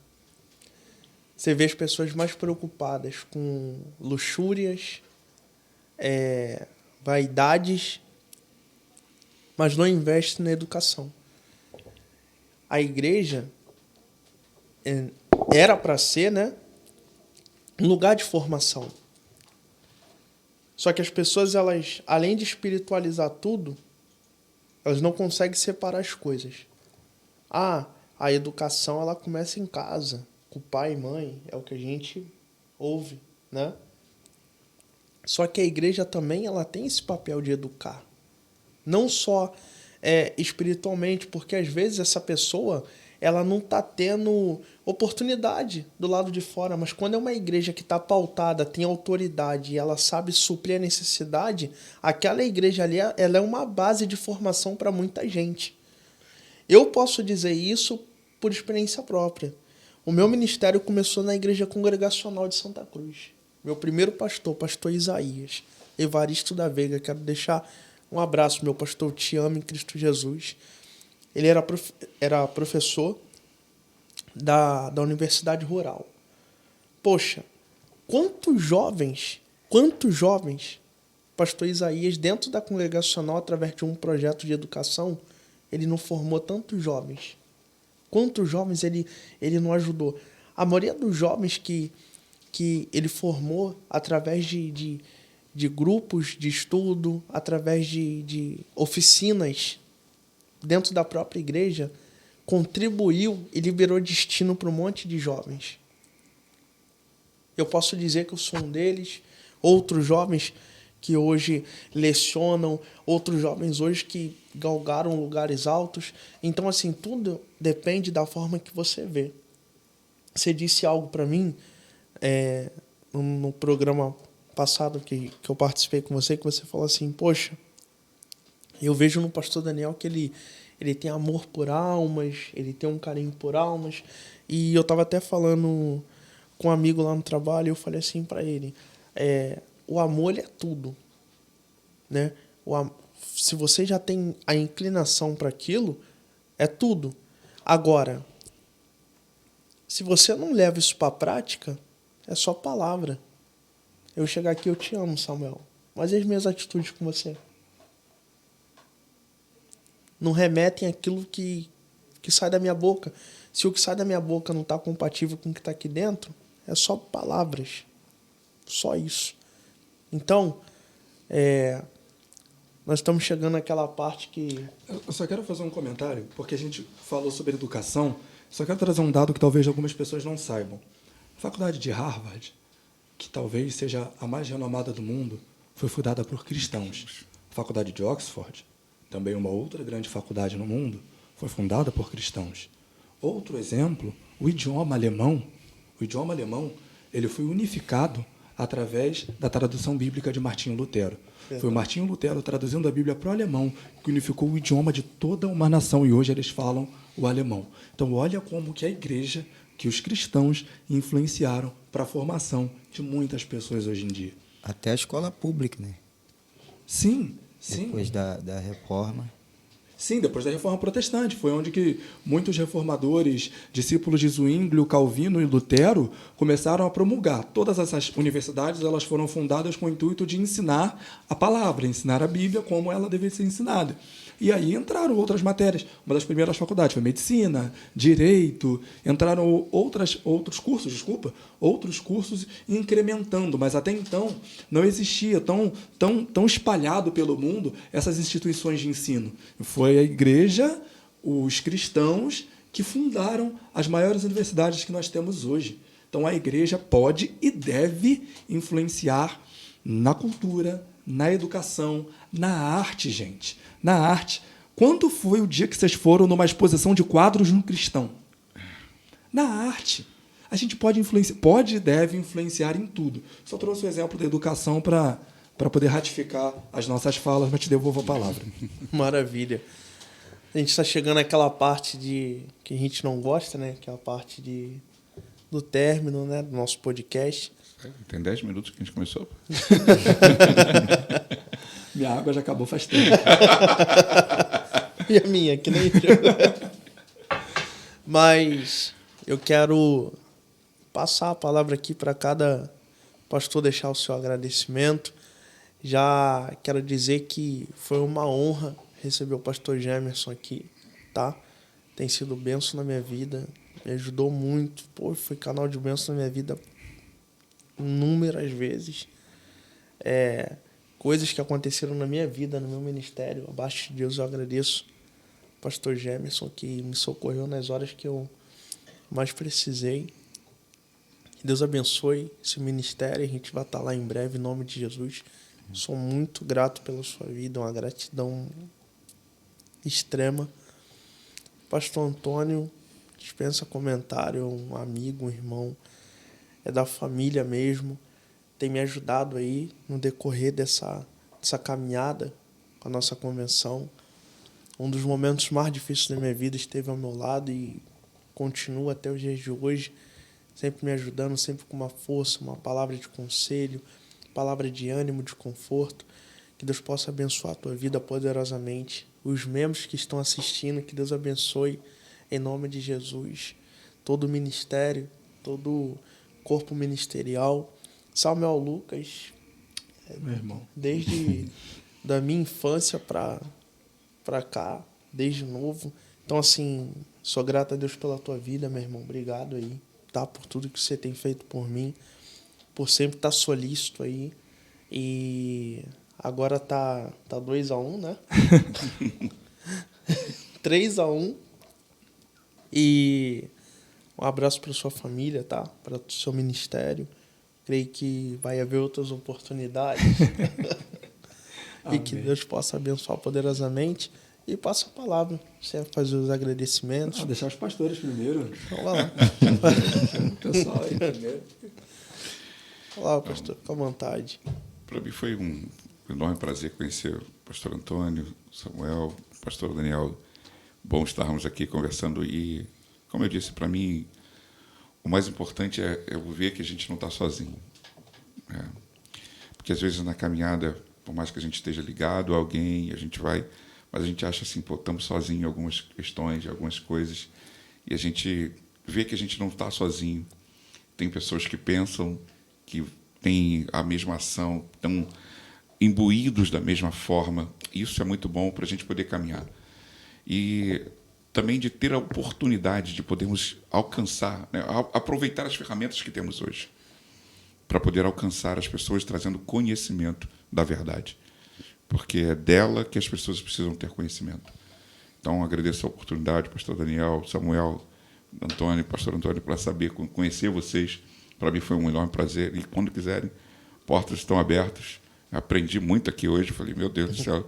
Você vê as pessoas mais preocupadas com luxúrias, vaidades, mas não investe na educação. A igreja era para ser, né, um lugar de formação. Só que as pessoas, elas, além de espiritualizar tudo, elas não conseguem separar as coisas. A educação, ela começa em casa, com pai e mãe, é o que a gente ouve, né? Só que a igreja também, ela tem esse papel de educar. Não só espiritualmente, porque às vezes essa pessoa ela não está tendo oportunidade do lado de fora, mas quando é uma igreja que está pautada, tem autoridade e ela sabe suprir a necessidade, aquela igreja ali ela é uma base de formação para muita gente. Eu posso dizer isso por experiência própria. O meu ministério começou na Igreja Congregacional de Santa Cruz. Meu primeiro pastor, pastor Isaías, Evaristo da Veiga, quero deixar um abraço, meu pastor, eu te amo em Cristo Jesus. Ele era professor da Universidade Rural. Poxa, quantos jovens, pastor Isaías, dentro da congregacional, através de um projeto de educação, ele não formou tantos jovens? Quantos jovens ele não ajudou? A maioria dos jovens que ele formou através de grupos de estudo, através de oficinas dentro da própria igreja, contribuiu e liberou destino para um monte de jovens. Eu posso dizer que eu sou um deles. Outros jovens que hoje lecionam, outros jovens hoje que galgaram lugares altos. Então, assim, tudo depende da forma que você vê. Você disse algo para mim no programa passado que eu participei com você, que você falou assim, poxa, eu vejo no pastor Daniel que ele tem amor por almas, ele tem um carinho por almas. E eu estava até falando com um amigo lá no trabalho, eu falei assim para ele, o amor é tudo, né? Se você já tem a inclinação para aquilo, é tudo. Agora, se você não leva isso para a prática, é só palavra. Eu chegar aqui, eu te amo, Samuel, mas e as minhas atitudes com você? Não remetem àquilo que sai da minha boca. Se o que sai da minha boca não está compatível com o que está aqui dentro, é só palavras. Só isso. Então, nós estamos chegando naquela parte que... Eu só quero fazer um comentário, porque a gente falou sobre educação, só quero trazer um dado que talvez algumas pessoas não saibam. A faculdade de Harvard, que talvez seja a mais renomada do mundo, foi fundada por cristãos. A faculdade de Oxford, também uma outra grande faculdade no mundo, foi fundada por cristãos. Outro exemplo, o idioma alemão. O idioma alemão, ele foi unificado através da tradução bíblica de Martinho Lutero. Foi o Martinho Lutero traduzindo a Bíblia para o alemão que unificou o idioma de toda uma nação, e hoje eles falam o alemão. Então, olha como que a igreja, que os cristãos influenciaram para a formação de muitas pessoas hoje em dia. Até a escola pública, né? Sim, sim. Depois da reforma. Sim, depois da Reforma Protestante. Foi onde que muitos reformadores, discípulos de Zwinglio, Calvino e Lutero, começaram a promulgar. Todas essas universidades elas foram fundadas com o intuito de ensinar a palavra, ensinar a Bíblia como ela deve ser ensinada. E aí entraram outras matérias. Uma das primeiras faculdades foi medicina, direito, entraram outros cursos incrementando, mas até então não existia tão espalhado pelo mundo essas instituições de ensino. Foi a igreja, os cristãos, que fundaram as maiores universidades que nós temos hoje. Então a igreja pode e deve influenciar na cultura, na educação, na arte, gente. Na arte. Quando foi o dia que vocês foram numa exposição de quadros de um cristão? Na arte. A gente pode e deve influenciar em tudo. Só trouxe o exemplo da educação para poder ratificar as nossas falas, mas te devolvo a palavra. Maravilha. A gente está chegando àquela parte que a gente não gosta, né? Que é a parte do término, né? Do nosso podcast. Tem 10 minutos que a gente começou. Minha água já acabou faz tempo. E a minha, que nem eu. Mas eu quero passar a palavra aqui para cada pastor deixar o seu agradecimento. Já quero dizer que foi uma honra receber o pastor Gemerson aqui, tá? Tem sido bênção na minha vida, me ajudou muito. Pô, foi canal de bênção na minha vida inúmeras vezes. Coisas que aconteceram na minha vida, no meu ministério, abaixo de Deus, eu agradeço ao pastor Gemerson, que me socorreu nas horas que eu mais precisei. Que Deus abençoe esse ministério, a gente vai estar lá em breve, em nome de Jesus. Sou muito grato pela sua vida, uma gratidão extrema. Pastor Antônio, dispensa comentário, um amigo, um irmão, é da família mesmo, tem me ajudado aí no decorrer dessa caminhada com a nossa convenção. Um dos momentos mais difíceis da minha vida esteve ao meu lado e continua até os dias de hoje, sempre me ajudando, sempre com uma força, uma palavra de conselho, palavra de ânimo, de conforto. Que Deus possa abençoar a tua vida poderosamente. Os membros que estão assistindo, que Deus abençoe em nome de Jesus. Todo o ministério, todo o corpo ministerial. Samuel Lucas, Meu irmão. desde da minha infância para cá, desde novo. Então, assim, sou grato a Deus pela tua vida, meu irmão. Obrigado aí, tá? Por tudo que você tem feito por mim, por sempre estar solícito aí. E agora tá 2-1, né? 3-1. E um abraço para sua família, tá? Para o seu ministério. Creio que vai haver outras oportunidades. E que Deus possa abençoar poderosamente. E passa a palavra. Você vai fazer os agradecimentos. Não, deixar os pastores primeiro. Então vai lá. O pessoal aí primeiro. Vai lá, pastor, fica à vontade. Para mim foi um enorme prazer conhecer o pastor Antônio, Samuel, o pastor Daniel. Bom estarmos aqui conversando e, como eu disse, para mim, o mais importante é eu ver que a gente não está sozinho. Né? Porque, às vezes, na caminhada, por mais que a gente esteja ligado a alguém, a gente vai... Mas a gente acha assim, pô, estamos sozinhos em algumas questões, em algumas coisas, e a gente vê que a gente não está sozinho. Tem pessoas que pensam, que têm a mesma ação, estão imbuídos da mesma forma. Isso é muito bom para a gente poder caminhar. E também de ter a oportunidade de podermos alcançar, né, aproveitar as ferramentas que temos hoje, para poder alcançar as pessoas trazendo conhecimento da verdade. Porque é dela que as pessoas precisam ter conhecimento. Então, agradeço a oportunidade, pastor Daniel, Samuel, Antônio, pastor Antônio, para saber, conhecer vocês. Para mim foi um enorme prazer. E quando quiserem, portas estão abertas. Aprendi muito aqui hoje. Falei, meu Deus do céu,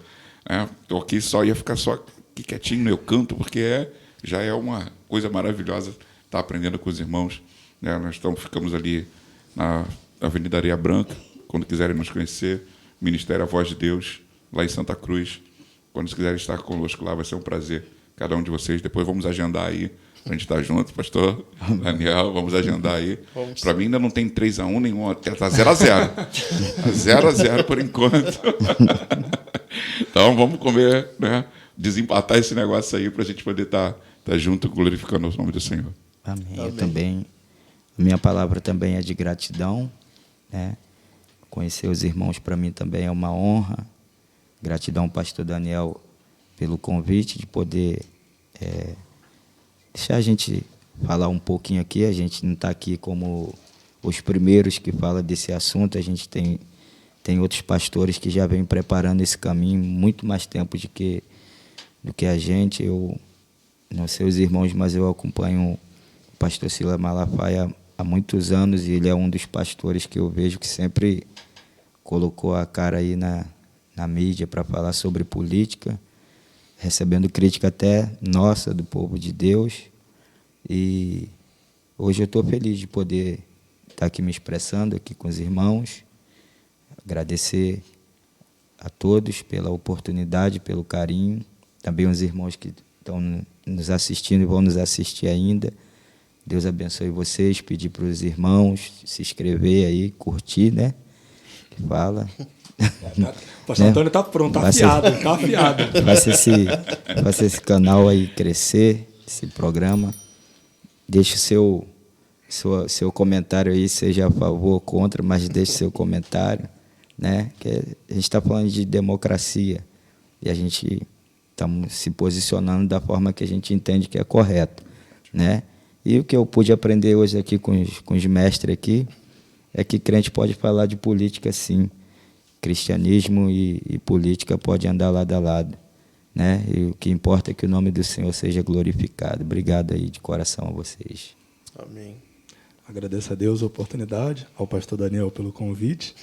estou aqui ia ficar só aqui quietinho no meu canto, porque já é uma coisa maravilhosa estar aprendendo com os irmãos. Né? Nós ficamos ali na Avenida Areia Branca, quando quiserem nos conhecer, Ministério A Voz de Deus, lá em Santa Cruz. Quando vocês quiserem estar conosco lá, vai ser um prazer, cada um de vocês. Depois vamos agendar aí, para a gente estar junto, pastor Daniel, vamos agendar aí. Para mim ainda não tem 3-1 nenhum, está 0-0. 0-0 por enquanto. Então vamos comer, né? Desempatar esse negócio aí para a gente poder estar junto, glorificando o nome do Senhor. Amém. Eu também, a minha palavra também é de gratidão, né? Conhecer os irmãos para mim também é uma honra. Gratidão, pastor Daniel, pelo convite de poder deixar a gente falar um pouquinho aqui. A gente não está aqui como os primeiros que falam desse assunto. A gente tem outros pastores que já vêm preparando esse caminho muito mais tempo do que a gente. Eu não sei os irmãos, mas eu acompanho o pastor Silas Malafaia há muitos anos e ele é um dos pastores que eu vejo que sempre colocou a cara aí na mídia para falar sobre política, recebendo crítica até nossa, do povo de Deus. E hoje eu estou feliz de poder estar aqui me expressando aqui com os irmãos, agradecer a todos pela oportunidade, pelo carinho, também os irmãos que estão nos assistindo e vão nos assistir ainda. Deus abençoe vocês, pedir para os irmãos se inscrever aí, curtir, né? Que fala. O pastor Antônio está pronto, está afiado. Vai ser esse canal aí crescer, esse programa. Deixe seu comentário aí, seja a favor ou contra, mas deixe seu comentário, né? Que a gente está falando de democracia e a gente estamos se posicionando da forma que a gente entende que é correto, né? E o que eu pude aprender hoje aqui com os mestres aqui é que crente pode falar de política, sim. Cristianismo e política podem andar lado a lado, né? E o que importa é que o nome do Senhor seja glorificado. Obrigado aí de coração a vocês. Amém. Agradeço a Deus a oportunidade, ao pastor Daniel pelo convite.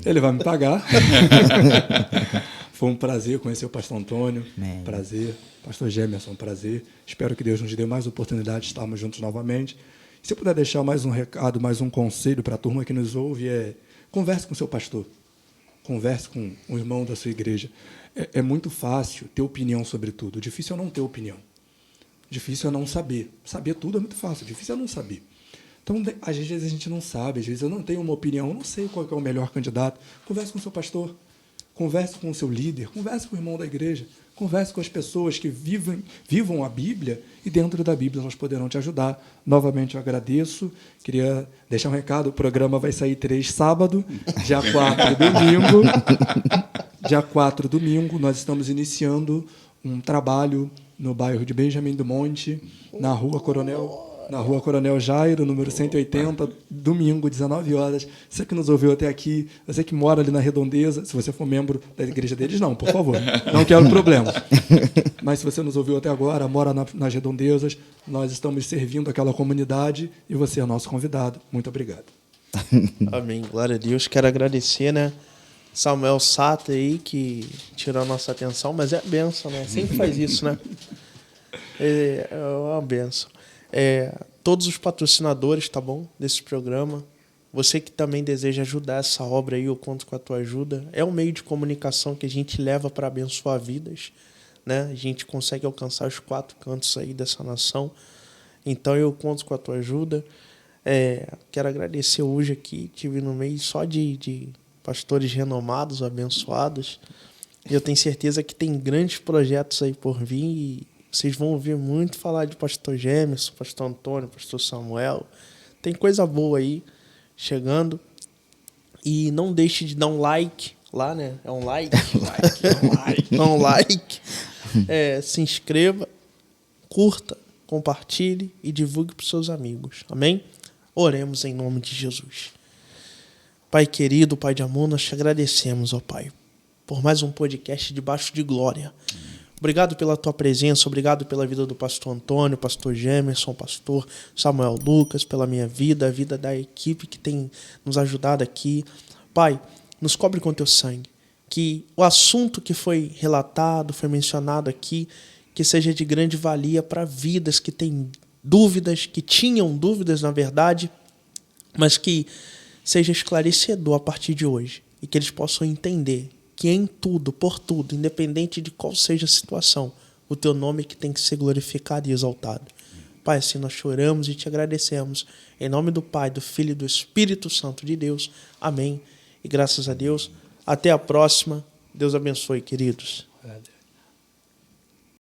Ele vai me pagar. Foi um prazer conhecer o pastor Antônio. Amém. Prazer. Pastor Gemerson, prazer. Espero que Deus nos dê mais oportunidade de estarmos juntos novamente. Se eu puder deixar mais um recado, mais um conselho para a turma que nos ouve, converse com o seu pastor. Converse com o irmão da sua igreja. É muito fácil ter opinião sobre tudo. Difícil é não ter opinião. Difícil é não saber. Saber tudo é muito fácil. Difícil é não saber. Então, às vezes a gente não sabe. Às vezes eu não tenho uma opinião. Eu não sei qual é o melhor candidato. Converse com o seu pastor. Converse com o seu líder. Converse com o irmão da igreja. Converse com as pessoas que vivam a Bíblia e dentro da Bíblia elas poderão te ajudar. Novamente eu agradeço. Queria deixar um recado. O programa vai sair 3 sábado, dia 4 domingo. Dia 4 domingo nós estamos iniciando um trabalho no bairro de Benjamin do Monte, na Rua Coronel Jairo, número 180, domingo, 19 horas. Você que nos ouviu até aqui, você que mora ali na Redondeza, se você for membro da igreja deles, não, por favor, não quero problemas. Mas se você nos ouviu até agora, mora nas Redondezas, nós estamos servindo aquela comunidade e você é nosso convidado. Muito obrigado. Amém, glória a Deus. Quero agradecer, né, Samuel Sata aí, que tirou a nossa atenção, mas é a benção, né? Sempre faz isso, né? É uma benção. Todos os patrocinadores, tá bom? Desse programa. Você que também deseja ajudar essa obra aí, eu conto com a tua ajuda. É um meio de comunicação que a gente leva para abençoar vidas, né? A gente consegue alcançar os 4 cantos aí dessa nação. Então eu conto com a tua ajuda. Quero agradecer hoje aqui, tive no meio só de pastores renomados, abençoados. E eu tenho certeza que tem grandes projetos aí por vir e vocês vão ouvir muito falar de pastor Gemerson, pastor Antônio, pastor Samuel. Tem coisa boa aí chegando. E não deixe de dar um like lá, né? É um like? Dá um like. Se inscreva, curta, compartilhe e divulgue para os seus amigos. Amém? Oremos em nome de Jesus. Pai querido, Pai de amor, nós te agradecemos, ó Pai, por mais um podcast debaixo de glória. Obrigado pela tua presença, obrigado pela vida do pastor Antônio, pastor Gemerson, pastor Samuel Lucas, pela minha vida, a vida da equipe que tem nos ajudado aqui. Pai, nos cobre com teu sangue, que o assunto que foi relatado, foi mencionado aqui, que seja de grande valia para vidas que têm dúvidas, que tinham dúvidas na verdade, mas que seja esclarecedor a partir de hoje e que eles possam entender que em tudo, por tudo, independente de qual seja a situação, o teu nome é que tem que ser glorificado e exaltado. Pai, assim nós choramos e te agradecemos. Em nome do Pai, do Filho e do Espírito Santo de Deus. Amém. E graças a Deus. Até a próxima. Deus abençoe, queridos.